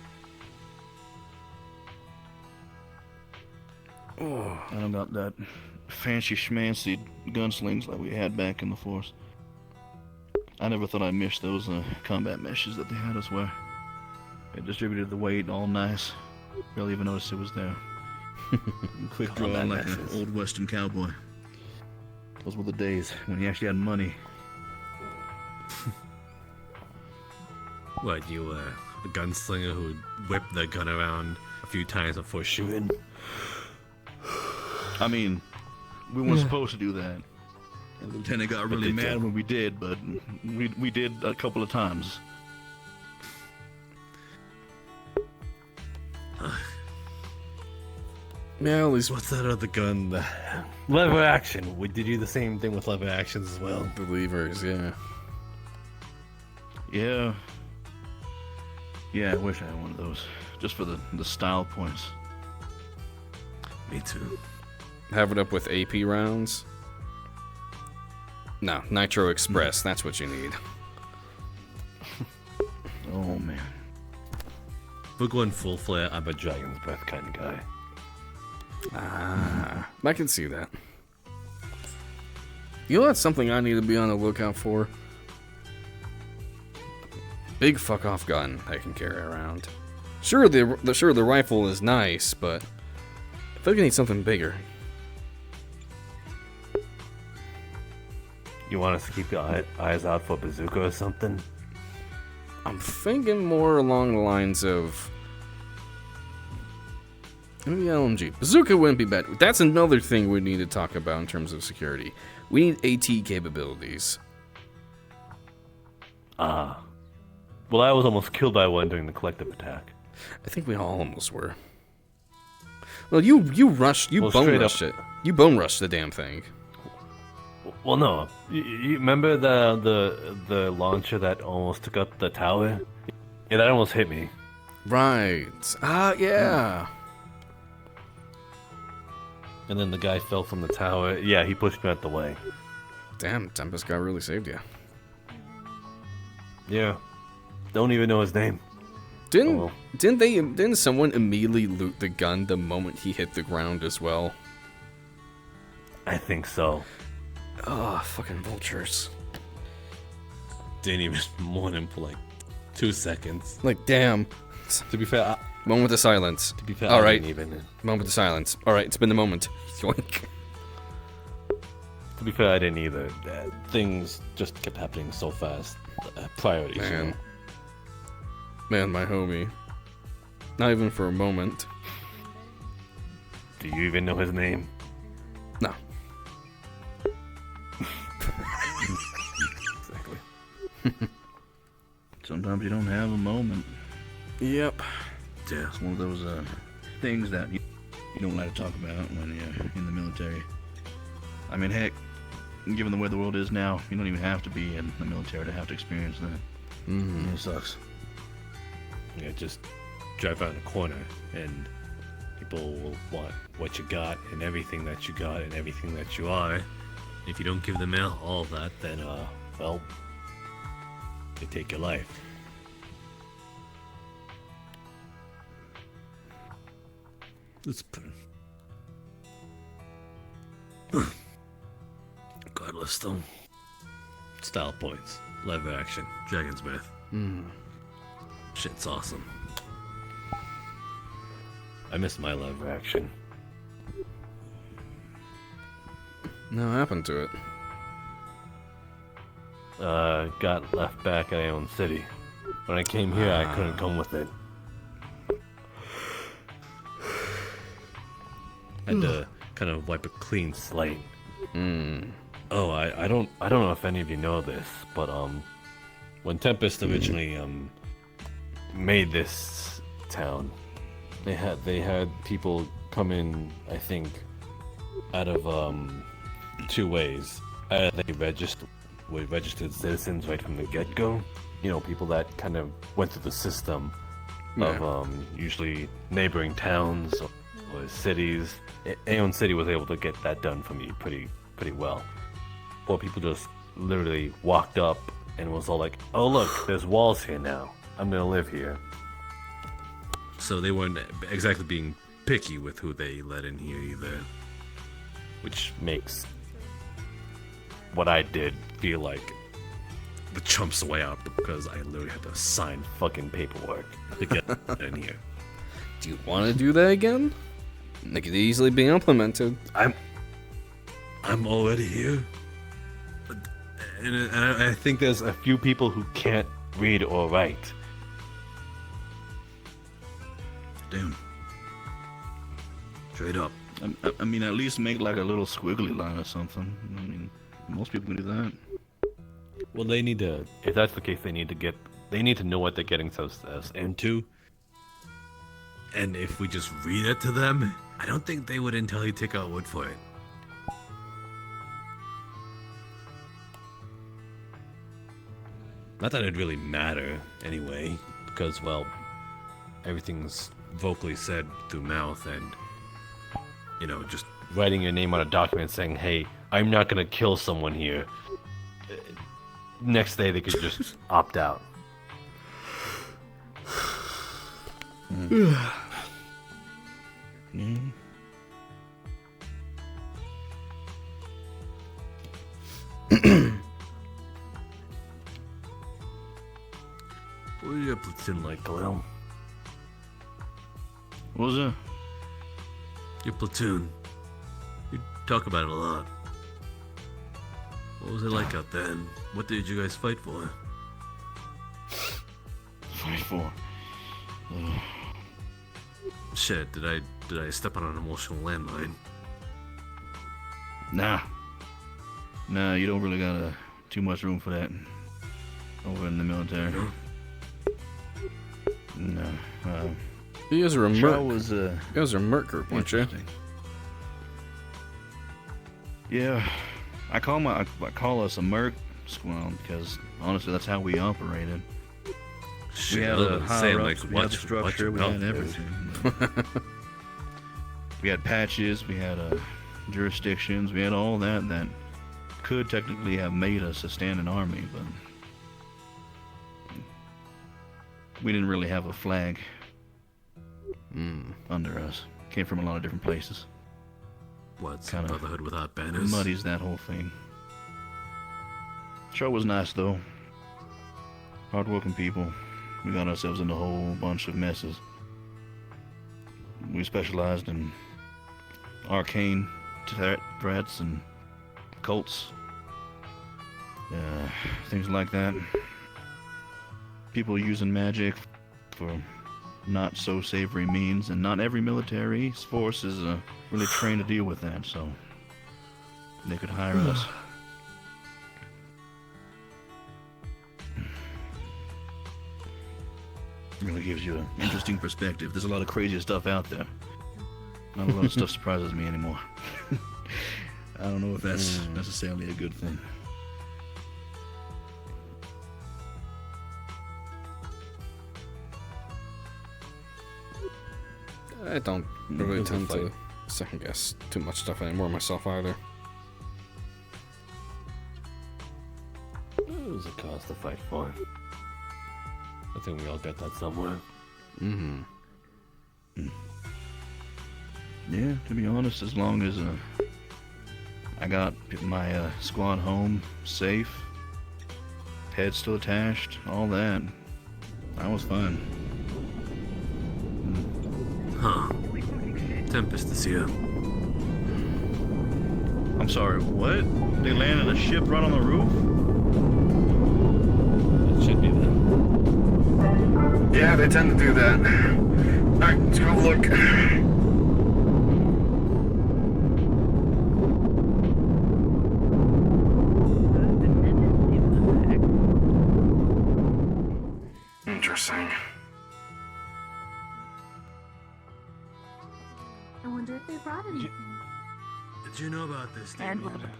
Oh. I don't got that fancy schmancy gunslings like we had back in the Force. I never thought I'd miss those combat meshes that they had us wear. It distributed the weight all nice. Barely even noticed it was there. Quick draw like an old western cowboy. Those were the days when he actually had money. What, you a gunslinger who would whip the gun around a few times before shooting? I mean, we weren't supposed to do that. The lieutenant got really mad when we did, but we did a couple of times. Yeah, at least what's that other gun? The lever action. Did you do the same thing with lever actions as well? The levers, yeah. Yeah. Yeah, I wish I had one of those. Just for the style points. Me too. Have it up with AP rounds? No, Nitro Express, that's what you need. Oh, man. If we're going full flare, I'm a Dragon's Breath kind of guy. Ah, I can see that. You know, that's something I need to be on the lookout for. Big fuck off gun I can carry around. Sure, the rifle is nice, but I feel like I need something bigger. You want us to keep your eyes out for bazooka or something? I'm thinking more along the lines of maybe LMG. Bazooka wouldn't be bad. That's another thing we need to talk about in terms of security. We need AT capabilities. Ah. Well, I was almost killed by one during the collective attack. I think we all almost were. Well, you bone rushed it. You bone rushed the damn thing. Well, no. You remember the launcher that almost took up the tower? Yeah, that almost hit me. Right. Ah, yeah. And then the guy fell from the tower. Yeah, he pushed me out the way. Damn, Tempest guy really saved you. Yeah. Don't even know his name. Didn't someone immediately loot the gun the moment he hit the ground as well? I think so. Oh, fucking vultures. Didn't even mourn him for like 2 seconds. Like, damn. To be fair, moment of silence. To be fair, all right. Even. Moment of silence. All right, it's been the moment. Yoink. To be fair, I didn't either. Things just kept happening so fast. Priorities. Man. You know? Man, my homie. Not even for a moment. Do you even know his name? No. Exactly. Sometimes you don't have a moment. Yep. Yeah, it's one of those things that you don't like to talk about when you're in the military. I mean, heck, given the way the world is now, you don't even have to be in the military to have to experience that. Mm-hmm. It sucks. Yeah, just drive around a corner and people will want what you got and everything that you got and everything that you are. If you don't give them all of that, then, well, they take your life. It's regardless, though. Style points, lever action, Dragon's Breath. Shit's awesome. I miss my lever action. No, what happened to it? Got left back at Aeon City. When I came here, I couldn't come with it. Had to kind of wipe a clean slate. Oh, I don't know if any of you know this, but when Tempest originally made this town, they had people come in, I think, out of 2 ways. Either they were registered citizens right from the get-go, you know, people that kind of went through the system of usually neighboring towns or cities. Aeon City was able to get that done for me pretty well. Or people just literally walked up and was all like, "Oh look, there's walls here now. I'm gonna live here." So they weren't exactly being picky with who they let in here either. Which makes what I did feel like the chumps way out because I literally had to sign fucking paperwork to get in here. Do you want to do that again? It could easily be implemented. I'm already here. And I think there's a few people who can't read or write. Damn. Straight up. I mean, at least make like a little squiggly line or something. I mean, Most people can do that. Well, they need to. If that's the case, they need to know what they're getting themselves into. And if we just read it to them, I don't think they would entirely take our word for it. Not that it'd really matter anyway, because, well, everything's vocally said through mouth and, you know, just Writing your name on a document saying, "Hey, I'm not gonna kill someone here." Next day, they could just opt out. What is your platoon like, Khalil? What was that? Your platoon. You talk about it a lot. What was it like out there, and what did you guys fight for? Fight for? Shit, did I step on an emotional landmine? Nah, you don't really got too much room for that over in the military. No. You guys are a Shaw merc. You guys are a merc group, weren't you? Yeah, I call us a merc squad because honestly, that's how we operated. Shit, we had I a was higher saying, ups, like, we watch- had the structure, watch we your had mouth, everything. We had patches, we had jurisdictions, we had all that could technically have made us a standing army, but we didn't really have a flag under us. Came from a lot of different places. What's Kinda Brotherhood without banners? muddies that whole thing. Show was nice though. Hard-working people. We got ourselves in a whole bunch of messes. We specialized in arcane threats and cults, things like that. People using magic for not so savory means, and not every military force is really trained to deal with that, so they could hire us. Really gives you an interesting perspective. There's a lot of crazy stuff out there. Not a lot of stuff surprises me anymore. I don't know if that's necessarily a good thing. I don't really tend to second guess too much stuff anymore myself either. What was the cause to fight for? I think we all got that somewhere. Yeah, to be honest, as long as I got my squad home safe, head still attached, all that, I was fine. Huh. Tempest is here. I'm sorry, what? They landed a ship right on the roof? It should be that. Yeah, they tend to do that. Alright, let's go look. Interesting. I wonder if they brought anything. Did you know about this, And Damien?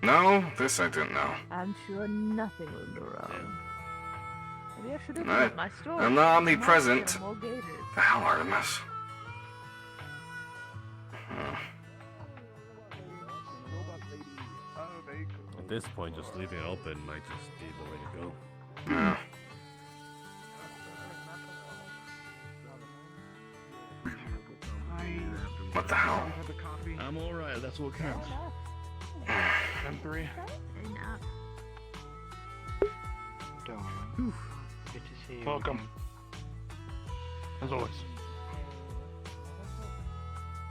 No, this I didn't know. I'm sure nothing will go wrong. Maybe I should have I- told my story. I'm not omnipresent. More gators. The hell, Artemis? At this point, just leaving it open might just be the way to go. Yeah. What the hell? I'm alright, that's what counts. M3. Enough. Darling. Good to see you. Welcome. As always.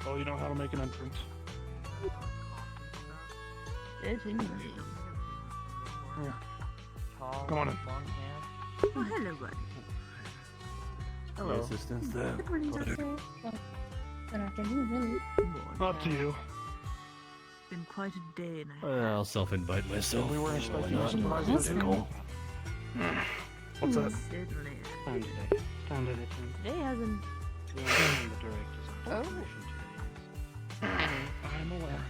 Oh, you know how to make an entrance. Certainly. Yeah. Come on in. Oh, hello, buddy. Hello. Assistance there. Good morning, Doctor. Well, good afternoon, really. Up to you. been quite a day and a half. I'll self-invite myself. We weren't Why expecting not? you to That's cool. What's that? Certainly. Standard attendance. Today hasn't. The director's on Oh. vacation today. I'm aware.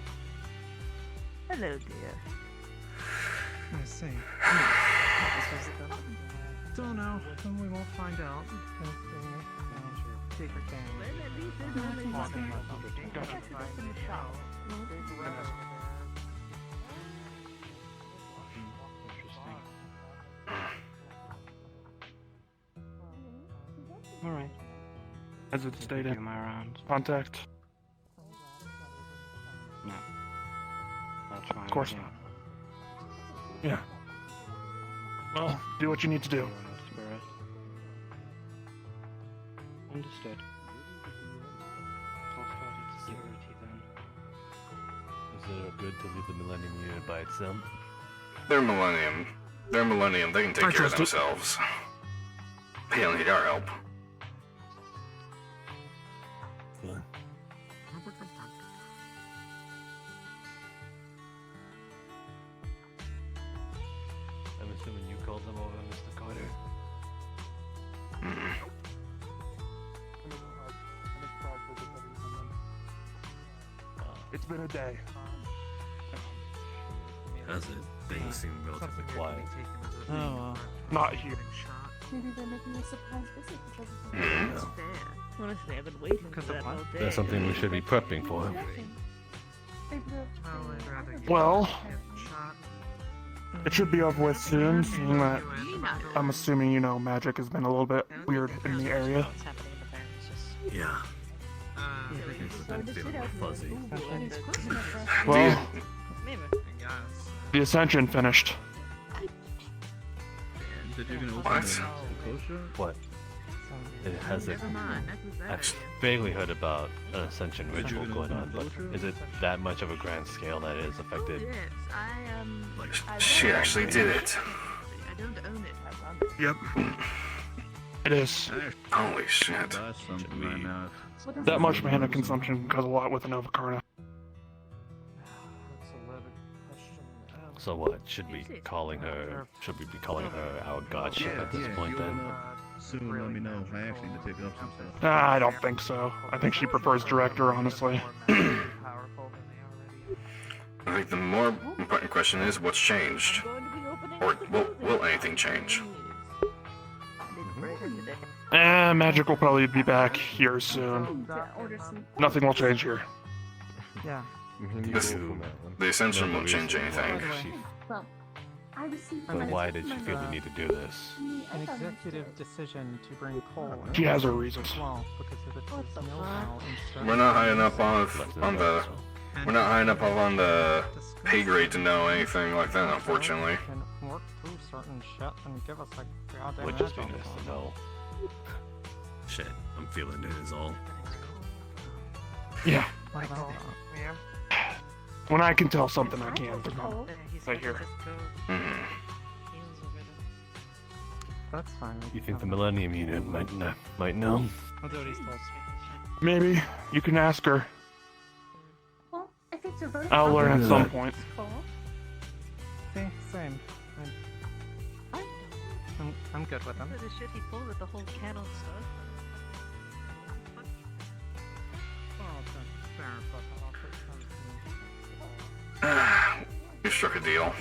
Hello, dear. I see. Don't know. We won't find out. Secret game. Well, at least there's only Alright. As it stated, Am I around? contact. No. That's fine. Of course not. Yeah. Well, do what you need to do. Spirit. Understood. I'll start at security then. Is it good to leave the Millennium Unit by itself? They're Millennium. They're Millennium. They can take I care of trust it. themselves. They don't need our help. Fine. I'm assuming you called them over, Mr. Carter. It's been a day. Has it? Things seem relatively quiet. Oh, well. Not here. Maybe they're making a surprise visit because of Yeah. That's fair. Honestly, I've been waiting for that all day. That's something we should be prepping for. Well, it should be over with soon, seeing that I'm assuming you know magic has been a little bit weird in the area. Yeah. I'm feeling fuzzy. Well, the Ascension finished. What? It has a. I've vaguely heard about an Ascension ritual going on, but is it that much of a grand scale that it has affected? She actually did it. I don't own it. I run it. Yep. It is. Holy shit. That much mana consumption can cause a lot with a Nova Carna. So what? Should we be calling her? Should we be calling her our godship at this point then? Soon, let me know. I actually need to pick up some stuff. I don't think so. I think she prefers Director, honestly. I think the more important question is what's changed? Or will anything change? Magic will probably be back here soon. Nothing will change here. Yeah. The Ascension won't change anything. Well, I received But why did she feel the need to do this? An executive decision to bring coal. She has her reasons. Well, because of its know-how in We're not high enough on the we're not high enough on the pay grade to know anything like that, unfortunately. Can work through certain shit and give us a goddamn Would just be edge on nice it. to know. Shit, I'm feeling it is all. Yeah. What about that? When I can tell something, I can. Right here. That's fine. You think the Millennium Unit might know? I'll do what he's told. Maybe. You can ask her. Well, if it's a vote, I'll learn at some point. See, same. I'm good with him. The shit he pulled with the whole canon stuff. You struck a deal.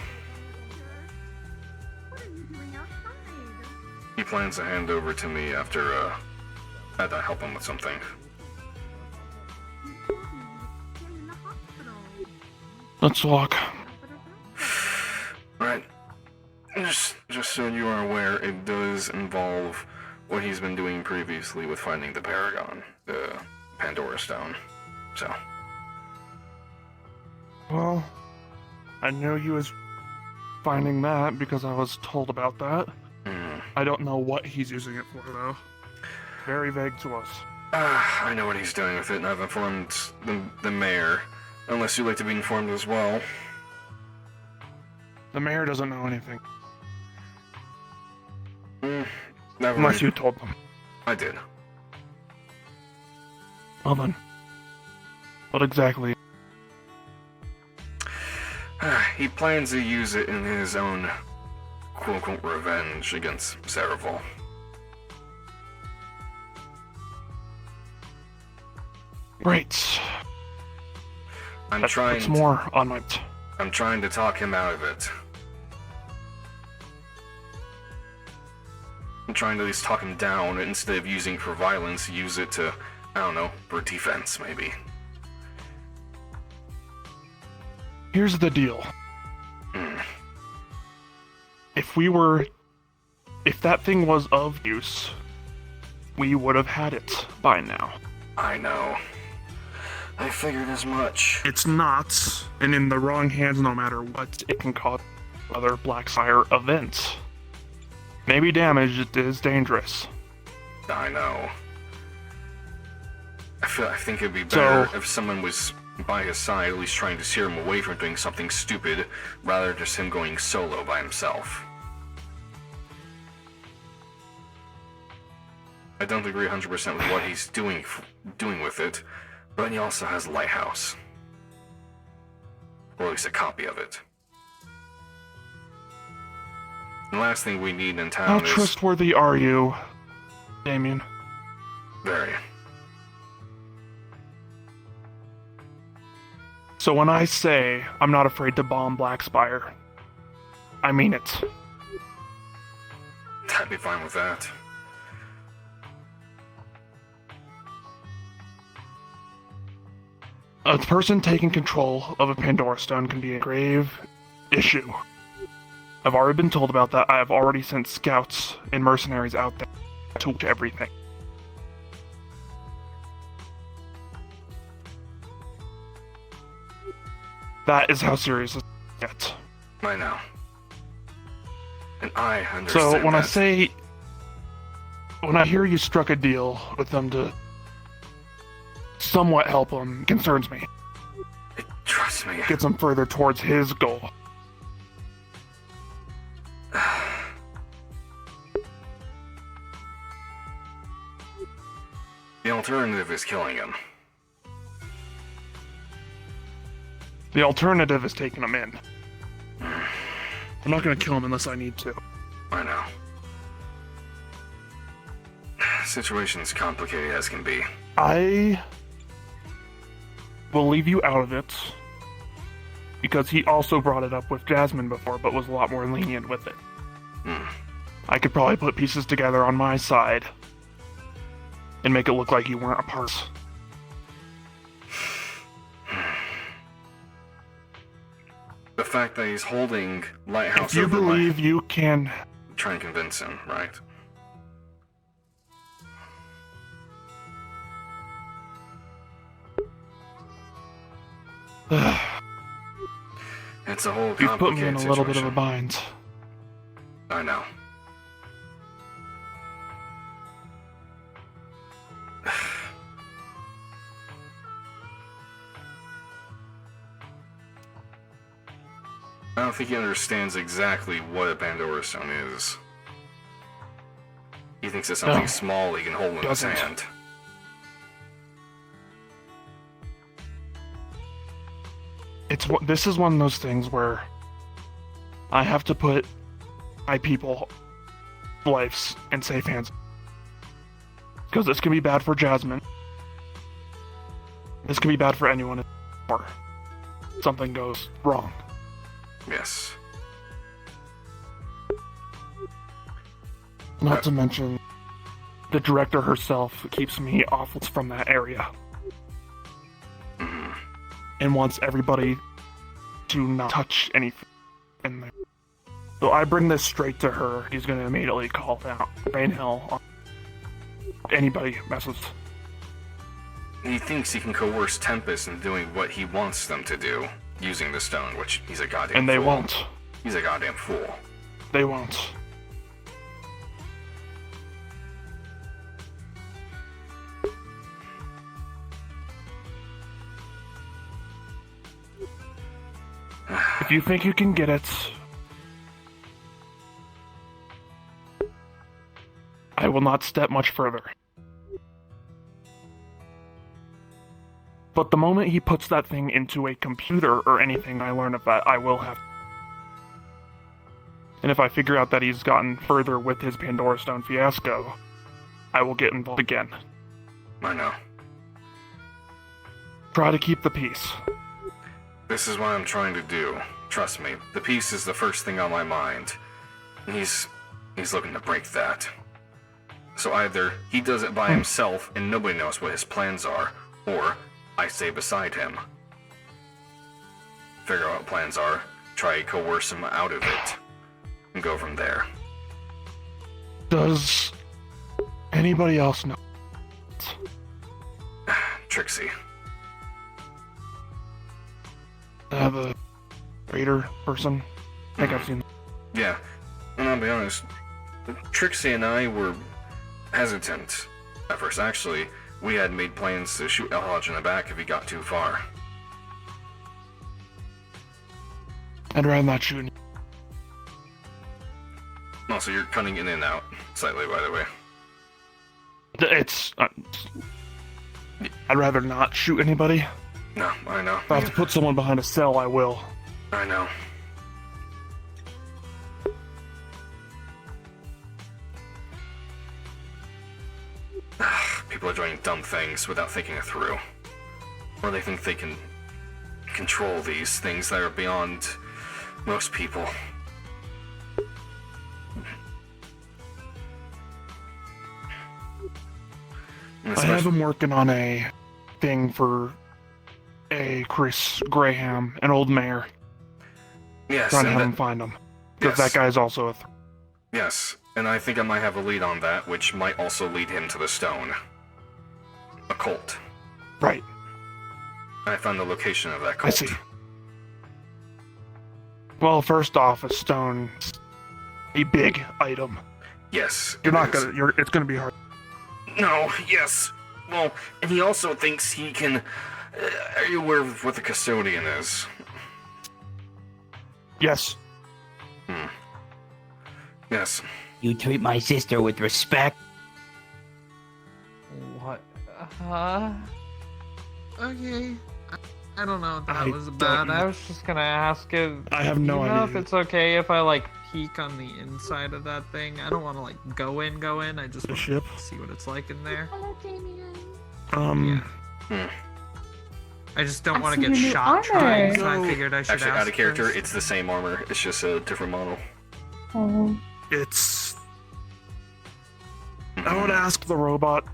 what are you doing outside? He plans to hand over to me after I had to help him with something. You're in the hospital. Let's walk. Right. Just so you are aware, it does involve what he's been doing previously with finding the Paragon, the Pandora Stone. So. Well, I knew he was finding that because I was told about that. I don't know what he's using it for, though. Very vague to us. I know what he's doing with it, and I've informed the mayor. Unless you'd like to be informed as well. The mayor doesn't know anything. Never Unless mind. you told them. I did. Well then. What exactly? He plans to use it in his own quote-unquote revenge against Cereval. Great. I'm That trying puts more on my... I'm trying to talk him out of it. I'm trying to at least talk him down, instead of using for violence, use it to, I don't know, for defense, maybe. Here's the deal. Hmm. If that thing was of use, we would have had it by now. I know. I figured as much. It's not, and in the wrong hands, no matter what, it can cause other Blackfire events. Maybe damage, it is dangerous. I know. I think it'd be better So- if someone was by his side, at least trying to steer him away from doing something stupid, rather than just him going solo by himself. I don't agree 100% with what he's doing with it, but he also has Lighthouse. Or at least a copy of it. The last thing we need in town How is... trustworthy are you, Damien? Very. So when I say I'm not afraid to bomb Blackspire, I mean it. I'd be fine with that. A person taking control of a Pandora Stone can be a grave issue. I've already been told about that. I have already sent scouts and mercenaries out there to watch everything. That is how serious it gets. I know. And I understand So when that. when I hear you struck a deal with them to somewhat help him, concerns me. Trust me. Gets him further towards his goal. The alternative is killing him. The alternative is taking him in. I'm not gonna kill him unless I need to. I know. Situation's complicated as can be. I will leave you out of it because he also brought it up with Jasmine before, but was a lot more lenient with it. I could probably put pieces together on my side and make it look like you weren't a part. The fact that he's holding Lighthouse If you over believe you can... try and convince him, right? It's a whole You've put me complicated in a little bit of a situation. bind. I know. I don't think he understands exactly what a Pandora Stone is. He thinks it's something No. small he can hold in his Doesn't. hand. This is one of those things where I have to put my people lives in safe hands. Because this can be bad for Jasmine. This can be bad for anyone if something goes wrong. Yes. Not to mention, the director herself keeps me off from that area. And wants everybody to not touch anything in there. So I bring this straight to her. He's gonna immediately call out rain hell on anybody messes. He thinks he can coerce Tempest into doing what he wants them to do, using the stone, which he's a goddamn And they fool. won't. He's a goddamn fool. They won't. If you think you can get it, I will not step much further. But the moment he puts that thing into a computer or anything I learn of that, I will have. And if I figure out that he's gotten further with his Pandora Stone fiasco, I will get involved again. I know. Try to keep the peace. This is what I'm trying to do. Trust me, the peace is the first thing on my mind. He's looking to break that. So either he does it by himself and nobody knows what his plans are, or I stay beside him. Figure out what plans are, try to coerce him out of it, and go from there. Does anybody else know? Trixie. The raider person? I think I've seen. Yeah, and I'll be honest, Trixie and I were hesitant at first. Actually, we had made plans to shoot Elhodge in the back if he got too far. I'd rather not shoot. Also, you're cutting in and out slightly, by the way. It's... I'd rather not shoot anybody. No, I know. If I have to put someone behind a cell, I will. I know. People are doing dumb things without thinking it through. Or they think they can control these things that are beyond most people. I have him working on a thing for a Chris Graham, an old mayor. Yes, Trying to and have him find him. Because that guy's also a... Yes, and I think I might have a lead on that, which might also lead him to the stone. A cult. Right. I found the location of that cult. I see. Well, first off, a stone, a big item. Yes. You're not gonna. It's gonna be hard. No. Yes. Well, and he also thinks he can. Are you aware of what the custodian is? Yes. Yes. You treat my sister with respect. What? Okay. I don't know what that I was about. don't- I was just gonna ask if I have no you know if idea. it's okay if I like peek on the inside of that thing. I don't want to like go in. I just want ship? to see what it's like in there. Hello, Damien. I just don't I've want to seen get your new shot trying, so I No. figured I should Actually, ask out of character, first. it's the same armor. It's just a different model. Oh. It's. I would ask the robot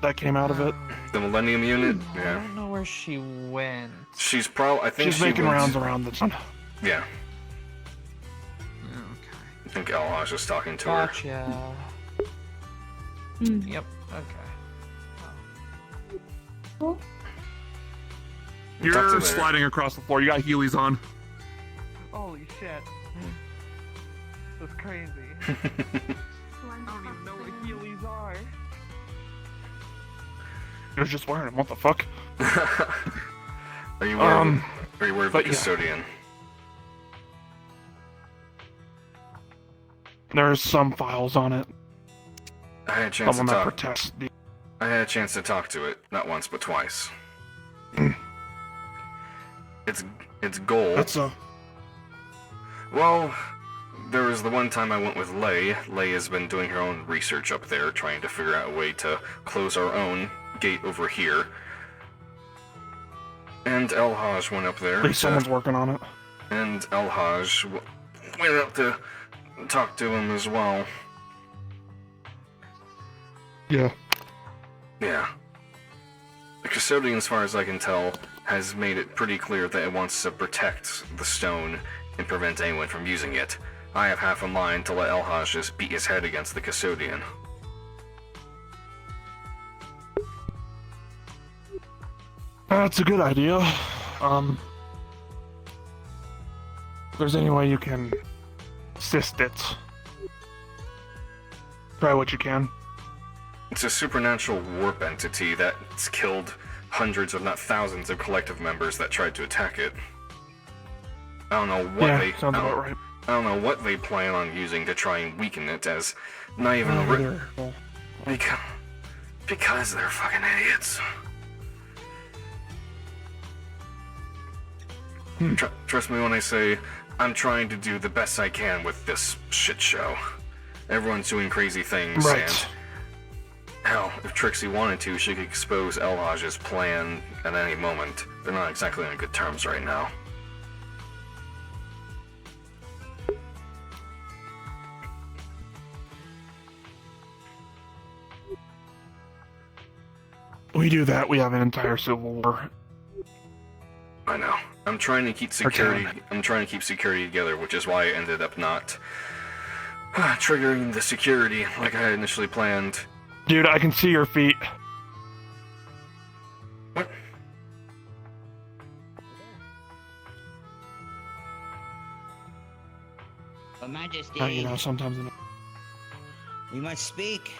that came out of it. The Millennium Unit. I Yeah. don't know where she went. She's probably. I think She's she making went- rounds around the town. Yeah. Okay. I think Elhodge was talking to her. Gotcha. Hmm. Yep. Okay. Cool. Talk to You're her. sliding across the floor. You got Heelys on. Holy shit. That's crazy. I don't even know what Heelys are. You're just wearing them. What the fuck? Are you aware of the but yeah. custodian? There's some files on it. I had a chance Someone to that talk. protects the. I had a chance to talk to it, not once but twice. Its goal. That's a. Well, there was the one time I went with Lay. Lay has been doing her own research up there, trying to figure out a way to close our own gate over here. And Elhodge went up there. At least someone's working on it. And Elhodge went up to talk to him as well. Yeah. Yeah. The custodian, as far as I can tell, has made it pretty clear that it wants to protect the stone and prevent anyone from using it. I have half a mind to let Elhodge just beat his head against the custodian. That's a good idea. If there's any way you can assist it, try what you can. It's a supernatural warp entity that's killed hundreds, if not thousands, of collective members that tried to attack it. I don't know what Yeah, sounds about right. I don't know what they plan on using to try and weaken it, as not even Well, because they're fucking idiots. Trust me when I say I'm trying to do the best I can with this shit show. Everyone's doing crazy things, Right. and hell, if Trixie wanted to, she could expose Elhaj's plan at any moment. They're not exactly on good terms right now. We do that, we have an entire civil war. I know. I'm trying to keep security. I'm trying to keep security together, which is why I ended up not triggering the security like I had initially planned. Dude, I can see your feet. Your Majesty, You know, sometimes. we must speak.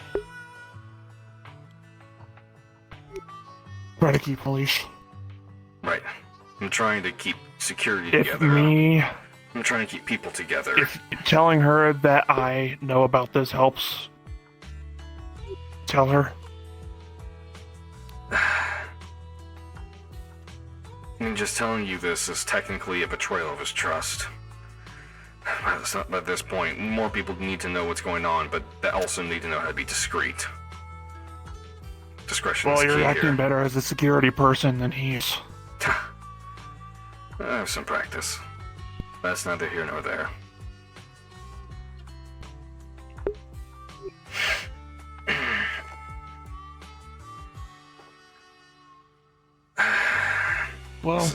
Try to keep a leash. Right. I'm trying to keep security If together. me. I'm trying to keep people together. If telling her that I know about this helps, tell her. And just telling you this is technically a betrayal of his trust. At this point, more people need to know what's going on, but they also need to know how to be discreet. Discretion Well, is you're key acting here. better as a security person than he is. I have some practice. That's neither here nor there. Well,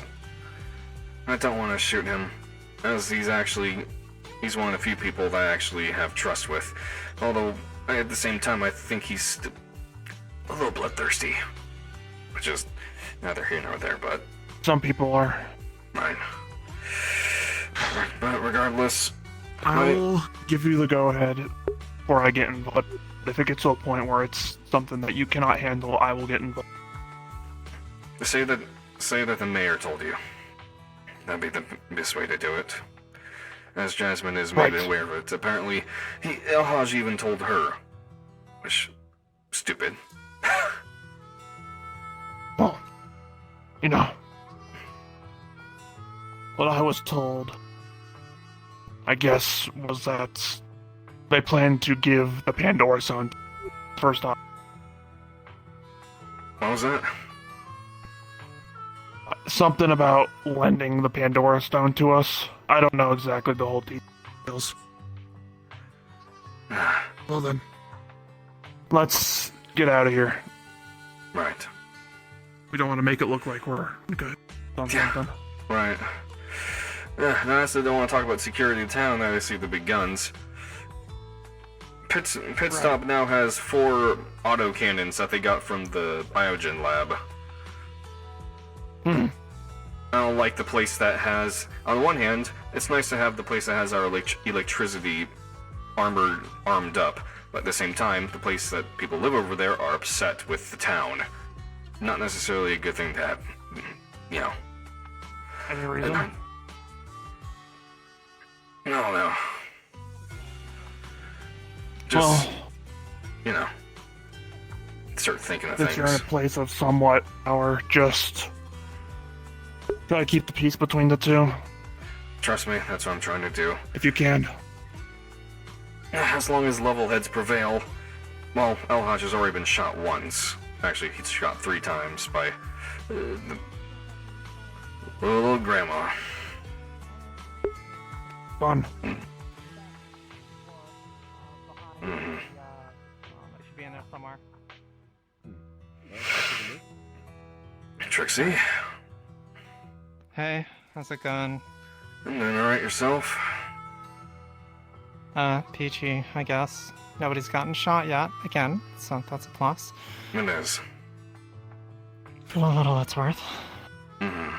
I don't want to shoot him, as he's one of the few people that I actually have trust with. Although, at the same time, I think he's a little bloodthirsty. Which is neither here nor there, but some people are. Right. But regardless, I'll give you the go-ahead before I get involved. If it gets to a point where it's something that you cannot handle, I will get involved. say that the mayor told you. That'd be the best way to do it. As Jasmine is made aware of it, apparently Elhaj even told her. Which, stupid. Well, you know, what I was told, I guess, was that they plan to give the Pandora Stone first off. What was that? Something about lending the Pandora Stone to us. I don't know exactly the whole details. Well then, let's get out of here. Right. We don't want to make it look like we're good on something. Right. Yeah, and I also don't want to talk about security of town. Now I see the big guns. Pit Stop now has 4 auto cannons that they got from the Biogen lab. I don't like the place that has. On the one hand, it's nice to have the place that has our electricity armed up, but at the same time, the place that people live over there are upset with the town. Not necessarily a good thing to have, you know. Any reason? No. Just, you know, start thinking of That you're in a things. place of somewhat power, just try to keep the peace between the two, Trust me, that's what I'm trying to do. if you can. As long as level heads prevail. Well, Elhaj has already been shot once. Actually, he's shot 3 times by the little grandma. Fun. Mm-hmm. It should be in there somewhere. Trixie, Hey, how's it going? I'm doing alright yourself. Peachy, I guess. Nobody's gotten shot yet, again, so that's a plus. It is. For the little it's worth. Mm-hmm.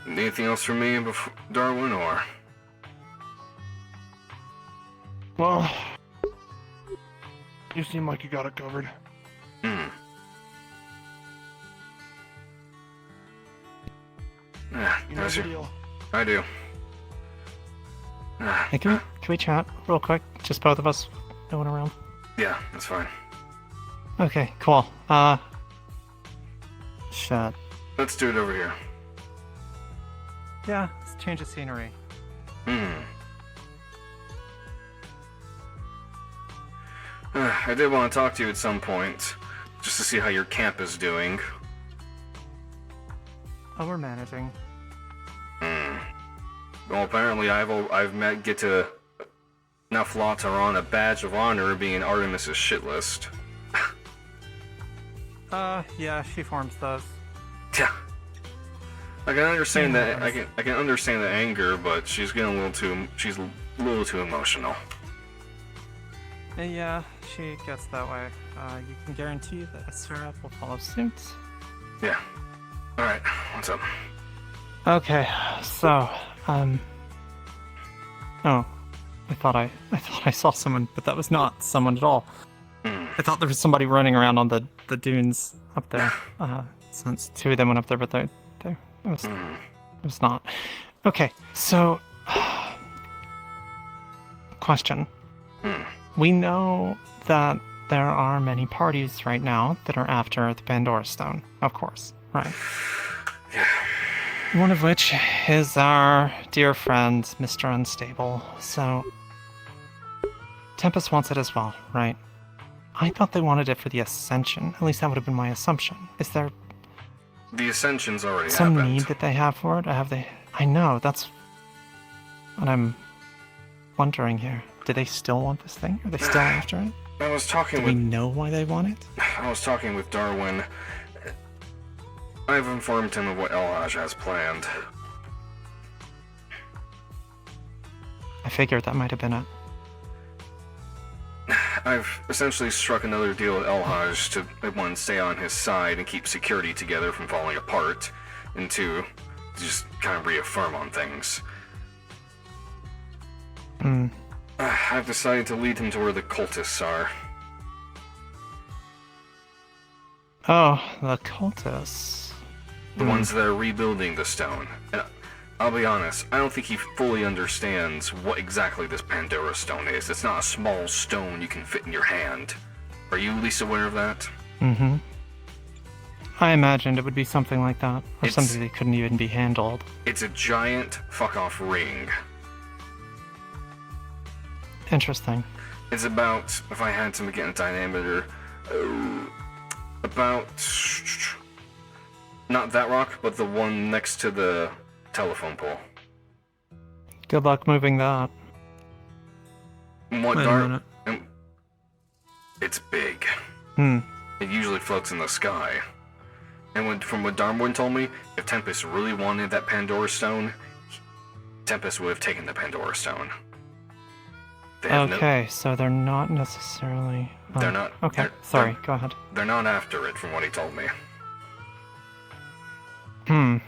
Anything else from me, Darwin, or? Well, you seem like you got it covered. Hmm. You know the deal. I do. Hey, can we chat real quick? Just both of us, no one around. Yeah, that's fine. Okay, cool. Shit. Let's do it over here. Yeah, let's change the scenery. I did want to talk to you at some point, just to see how your camp is doing. Oh, we're managing. Well, apparently get to enough lots are on a badge of honor being Artemis's shit list. Yeah, she forms those. Yeah. I can understand that. I can understand the anger, but she's getting she's a little too emotional. Yeah, she gets that way. You can guarantee that Syrup will follow suit. Yeah. All right. What's up? Okay, so oh, I thought I saw someone, but that was not someone at all. I thought there was somebody running around on the dunes up there. Since two of them went up there, but it was not. Okay, so question. We know that there are many parties right now that are after the Pandora Stone, of course, right? Yeah. One of which is our dear friend, Mr. Unstable. So, Tempest wants it as well, right? I thought they wanted it for the Ascension. At least that would have been my assumption. Is there The Ascension's already some happened. need that they have for it? I know, that's what I'm wondering here. Do they still want this thing? Are they still after it? I was talking Do with. we know why they want it? I was talking with Darwin. I've informed him of what Elhaj has planned. I figured that might have been it. I've essentially struck another deal with Elhaj to, one, stay on his side and keep security together from falling apart, and two, just kind of reaffirm on things. I've decided to lead him to where the cultists are. Oh, the cultists. The ones that are rebuilding the stone. And I'll be honest, I don't think he fully understands what exactly this Pandora Stone is. It's not a small stone you can fit in your hand. Are you at least aware of that? Mm-hmm. I imagined it would be something like that, or something that couldn't even be handled. It's a giant fuck-off ring. Interesting. It's about, if I had to get a diameter, about, not that rock, but the one next to the telephone pole. Good luck moving that. What Wait a minute. It's big. Hmm. It usually floats in the sky. And from what Darwin told me, if Tempest really wanted that Pandora Stone, Tempest would have taken the Pandora Stone. They have Okay, so they're not necessarily... They're not... Okay, sorry, go ahead. They're not after it, from what he told me. Hmm.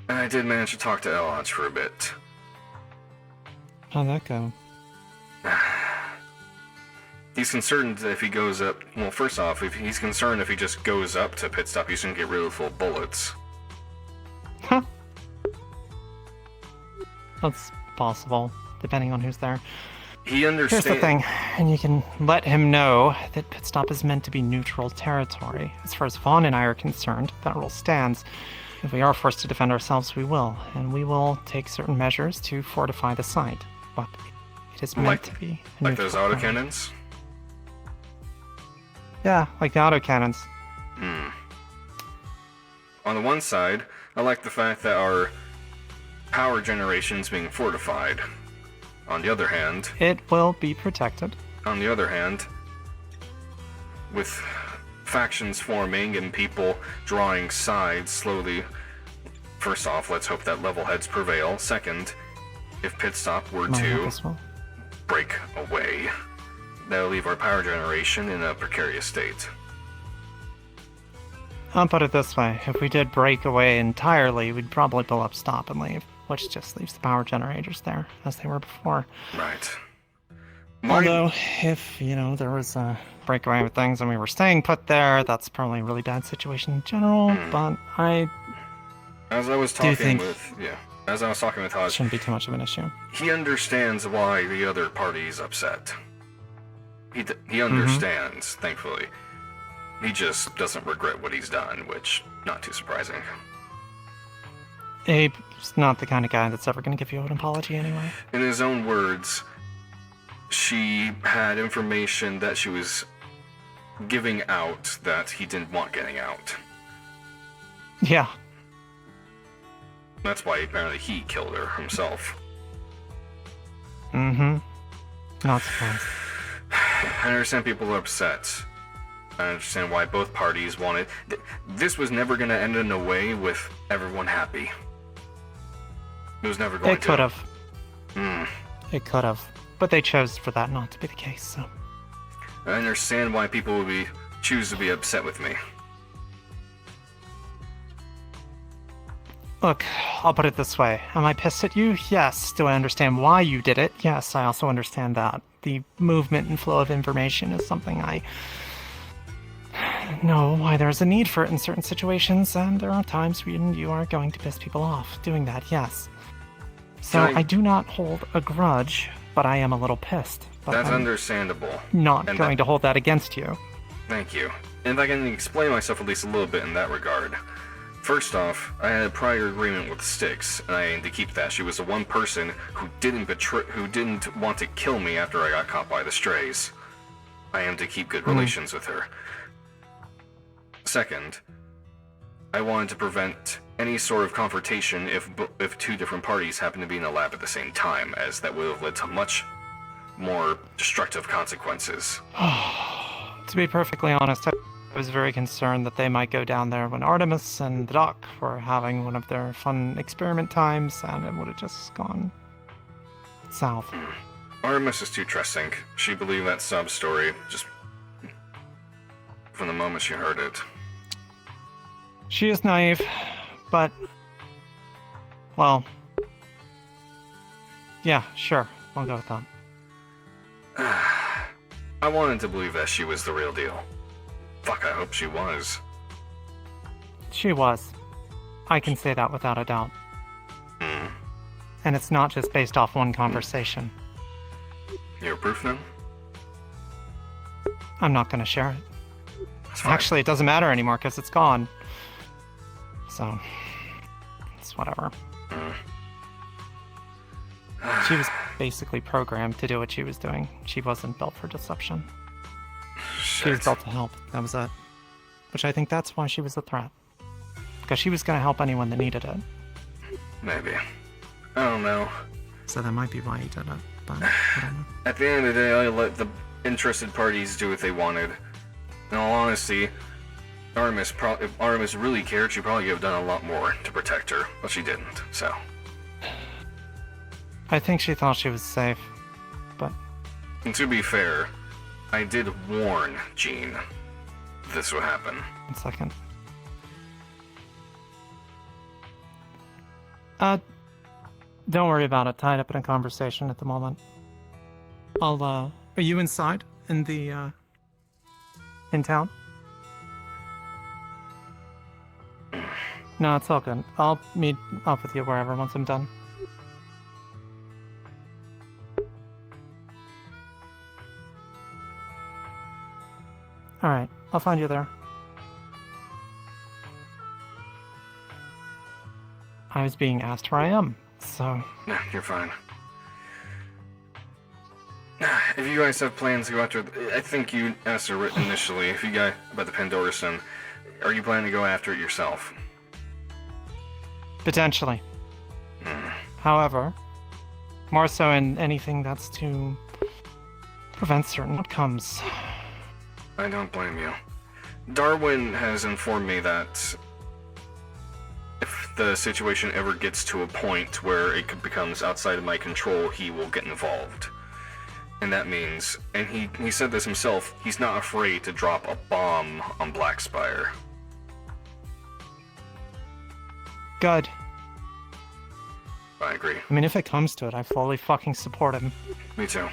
And I did manage to talk to Elhaj for a bit. How'd that go? He's concerned that if he goes up... Well, first off, he's concerned if he just goes up to pit stop, he's gonna get really full of bullets. Huh. That's possible, depending on who's there. He understands... Here's the thing, and you can let him know that pit stop is meant to be neutral territory. As far as Vaughn and I are concerned, that rule stands. If we are forced to defend ourselves, we will, and we will take certain measures to fortify the site. But it is meant to be a Like those neutral autocannons? Yeah, like the autocannons. On the one side, I like the fact that our power generation's being fortified. On the other hand... It will be protected. On the other hand, with factions forming and people drawing sides slowly, first off, let's hope that level heads prevail. Second, if pit stop were to break away, that'll leave our power generation in a precarious state. I'll put it this way, if we did break away entirely, we'd probably pull up stop and leave, which just leaves the power generators there, as they were before. Right. Although, if, there was a breakaway with things and we were staying put there, that's probably a really bad situation in general, but As I was talking with Haj, shouldn't be too much of an issue. he understands why the other party is upset. He understands, thankfully. He just doesn't regret what he's done, which, not too surprising. Abe's not the kind of guy that's ever going to give you an apology anyway. In his own words, she had information that she was giving out that he didn't want getting out. Yeah. That's why apparently he killed her himself. Mm-hmm. Not surprised. I understand people are upset. I understand why both parties wanted... This was never going to end in a way with everyone happy. It was never going to. It could have. Hmm. It could have. But they chose for that not to be the case, so... I understand why people would choose to be upset with me. Look, I'll put it this way. Am I pissed at you? Yes. Do I understand why you did it? Yes, I also understand that. The movement and flow of information is something I know why there's a need for it in certain situations, and there are times when you are going to piss people off doing that, yes. So I do not hold a grudge, but I am a little pissed. But That's I'm understandable. not going to hold that against you. Thank you. And if I can explain myself at least a little bit in that regard. First off, I had a prior agreement with Styx, and I aimed to keep that. She was the one person who didn't want to kill me after I got caught by the strays. I aim to keep good relations with her. Second, I wanted to prevent any sort of confrontation if two different parties happen to be in a lab at the same time, as that would have led to much more destructive consequences. To be perfectly honest, I was very concerned that they might go down there when Artemis and the Doc were having one of their fun experiment times, and it would have just gone south. Artemis is too trusting. She believed that sub story just from the moment she heard it. She is naive, but... well... yeah, sure. I'll go with that. I wanted to believe that she was the real deal. Fuck, I hope she was. She was. I can say that without a doubt. And it's not just based off one conversation. You have proof now? I'm not gonna share it. Actually, it doesn't matter anymore because it's gone. So, it's whatever. She was basically programmed to do what she was doing. She wasn't built for deception. She was built to help. That was it. Which I think that's why she was a threat. Because she was going to help anyone that needed it. Maybe. I don't know. So that might be why he did it. But At the end of the day, I let the interested parties do what they wanted. In all honesty, if Artemis really cared, she probably could have done a lot more to protect her, but she didn't, so. I think she thought she was safe, but... And to be fair, I did warn Jean this would happen. 1 second. Don't worry about it. Tied up in a conversation at the moment. Are you inside? In the, in town? No, it's all good. I'll meet up with you wherever once I'm done. Alright, I'll find you there. I was being asked where I am, so... No, you're fine. If you guys have plans to go after... I think you asked her initially, if you guys... about the Pandora Stone, are you planning to go after it yourself? Potentially. However, more so in anything that's to prevent certain outcomes. I don't blame you. Darwin has informed me that if the situation ever gets to a point where it becomes outside of my control, he will get involved. And that means, and he said this himself, he's not afraid to drop a bomb on Blackspire. Good. I agree. I mean, if it comes to it, I fully fucking support him. Me too.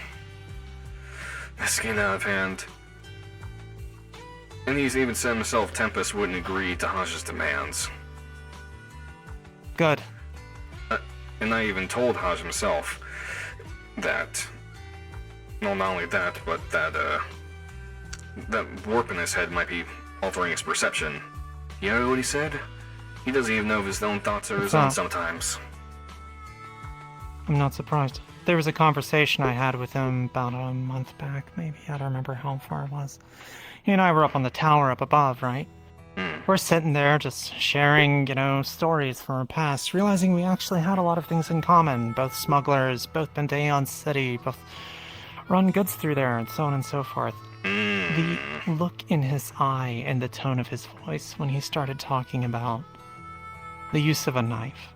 This getting out of hand. And he's even said himself Tempest wouldn't agree to Haj's demands. Good. And I even told Haj himself that Well, not only that, but that warp in his head might be altering his perception. You know what he said? He doesn't even know if his own thoughts are his own sometimes. I'm not surprised. There was a conversation I had with him about a month back, maybe. I don't remember how far it was. He and I were up on the tower up above, right? We're sitting there just sharing, stories from our past, realizing we actually had a lot of things in common. Both smugglers, both been to Aeon City, both run goods through there, and so on and so forth. The look in his eye and the tone of his voice when he started talking about the use of a knife.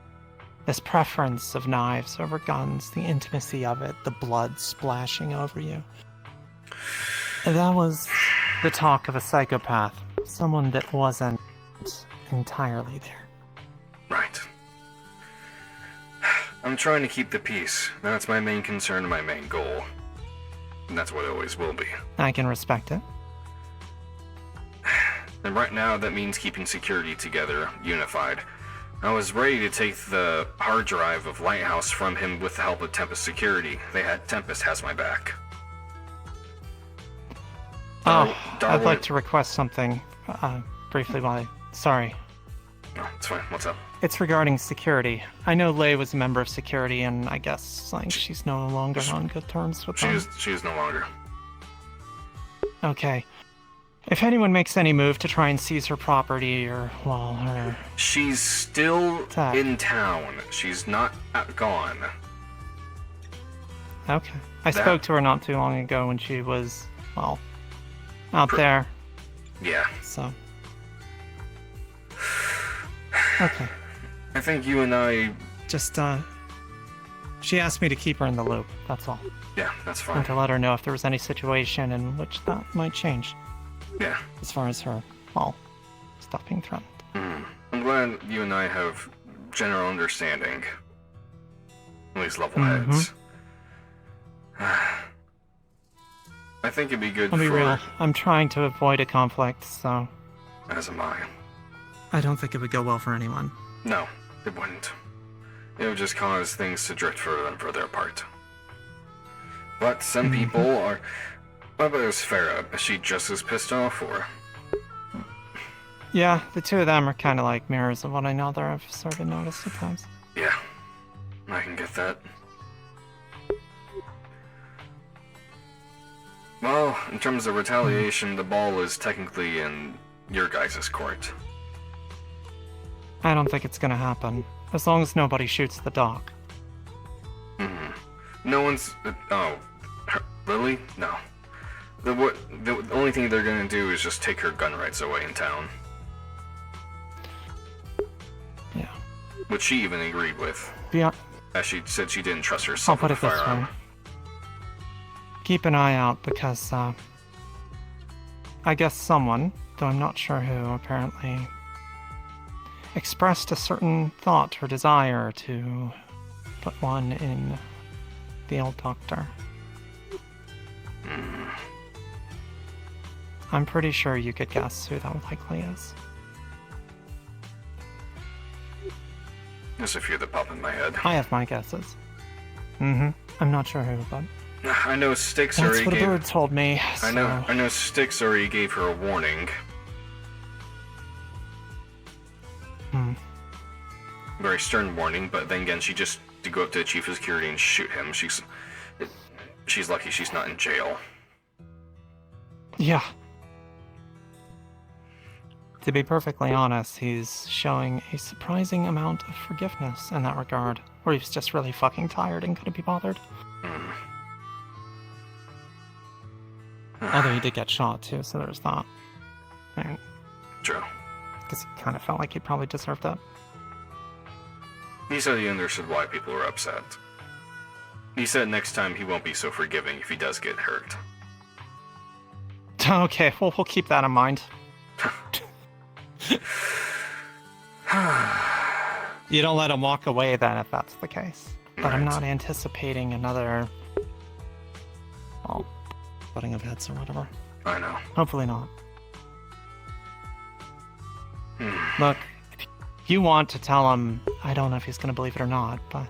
This preference of knives over guns, the intimacy of it, the blood splashing over you. That was the talk of a psychopath. Someone that wasn't entirely there. Right. I'm trying to keep the peace. That's my main concern and my main goal. And that's what it always will be. I can respect it. And right now, that means keeping security together, unified. I was ready to take the hard drive of Lighthouse from him with the help of Tempest Security. Tempest has my back. I'd like to request something, briefly sorry. No, it's fine. What's up? It's regarding security. I know Lei was a member of security, and I guess, she's no longer on good terms with them. She is no longer. Okay. If anyone makes any move to try and seize her property, or, her... She's still in town. She's not gone. Okay. I spoke to her not too long ago when she was, out there. Yeah. So. Okay. I think you and I... Just, she asked me to keep her in the loop, that's all. Yeah, that's fine. And to let her know if there was any situation in which that might change. Yeah. As far as her, stuff being threatened. I'm glad you and I have general understanding. At least level heads. I think it'd be good I'll be real. I'm trying to avoid a conflict, so... As am I. I don't think it would go well for anyone. No, it wouldn't. It would just cause things to drift further and further apart. But some people are... What about Farah? Is she just as pissed off, or...? Yeah, the two of them are kind of like mirrors of one another, I've sort of noticed at times. Yeah, I can get that. Well, in terms of retaliation, the ball is technically in your guys' court. I don't think it's gonna happen, as long as nobody shoots the doc. No one's... Lily? No. The only thing they're gonna do is just take her gun rights away in town. Yeah. Which she even agreed with. Yeah. As she said she didn't trust I'll herself put with it a this firearm. way. Keep an eye out, because, I guess someone, though I'm not sure who, apparently expressed a certain thought or desire to put one in the old doctor. I'm pretty sure you could guess who that likely is. There's a few that pop in my head. I have my guesses. I'm not sure who, but... I know Styx That's already what gave... a bird told me, so... I know Styx already gave her a warning. Very stern warning, but then again, she just to go up to the chief of security and shoot him. She's lucky she's not in jail. Yeah. To be perfectly honest, he's showing a surprising amount of forgiveness in that regard. Or he's just really fucking tired and couldn't be bothered. Although he did get shot too, so there's that. And True. Because he kind of felt like he probably deserved that. He said he understood why people were upset. He said next time he won't be so forgiving if he does get hurt. Okay, well, we'll keep that in mind. You don't let him walk away then, if that's the case. But I'm not anticipating another... butting of heads or whatever. I know. Hopefully not. Look, if you want to tell him, I don't know if he's going to believe it or not, but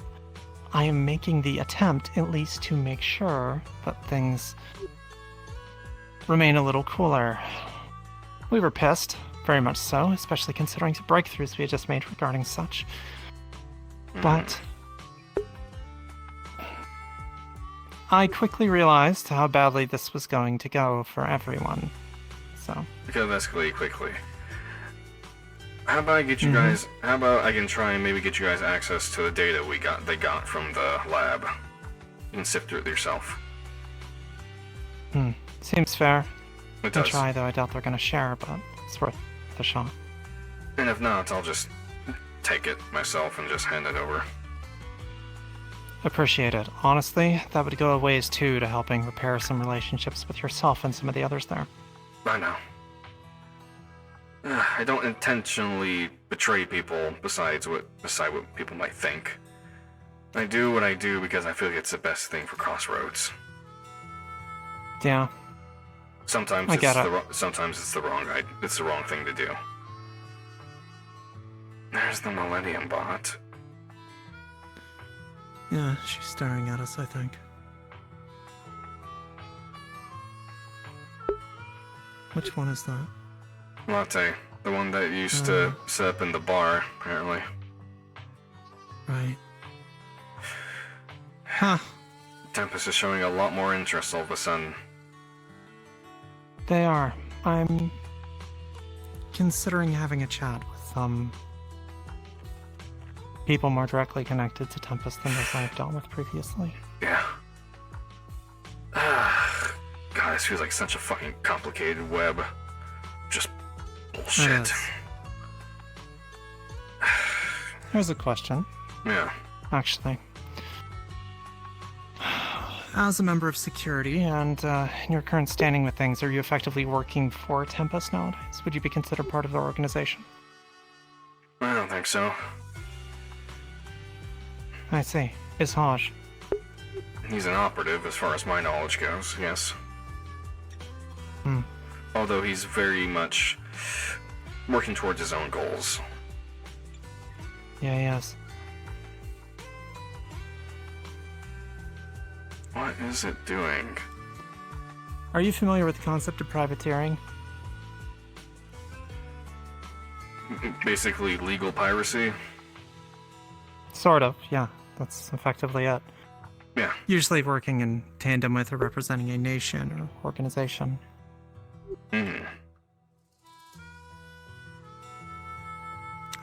I am making the attempt, at least, to make sure that things remain a little cooler. We were pissed, very much so, especially considering the breakthroughs we had just made regarding such. But I quickly realized how badly this was going to go for everyone. So It could have escalated quickly. How about I get you guys? How about I can try and maybe get you guys access to the data they got from the lab. You can sift through it yourself. Seems fair. It I'll does. try, though I doubt they're gonna share, but it's worth the shot. And if not, I'll just take it myself and just hand it over. Appreciate it. Honestly, that would go a ways too to helping repair some relationships with yourself and some of the others there. I know. I don't intentionally betray people beside what people might think. I do what I do because I feel like it's the best thing for Crossroads. Yeah. Sometimes I it's get it. sometimes it's the wrong thing to do. There's the Millennium Bot. Yeah, she's staring at us, I think. Which one is that? Latte, the one that used to sit up in the bar, apparently. Right. Huh. Tempest is showing a lot more interest all of a sudden. They are. I'm considering having a chat with, people more directly connected to Tempest than those I've dealt with previously. Yeah. God, this feels like such a fucking complicated web. Just bullshit. Here's a question. Yeah. Actually. As a member of security, And in your current standing with things, are you effectively working for Tempest nowadays? Would you be considered part of their organization? I don't think so. I see. Is Haj? He's an operative as far as my knowledge goes, yes. Although he's very much working towards his own goals. Yeah, he is. What is it doing? Are you familiar with the concept of privateering? Basically legal piracy? Sort of, yeah. That's effectively it. Yeah. usually working in tandem with or representing a nation or organization.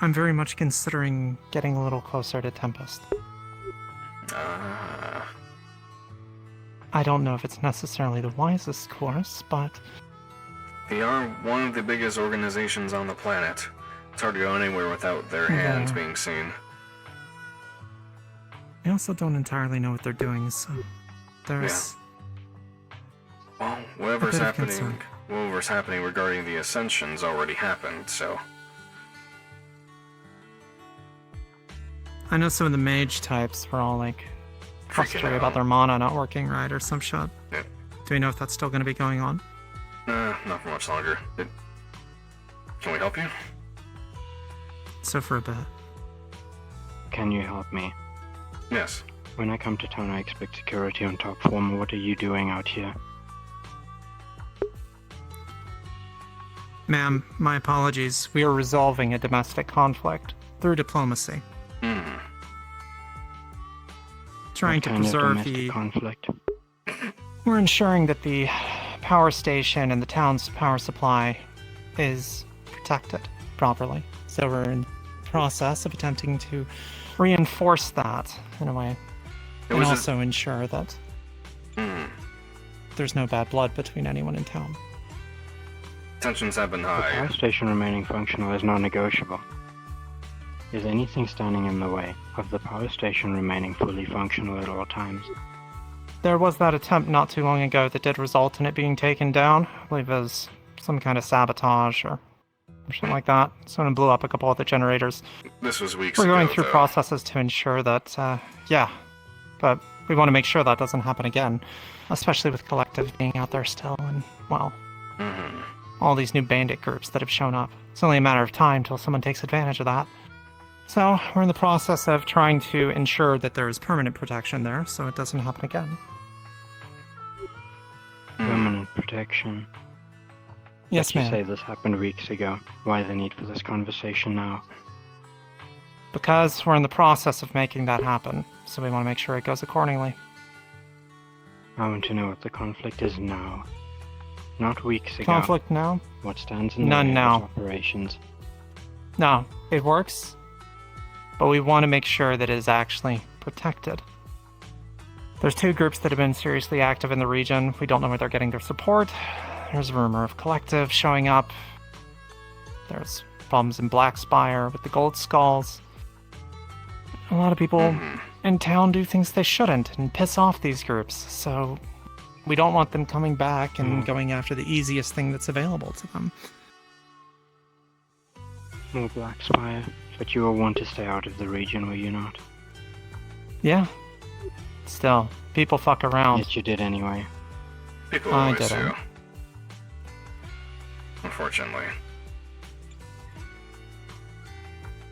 I'm very much considering getting a little closer to Tempest. I don't know if it's necessarily the wisest course, but They are one of the biggest organizations on the planet. It's hard to go anywhere without their hands being seen. I also don't entirely know what they're doing, so there's Well, whatever's bit of happening, concern. whatever's happening regarding the Ascension's already happened, so... I know some of the mage types were all like frustrated about their mana not working right or some shit. Yeah. Do we know if that's still going to be going on? Not for much longer. Can we help you? So for a bit. Can you help me? Yes. When I come to town, I expect security on top form. What are you doing out here? Ma'am, my apologies. we are resolving a domestic conflict. Through diplomacy. Trying What to kind of preserve domestic the conflict. We're ensuring that the power station and the town's power supply is protected properly. So we're in the process of attempting to reinforce that in a way. And also ensure that there's no bad blood between anyone in town. Tensions have been The high. power station remaining functional is non-negotiable. Is anything standing in the way of the power station remaining fully functional at all times? There was that attempt not too long ago that did result in it being taken down. I believe it was some kind of sabotage or something like that. Someone blew up a couple of the generators. This was weeks We're ago, going through though. processes to ensure that, but we want to make sure that doesn't happen again, especially with Collective being out there still and, well, all these new bandit groups that have shown up. It's only a matter of time till someone takes advantage of that. So, we're in the process of trying to ensure that there is permanent protection there, so it doesn't happen again. Permanent protection. Yes, But you ma'am. say this happened weeks ago. Why the need for this conversation now? Because we're in the process of making that happen, so we want to make sure it goes accordingly. I want to know what the conflict is now. Not weeks ago. Conflict now? What stands in the None way of now. its operations? No, it works, but we want to make sure that it is actually protected. There's two groups that have been seriously active in the region. We don't know where they're getting their support. There's a rumor of Collective showing up. There's problems in Blackspire with the Gold Skulls. A lot of people in town do things they shouldn't and piss off these groups, so we don't want them coming back and going after the easiest thing that's available to them. More Blackspire, but you will want to stay out of the region, will you not? Yeah. Still, people fuck around. Yes, you did anyway. People I always didn't. do. Unfortunately.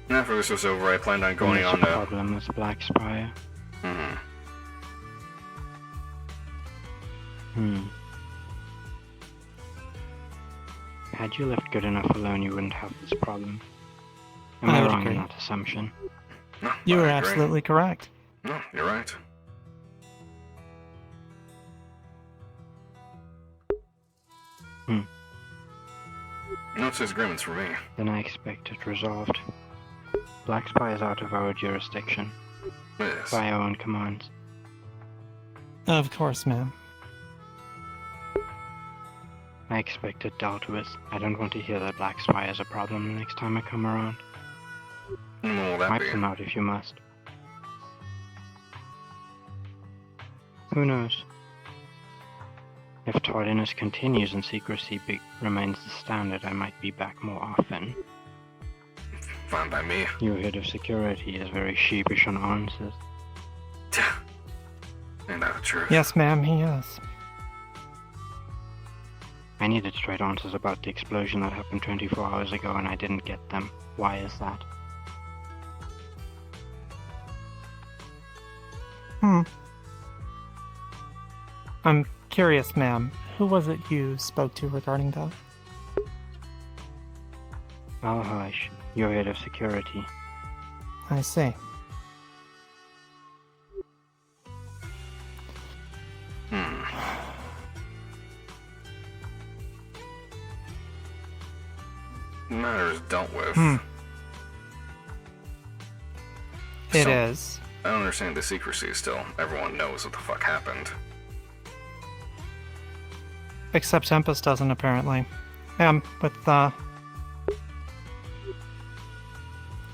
After this was over, I planned on going There's on a to... problem with Blackspire. Had you left good enough alone, you wouldn't have this problem. Am I I would wrong agree. in that assumption? No, You I are agree. absolutely correct. No, you're right. No disagreements for me. Then I expect it resolved. Blackspire is out of our jurisdiction. Yes. By our own commands. Of course, ma'am. I expect it dealt with. I don't want to hear that Blackspire is a problem the next time I come around. When will that Wipe be? them out if you must. Who knows? If tardiness continues and secrecy remains the standard, I might be back more often. Fine by me. Your head of security is very sheepish on answers. Ain't that the truth? Yes, ma'am, he is. I needed straight answers about the explosion that happened 24 hours ago and I didn't get them. Why is that? I'm curious, ma'am. Who was it you spoke to regarding that? Al-Hajj, your head of security. I see. Matter is dealt with. It is. I don't understand the secrecy still. Everyone knows what the fuck happened. Except Tempest doesn't, apparently. With,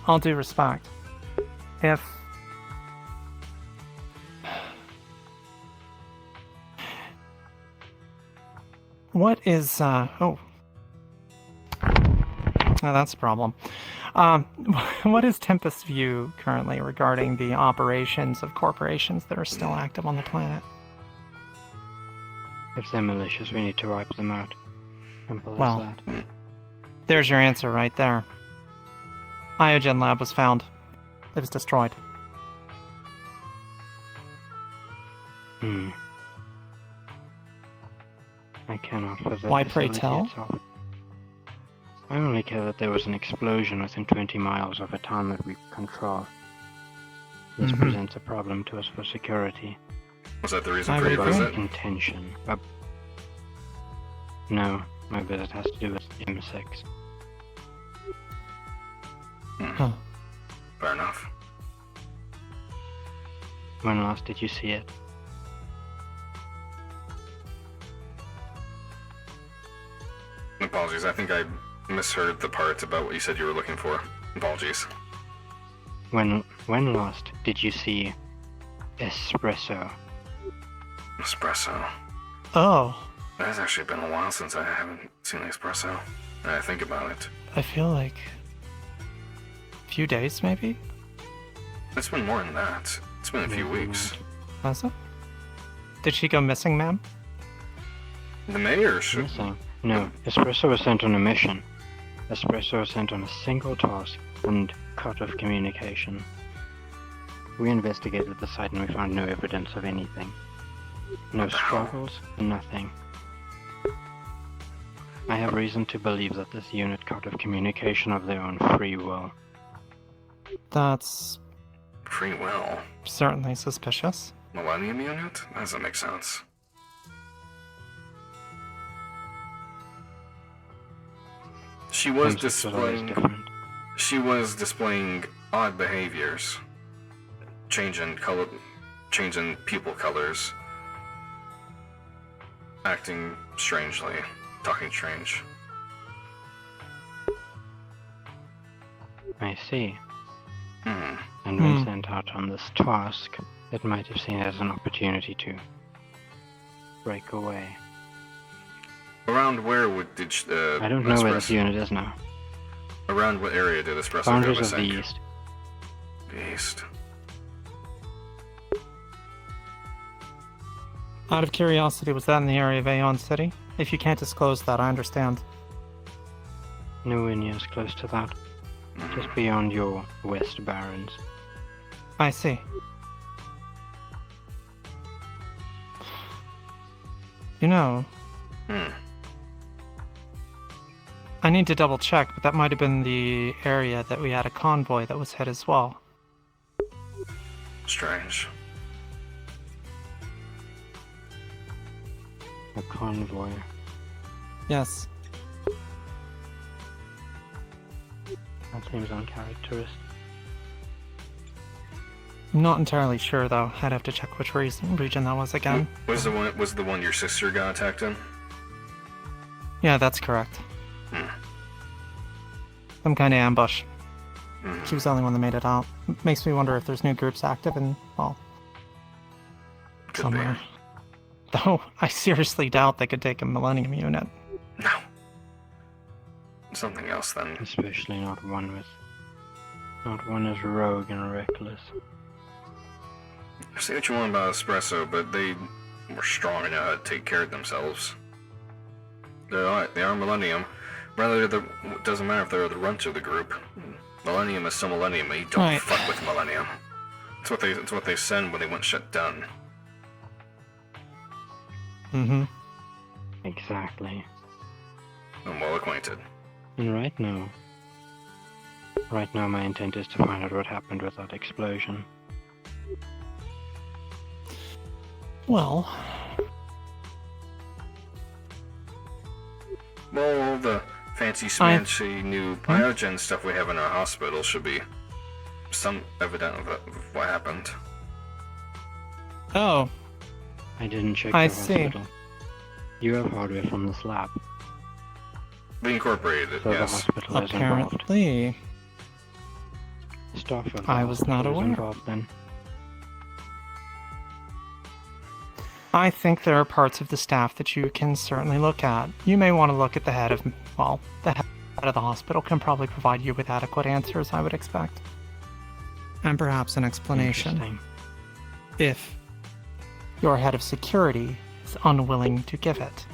all due respect, if... What is, oh, that's a problem. What is Tempest's view currently regarding the operations of corporations that are still active on the planet? If they're malicious, we need to wipe them out. Simple as Well, that. there's your answer right there. Iogen Lab was found. It was destroyed. I cannot for the Why, pray facility tell? itself. I only care that there was an explosion within 20 miles of a town that we control. This Mhm. presents a problem to us for security. Was that the reason I for would your agree. visit? Intention. No, my visit has to do with M6. Huh. Fair enough. When last did you see it? Apologies, I think I misheard the part about what you said you were looking for. Apologies. When last did you see espresso? Espresso. Oh, It has actually been a while since I haven't seen espresso. Now I think about it. I feel like a few days, maybe? It's been more than that. It's been a few weeks. Has it? Did she go missing, ma'am? The mayor should... Missing? No, espresso was sent on a mission. Espresso sent on a single task and cut off communication. We investigated the site and we found no evidence of anything. No struggles, nothing. I have reason to believe that this unit cut off communication of their own free will. That's Free will. certainly suspicious. Millennium unit? That doesn't make sense. She was displaying odd behaviors. Changing color, changing pupil colors. Acting strangely. Talking strange. I see. Hmm. And when sent out on this task, it might have seen it as an opportunity to break away. Around where did I don't know where this unit is now. Around what area did Espresso Boundaries go of the missing? east. The east. Out of curiosity, was that in the area of Aeon City? If you can't disclose that, I understand. Nowhere near as close to that. Just beyond your West Barrens. I see. You know, I need to double check, but that might have been the area that we had a convoy that was hit as well. Strange. A convoy. Yes. That seems uncharacteristic. I'm not entirely sure though. I'd have to check which region that was again. Was the one your sister got attacked in? Yeah, that's correct. Some kind of ambush. She was the only one that made it out. Makes me wonder if there's new groups active in, well, somewhere. Though, I seriously doubt they could take a Millennium unit. No. Something else then. Especially not one as rogue and reckless. Say what you want about Espresso, but they were strong enough to take care of themselves. They are Millennium. Rather, it doesn't matter if they're the runt of the group. Millennium is still Millennium, and you don't fuck with Millennium. It's what they send when they want shit done. Mm-hmm. Exactly. I'm well acquainted. And right now my intent is to find out what happened with that explosion. Well, all the fancy smancy new biogen stuff we have in our hospital should be some evidence of what happened. Oh. I didn't check I the see. hospital. You have hardware from this lab. We incorporated it, So yes. the hospital is involved. Apparently. Staff of the I was not hospital is aware. involved then. I think there are parts of the staff that you can certainly look at. You may want to look at the head of, well, the head of the hospital can probably provide you with adequate answers, I would expect. And perhaps an explanation. If your head of security is unwilling to give it.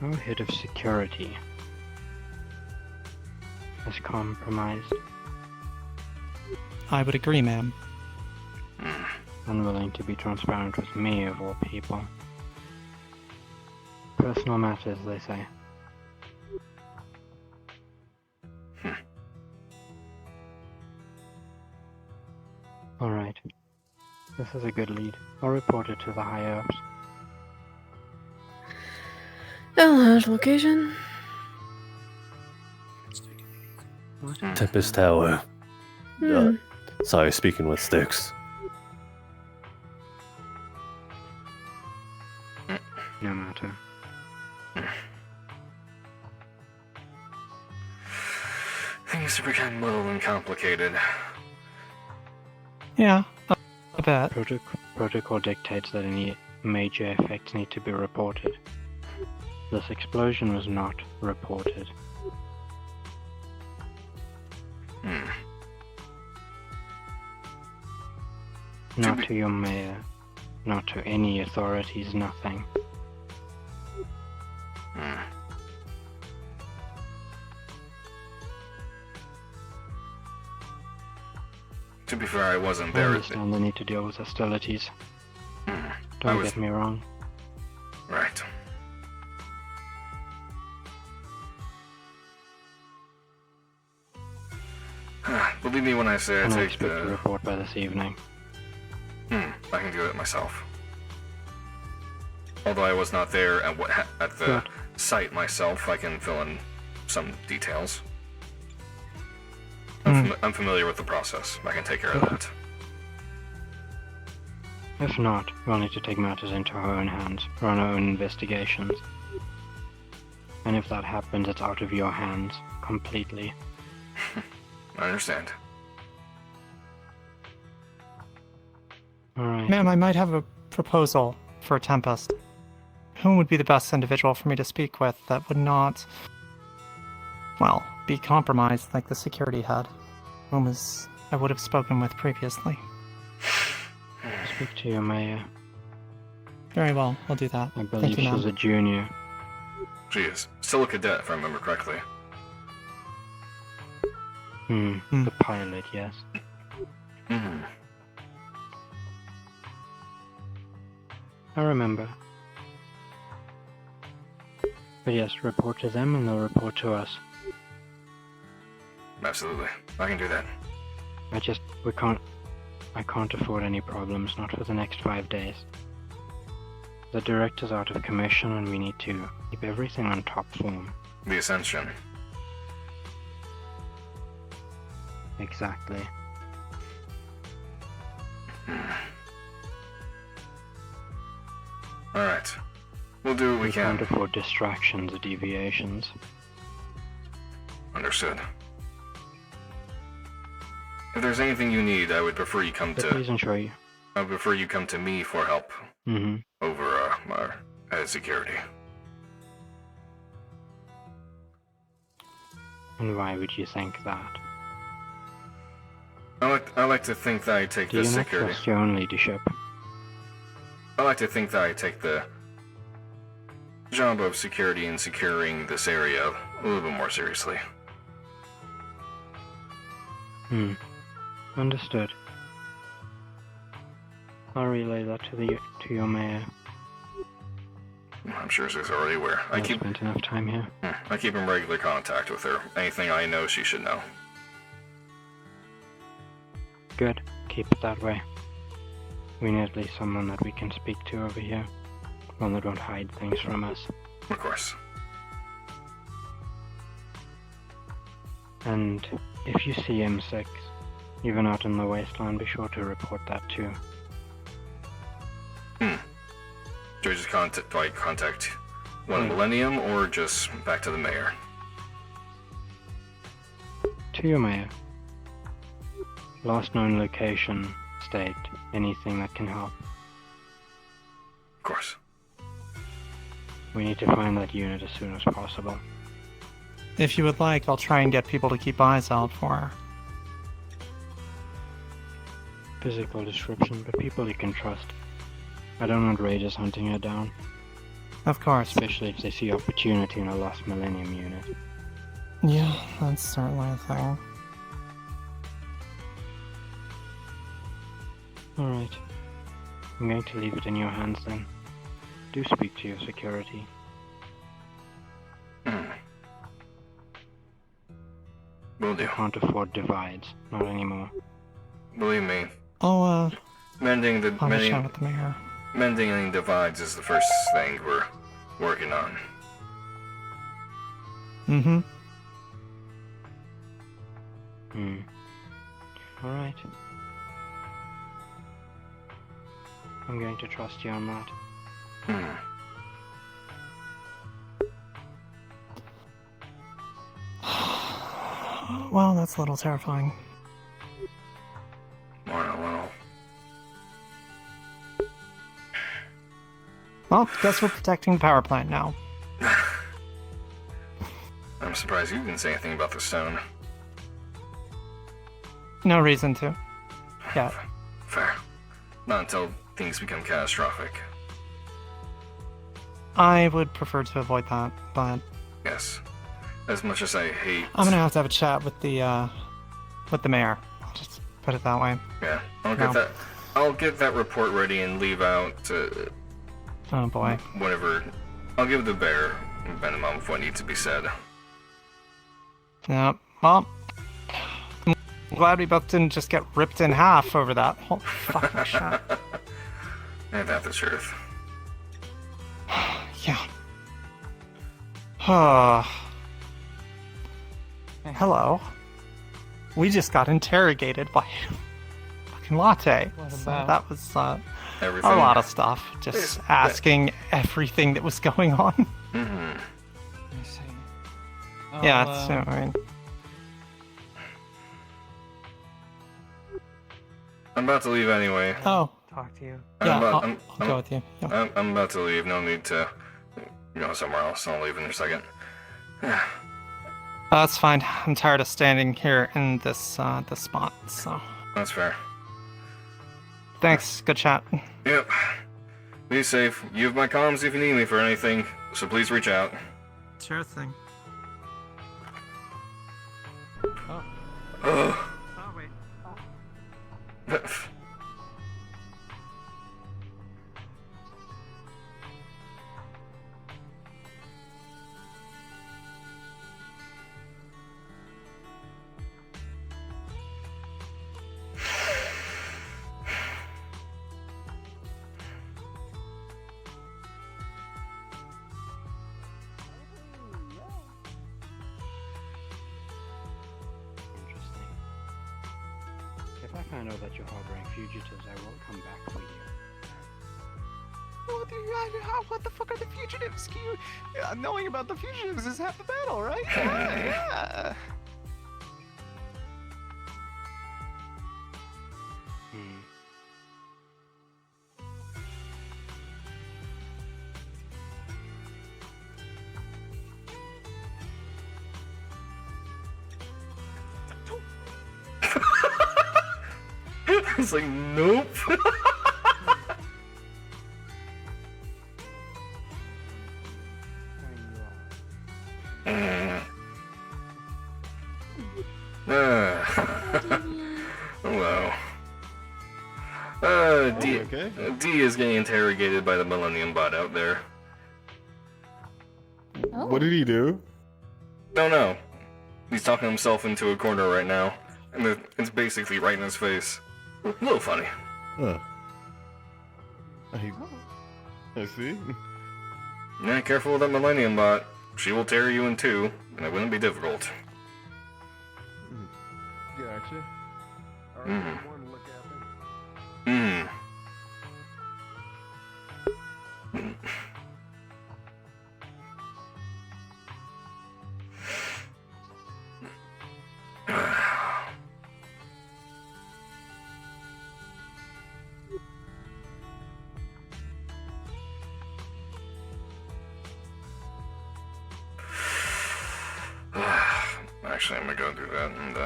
Our head of security is compromised. I would agree, ma'am. Unwilling to be transparent with me, of all people. Personal matters, they say. Alright. This is a good lead. I'll report it to the higher-ups. LH location. Tempest Tower. Sorry, speaking with Styx. No matter. Things are becoming a little complicated. Yeah, a bit. Protocol dictates that any major effects need to be reported. This explosion was not reported. Not to your mayor, not to any authorities, nothing. To be fair, I wasn't I there. understand the need to deal with hostilities. I Don't was- get me wrong. Right. Believe me when I say I And I take expect a the... report by this evening. I can do it myself. Although I was not there at at the site myself, I can fill in some details. I'm familiar with the process. I can take care of that. If not, we'll need to take matters into our own hands, run our own investigations. And if that happens, it's out of your hands, completely. I understand. Alright. Ma'am, I might have a proposal for Tempest. Who would be the best individual for me to speak with that would not, well, be compromised like the security head, whom I would have spoken with previously? Speak to your mayor. Very well, I'll do that. I Thank believe you, ma'am. she's a junior. She is. Still a cadet, if I remember correctly. The pilot, yes. I remember. But yes, report to them and they'll report to us. Absolutely. I can do that. I can't afford any problems, not for the next 5 days. The director's out of commission and we need to keep everything on top form. The Ascension. Exactly. Alright. We'll do what we can. Can't afford distractions or deviations. Understood. If there's anything you need, I would prefer you come to... Please ensure you. I would prefer you come to me for help. Over, our head security. And why would you think that? I like to think that I take Do the you not security. trust your own leadership? I like to think that I take the job of security and securing this area a little bit more seriously. Understood. I'll relay that to your mayor. I'm sure she's already aware. I keep spent enough time here. I keep in regular contact with her. Anything I know, she should know. Good. Keep it that way. We need at least someone that we can speak to over here. One that won't hide things from us. Of course. And if you see M6, even out in the wasteland, be sure to report that too. Do I just contact one Millennium or just back to the mayor? To your mayor. Last known location, state, anything that can help. Of course. We need to find that unit as soon as possible. If you would like, I'll try and get people to keep eyes out for her. Physical description, but people you can trust. I don't want raiders hunting her down. Of course. Especially if they see opportunity in a lost Millennium unit. Yeah, that's certainly a thing. Alright. I'm going to leave it in your hands then. Do speak to your security. Will do. I can't afford divides. Not anymore. Believe me. I'll Mending the have a chat with the mayor. mending any divides is the first thing we're working on. Alright. I'm going to trust you on that. Well, that's a little terrifying. Well, guess we're protecting the power plant now. I'm surprised you didn't say anything about the stone. No reason to. Yeah. Fair. Not until things become catastrophic. I would prefer to avoid that, but Yes. As much as I hate... I'm gonna have to have a chat with the mayor. I'll just put it that way. Yeah, No. I'll get that report ready and leave out Oh boy. whatever. I'll give the bear minimum of what needs to be said. Yeah, well, I'm glad we both didn't just get ripped in half over that whole fucking shit. Ain't that the truth? Yeah. Hello. We just got interrogated by fucking Latte. What So about? that was a Everything. lot of stuff. Just asking everything that was going on. Mm-hmm. I see. Yeah, I'll, so, I mean, I'm about to leave anyway. oh, talk to you. yeah, about- I'll go with you. Yeah. I'm about to leave. No need to go somewhere else. I'll leave in a second. That's fine. I'm tired of standing here in this this spot. So That's fair. thanks. Good chat. Yep. Be safe. You have my comms if you need me for anything, so please reach out. Sure thing. Ugh. Oh wait. Interesting. If I find out that you're harboring fugitives, I will come back for you. What the fuck are the fugitives? Knowing about the fugitives is half the battle, right? Yeah. Hmm. I was like, nope. Hello. D, okay? D is getting interrogated by the Millennium Bot out there. What did he do? Don't know. He's talking himself into a corner right now, and it's basically right in his face. A little funny. Huh. I see. Yeah, careful with that Millennium Bot. She will tear you in two, and it wouldn't be difficult. Gotcha. Mhm. More to look at them. Hmm. Actually, I'm gonna go do that and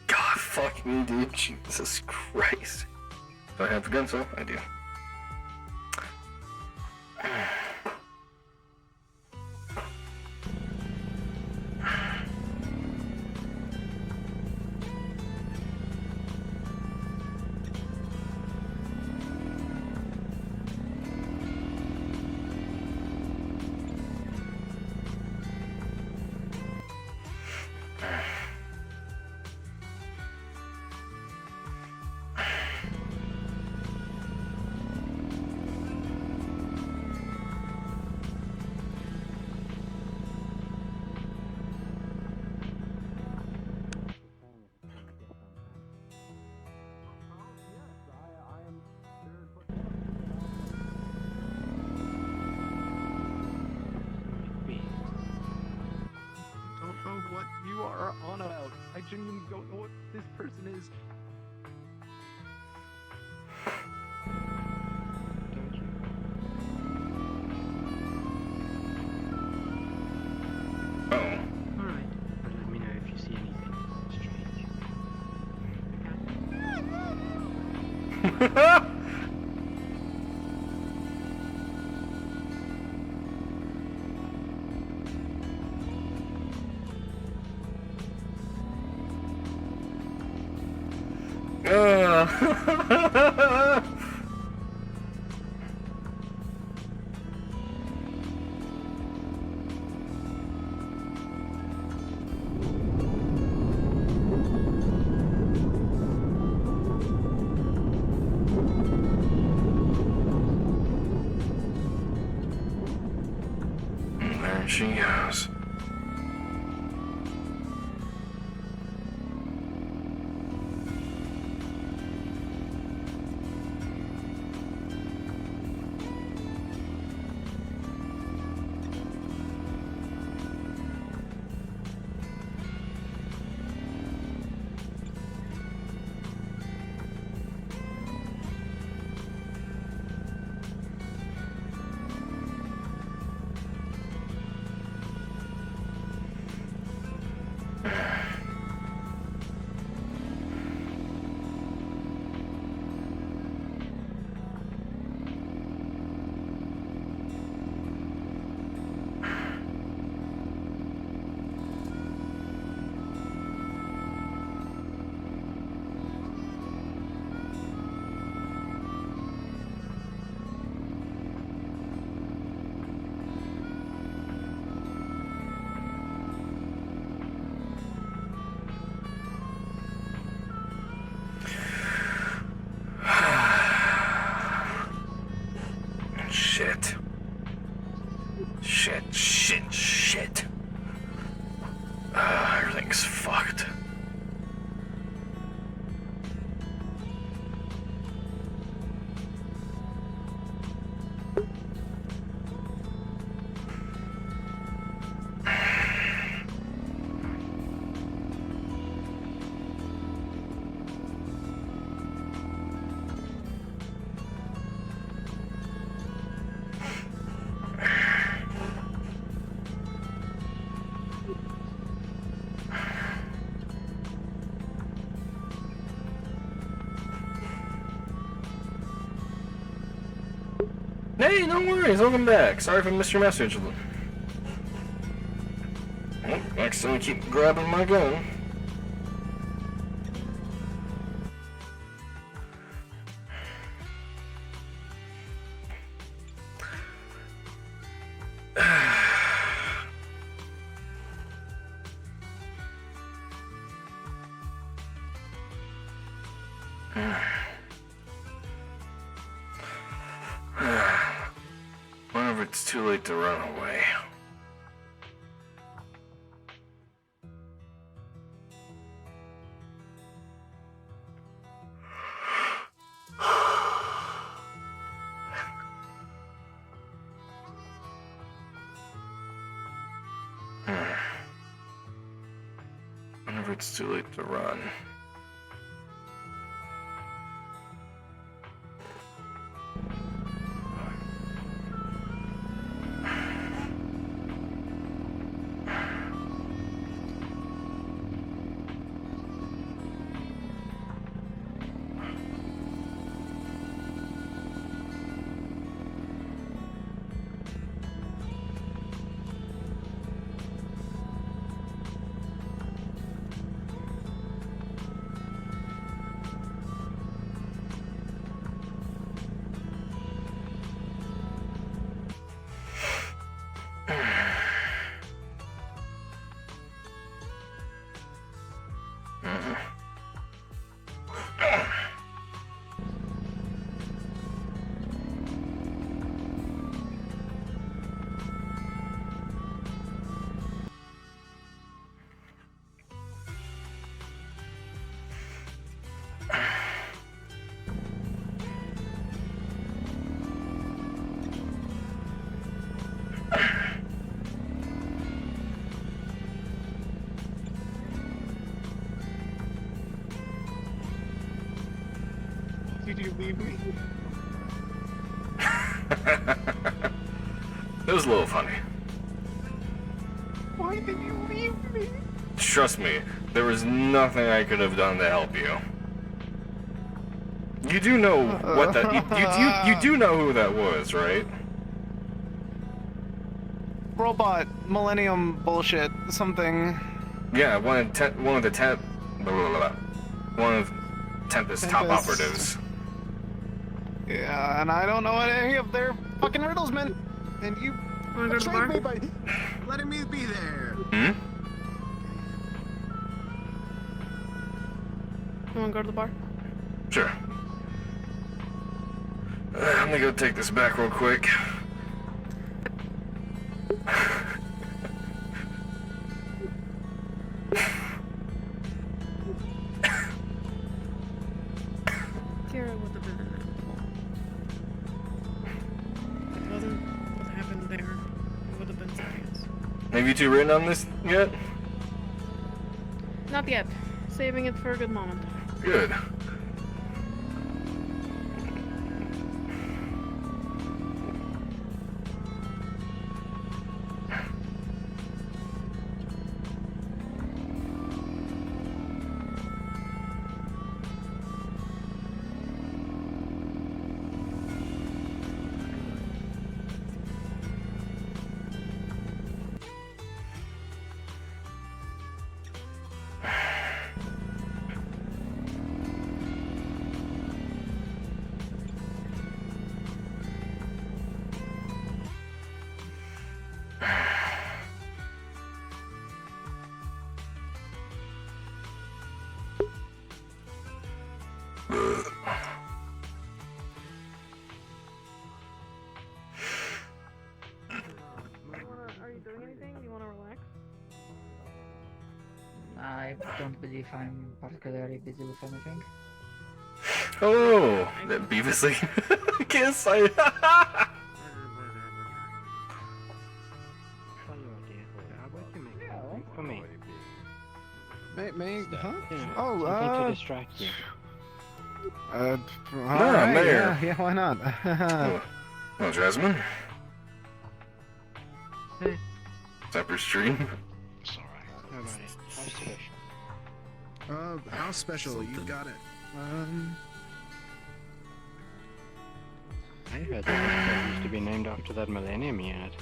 God, fuck me, dude. Jesus Christ. Do I have the gun, so I do. Don't know what you are on about. I genuinely don't know what this person is. Oh. Alright, but let me know if you see anything strange. There she goes. Shit. Shit, shit, shit. Everything's fucked. Hey, no worries, welcome back. Sorry if I missed your message. Oh, next time I keep grabbing my gun. Whenever it's too late to run away. Whenever it's too late to run. Did you leave me? It was a little funny. Why did you leave me? Trust me, there was nothing I could have done to help you. You do know what that you do know who that was, right? Robot, Millennium bullshit, something. Yeah, one of the Tempest top operatives. Yeah, and I don't know what any of their fucking riddles meant. And you Wanna go to the betrayed bar? me by letting me be there. Hmm? You wanna go to the bar? Sure. I'm gonna go take this back real quick. Kira would have been in that pool. If it wasn't what happened there, it would have been something else. Have you two written on this yet? Not yet. Saving it for a good moment. Good. Are you doing anything? Do you wanna relax? I don't believe I'm particularly busy with anything. Oh, that Beavisly kiss. For me. Huh? Yeah, Oh, something to distract you. Alright, Mayor. yeah, why not? Oh, Jasmine? Hey. Separate stream? How about it? How's special? How special? You got it. I heard that it used to be named after that Millennium Unit.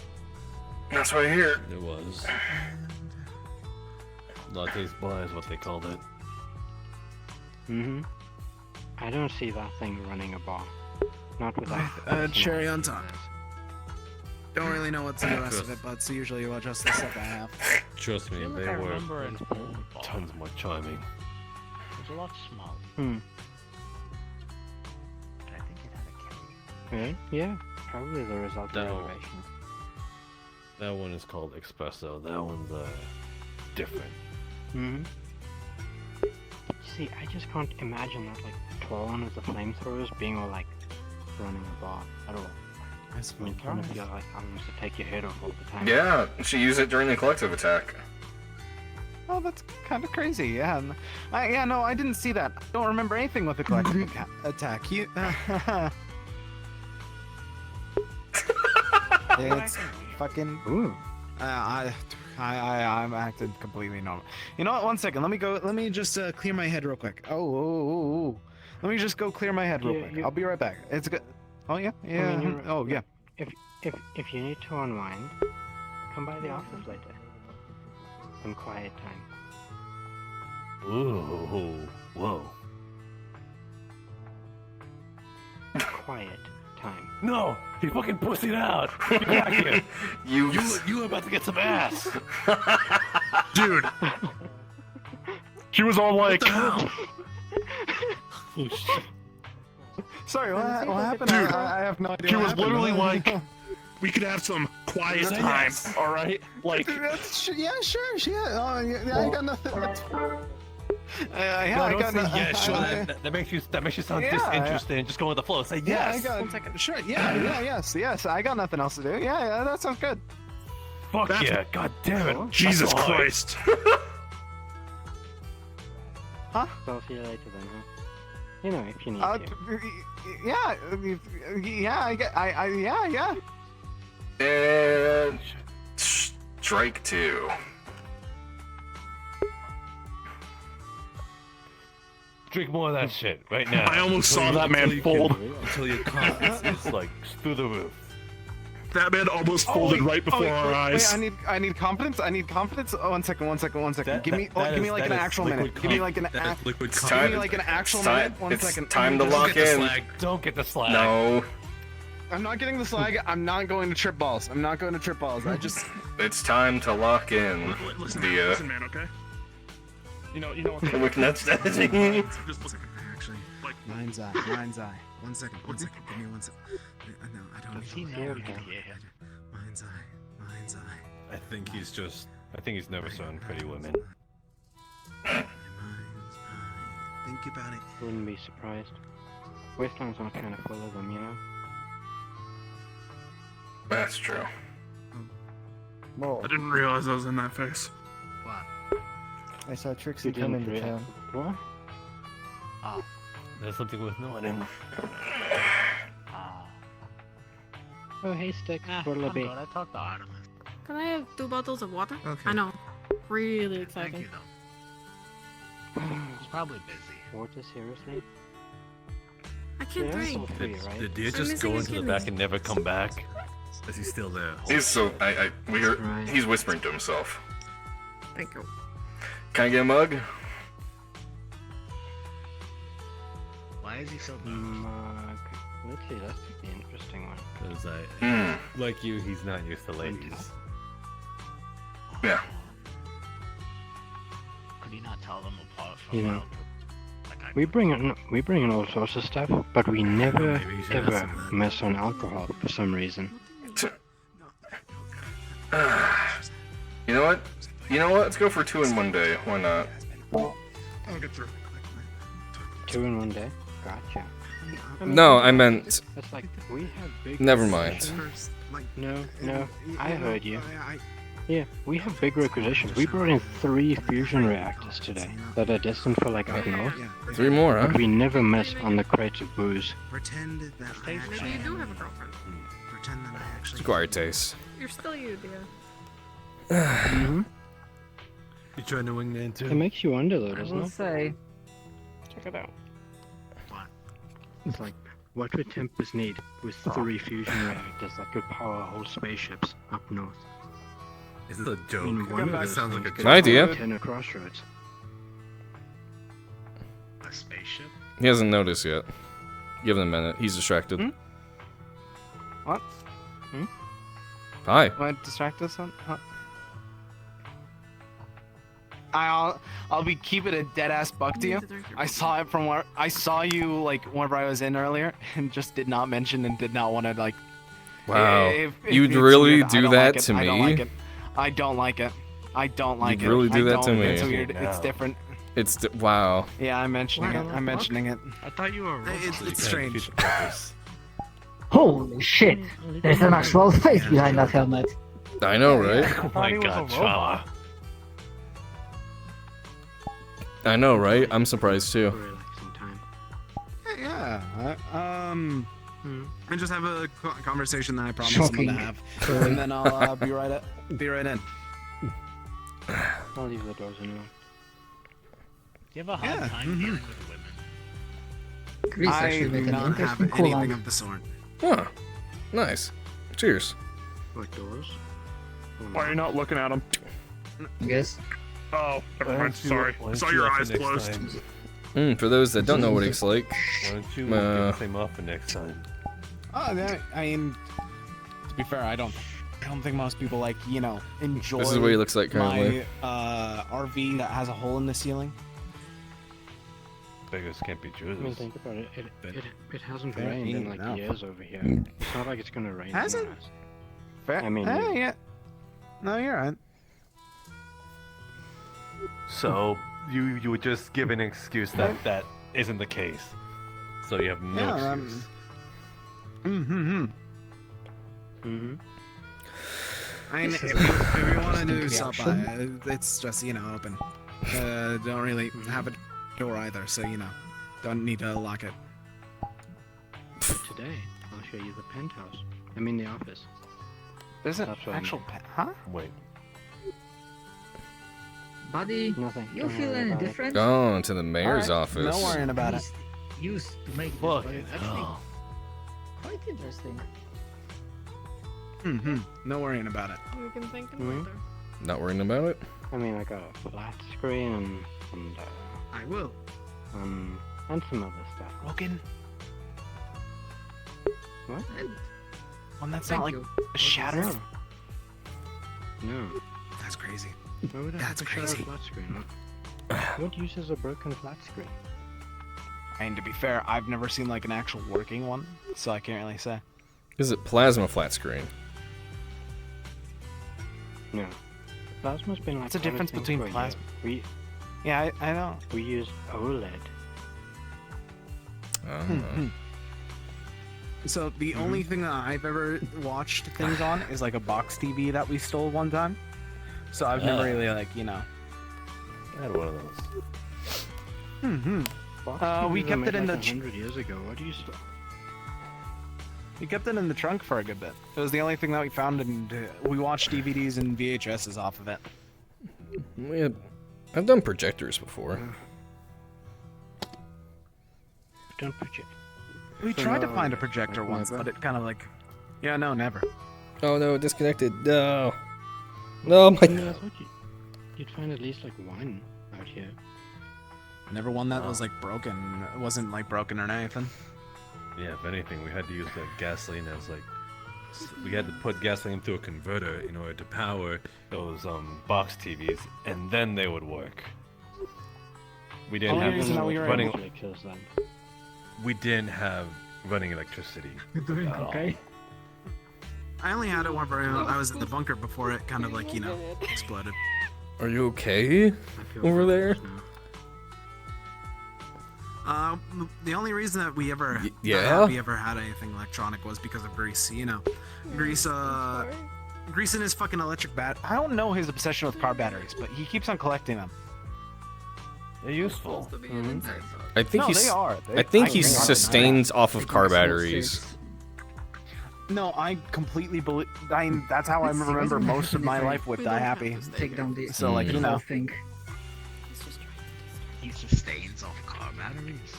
That's what I hear. It was. Latte's Bar is what they called it. Mm-hmm. I don't see that thing running a bar. Not without... Cherry on top. Don't really know what's in the rest of it, but it's usually just the stuff I have. Trust me, they I were remember in tons more charming. It was a lot smaller. Hmm. But I think it had a K. Really? Yeah, probably the result of That one. renovations. That one is called Espresso. That one's different. Mm-hmm. See, I just can't imagine that, like, Toron with the flamethrowers being all, like, running a bar at all. I mean, kind of feels like I'm to take your head off all the time. Yeah, she used it during the collective attack. Oh, that's kind of crazy. Yeah, no, I didn't see that. I don't remember anything with the collective attack. You. It's fucking. Ooh. I'm acting completely normal. You know what? 1 second. Let me just clear my head real quick. Oh. Let me just go clear my head real quick. I'll be right back. It's good. Oh yeah. Yeah. I mean, oh yeah. If you need to unwind, come by the office later. Some quiet time. Ooh, whoa. Quiet time. No! He fucking pussied out! Get back here! You about to get some ass! Dude! She was all like... Sorry, what happened? Dude, I have no idea. she what was happened. literally like, we could have some quiet time, alright? Like... Yeah, sure. Yeah, I got nothing. I got nothing. Yeah, sure. That makes you sound disinterested. Just go with the flow. Say yes. Yeah, sure. Yes. I got nothing else to do. Yeah, that sounds good. Fuck yeah! God damn it! Jesus That's all. Christ! Huh? I'll see you later then, huh? You know, if you need to. Yeah. And strike 2. Drink more of that shit right now. I almost saw that man fold. Until your confidence is like through the roof. That man almost folded right before our eyes. Wait, I need confidence. I need confidence. Oh, one second. Give me like an actual minute. Give me like an actual minute. One second. It's time to lock in. Don't get the slag. No. I'm not getting the slag. I'm not going to trip balls. I just. It's time to lock in. Listen, man. Okay. You know. Look nuts. Just listen. Actually, like mind's eye. One second. Give me 1 second. No, I don't need to. Mind's eye. I think he's nervous on Pretty Women. Think about it. Wouldn't be surprised. Wasteland's not kind of full of them, you know? That's true. I didn't realize I was in that face. What? I saw Trixie come into town. What? Ah. There's something with knowing him. Oh, hey, Stick. What'll it be? I talked to Artemis. Can I have 2 bottles of water? Okay. I know. Really exciting. Thank you, though. He's probably busy. Water, seriously? I can't drink. Did you just go into the back and never come back? Is he still there? He's whispering to himself. Thank you. Can I get a mug? Why is he so Mug. Let's see, that's the interesting one. Because like you, he's not used to ladies. Yeah. Could he not tell them apart from You know, we bring in all sorts of stuff, but we never ever mess on alcohol for some reason. You know what? Let's go for 2 in 1 day. Why not? I'll get through. 2 in 1 day? Gotcha. No, I meant. That's like, we have big. Never mind. No, I heard you. Yeah, we have big requisitions. We brought in 3 fusion reactors today that are destined for like up north. 3 more, huh? But we never miss on the crates of booze. Pretend that I Maybe actually. you do have a girlfriend. Pretend that I actually. Quiet taste. You're still you, dear. Mm-hmm. You trying to wing that too? It makes you wonder though, I doesn't will it? say, Check it out. It's like, what would Tempest need with 3 fusion reactors that could power whole spaceships up north? Is this a joke? In one of That those sounds like a things joke. could idea. power 10 at crossroads. A spaceship? He hasn't noticed yet. Give him a minute. He's distracted. What? Hi. Want to distract us on? Huh? I'll be keeping a dead ass buck to you. I saw it from where I saw you like whenever I was in earlier, and just did not mention and did not want to like. Wow. if You'd it's really weird, I do don't that like it. to I don't me? like it. I don't like it. I don't like You'd it. really do I that to don't. me? It's weird. No. It's different. Wow. Yeah, I'm mentioning it. I'm mentioning it. I thought you were. It's strange. holy shit! There's an actual face behind that helmet. I know, right? Oh my god, Chava. I know, right? I'm surprised too. Yeah. And just have a conversation that I promised Shocking. someone to have, and then I'll be right in. I'll leave the doors open. Do you have a hard time dealing with women? Chris I actually do made an not have interesting call anything out. of the sort. Huh. Nice. Cheers. What doors? Why are you not looking at him? Yes. Oh, never mind. Sorry. I saw your eyes closed. For those that don't know what it's like, Why don't you get the same offer next time? Oh, I mean, to be fair, I don't think most people enjoy. This is what he looks like currently. My RV that has a hole in the ceiling. Beggars can't be I mean, choosers. think about it. It hasn't Fair rained in enough. like years over here. It's not like it's gonna rain. Has it? anywhere else. Fair. I mean, yeah. No, you're right. So you would just give an excuse that isn't the case. So you have no excuse. I mean, if you want to do stop by, it's just open. Don't really have a door either, so don't need to lock it. But today, I'll show you the penthouse. I mean the office. There's an That's what I actual mean. pet, huh? Wait. Buddy, Nothing. you Don't feel worry any about it. different? Gone to the mayor's Alright, office. No worrying about it. Used to make this, Fuck but it. it's actually quite interesting. No worrying about it. We can think of Mhm. later. Not worrying about it? I mean, like a flat screen and I will. And some other stuff. Logan. What? One that's Thank not like you. a shatter. No. That's crazy. Why would I That's have a shattered crazy. flat screen? What use is a broken flat screen? And to be fair, I've never seen like an actual working one, so I can't really say. Is it plasma flat screen? No. Plasma's been like What's the difference thing between for a year. plasma? Yeah, I know. We use OLED. So the only thing that I've ever watched things on is like a box TV that we stole one time. So I've never really like, you know. I had one of those. We TVs kept were it in made the. like 100 years ago. What do you still? We kept it in the trunk for a good bit. It was the only thing that we found, and we watched DVDs and VHSs off of it. I've done projectors before. Don't project. We So tried to no, find a projector like once, never? but it kind of like, yeah, no, never. Oh no, disconnected. No. No, my. I mean, I thought you'd find at least like one out here. Never one that was like broken. It wasn't like broken or anything. Yeah, if anything, we had to use like gasoline as like we had to put gasoline through a converter in order to power those box TVs, and then they would work. We didn't Only reason that have we were running. able We didn't have running electricity. You're doing at all. okay? I only had it whenever I was at the bunker before it kind of like, you know, exploded. Are you okay over there? The only reason that we ever yeah? that we ever had anything electronic was because of Grease. You know, Grease Grease and his fucking electric bat. I don't know his obsession with car batteries, but he keeps on collecting them. They're useful. I think No, he's. they are. I think he they are. sustains off of car batteries. No, I completely believe. That's how I remember most of my life with Die Happy. Take down the So like, you know. thing. He sustains off car batteries.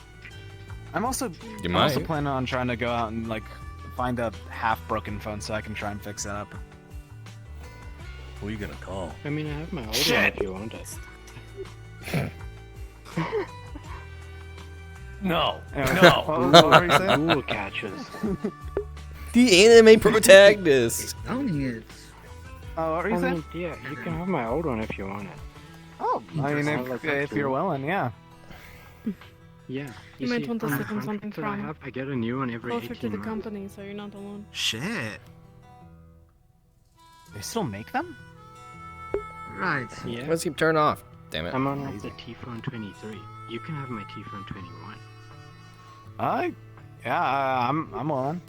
I'm also might. planning on trying to go out and like find a half-broken phone so I can try and fix it up. Who are you gonna call? I mean, I have my old one Shit! if you want it. No. No. What were you saying? Ghoul catchers. The anime protagonist. Owning it. Oh, what were you I saying? mean, yeah, you can have my old one if you want it. Oh, I mean, if you're willing, yeah. Yeah. You might see, want to on the sit on something contract that I from have, I get a new one every closer 18 to the months. company, so you're not alone. Shit. They still make them? Right. Yeah. Let's keep turning off. Damn it. I'm on like the T-Phone 23. You can have my T-Phone 21. Yeah, I'm willing.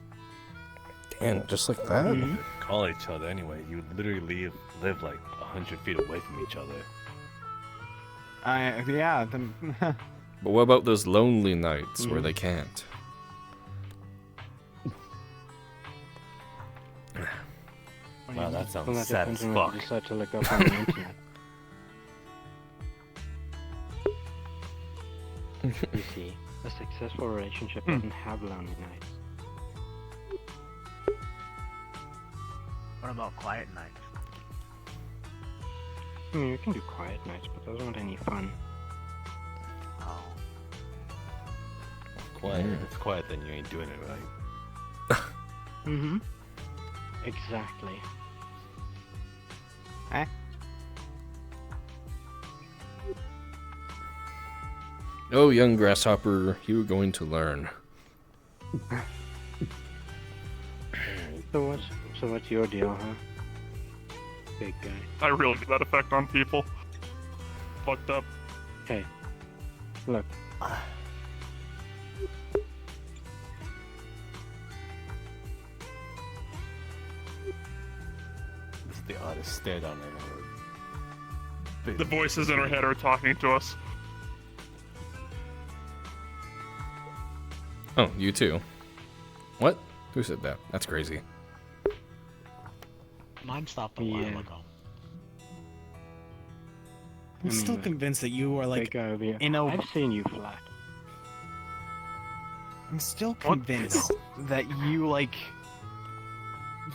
Damn, just like that. Call each other anyway. You literally live like 100 feet away from each other. Yeah. Then But what about those lonely nights where they can't? Wow, that Well, sounds that sad depends as on what fuck. you decide to look up on the internet. You see, a successful relationship doesn't have lonely nights. What about quiet nights? I mean, you can do quiet nights, but those aren't any fun. Oh. Quiet. If it's quiet, then you ain't doing it right. Mm-hmm. Exactly. Eh? Oh, young grasshopper, you are going to learn. So what's your deal, huh? Big guy. I really get that effect on people. Fucked up. Hey, look. This is the oddest stare down I've ever heard. The voices in our head are talking to us. Oh, you too. What? Who said that? That's crazy. Mine stopped a while ago. I'm still convinced that you are like Big guy over here. in a. I've seen you flat. I'm still convinced that you like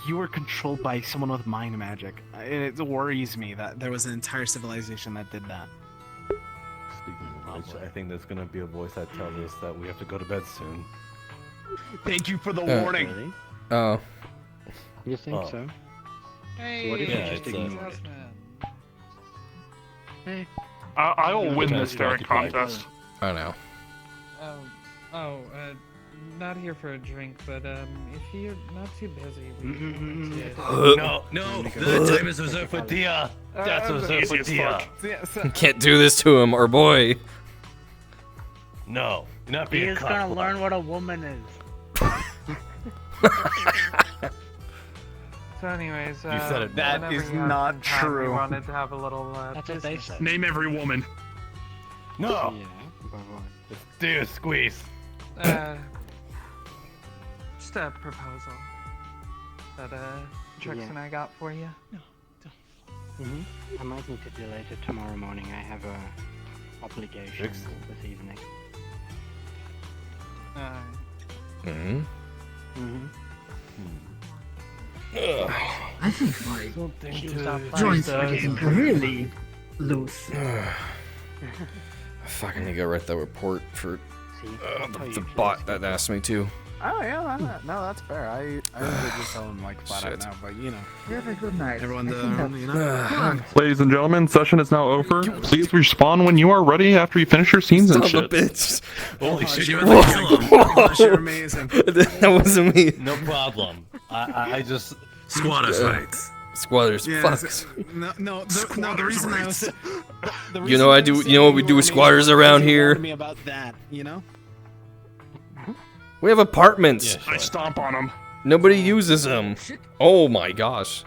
you were controlled by someone with mind magic. It worries me that there was an entire civilization that did that. Speaking of which, I think there's gonna be a voice that tells us that we have to go to bed soon. Thank you for the warning. Oh. You think Oh. so? Hey, What if you Yeah, just it's, ignore it? Hey. I will win Okay, this staring occupied. contest. I know. Not here for a drink, but if you're not too busy, we No, the time is reserved for Dia. That's reserved for Dia. Can't do this to him, our boy. No, you're not He being is gonna learn what a woman is. So, anyways, You said it. That whenever is you have not some time, we true. wanted to have a little. That's what they business. said. Name every woman. No, Yeah, but what? it's Dia Squeeze. Just a proposal that Trix Yeah. and I got for you. I might need to delay to tomorrow morning. I have a obligation Trix? this evening. Mm-hmm. I think my Shoes off joints first, are getting really loose. I fucking need to go write the report for See, the bot that asked me to. Oh yeah, no, that's fair. I would just tell him like flat out Shit. now, but you know. You have a good night. Everyone, I think that's- you know. Come on. Ladies and gentlemen, session is now over. Please respawn when you are ready after you finish your scenes and Son of a shit. bitch. Holy shit, you Whoa. have to kill him. Gosh, you're amazing. That wasn't me. No problem. I just Squatters' rights. Squatters, Yeah, fucks. The reason I was. The You know I do. You know what we do with squatters around here? Me about that, you know. We have apartments. I stomp on him. Nobody uses them. Oh my gosh.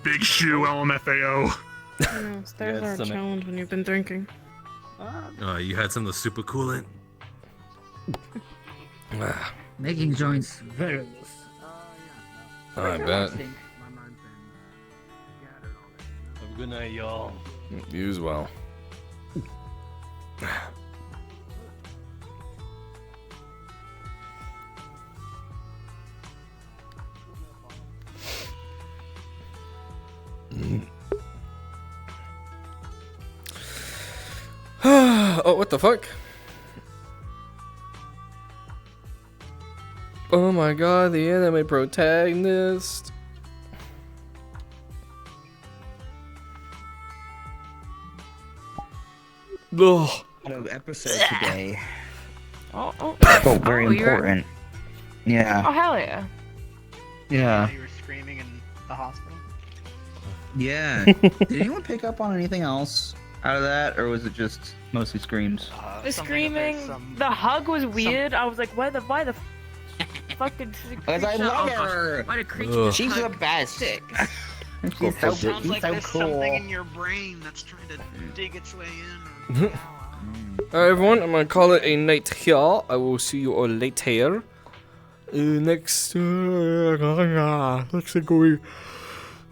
Big shoe, LMFAO. No, stairs are a challenge when you've been drinking. You had some of the super coolant? Making joints very loose. I bet. have a good night, y'all. You as well. Oh, what the fuck? Oh my god, the anime protagonist. Ugh. Episode today. Oh, Very you're- important. Yeah. Oh, hell yeah. Yeah. You were screaming in the hospital. Yeah. Did anyone pick up on anything else out of that, or was it just mostly screams? The screaming, the hug was weird. I was like, why the fuck did Because I love her. Why did creature Ugh. just She's hug the best. Stick? She's so, Sounds like so there's cool. something in your brain that's trying to dig its way in. Alright, everyone, I'm gonna call it a night here. I will see you all later. Next, looks like we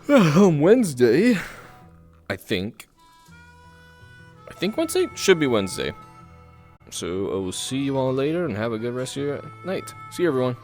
on Wednesday. I think Wednesday should be Wednesday. So I will see you all later and have a good rest of your night. See you, everyone.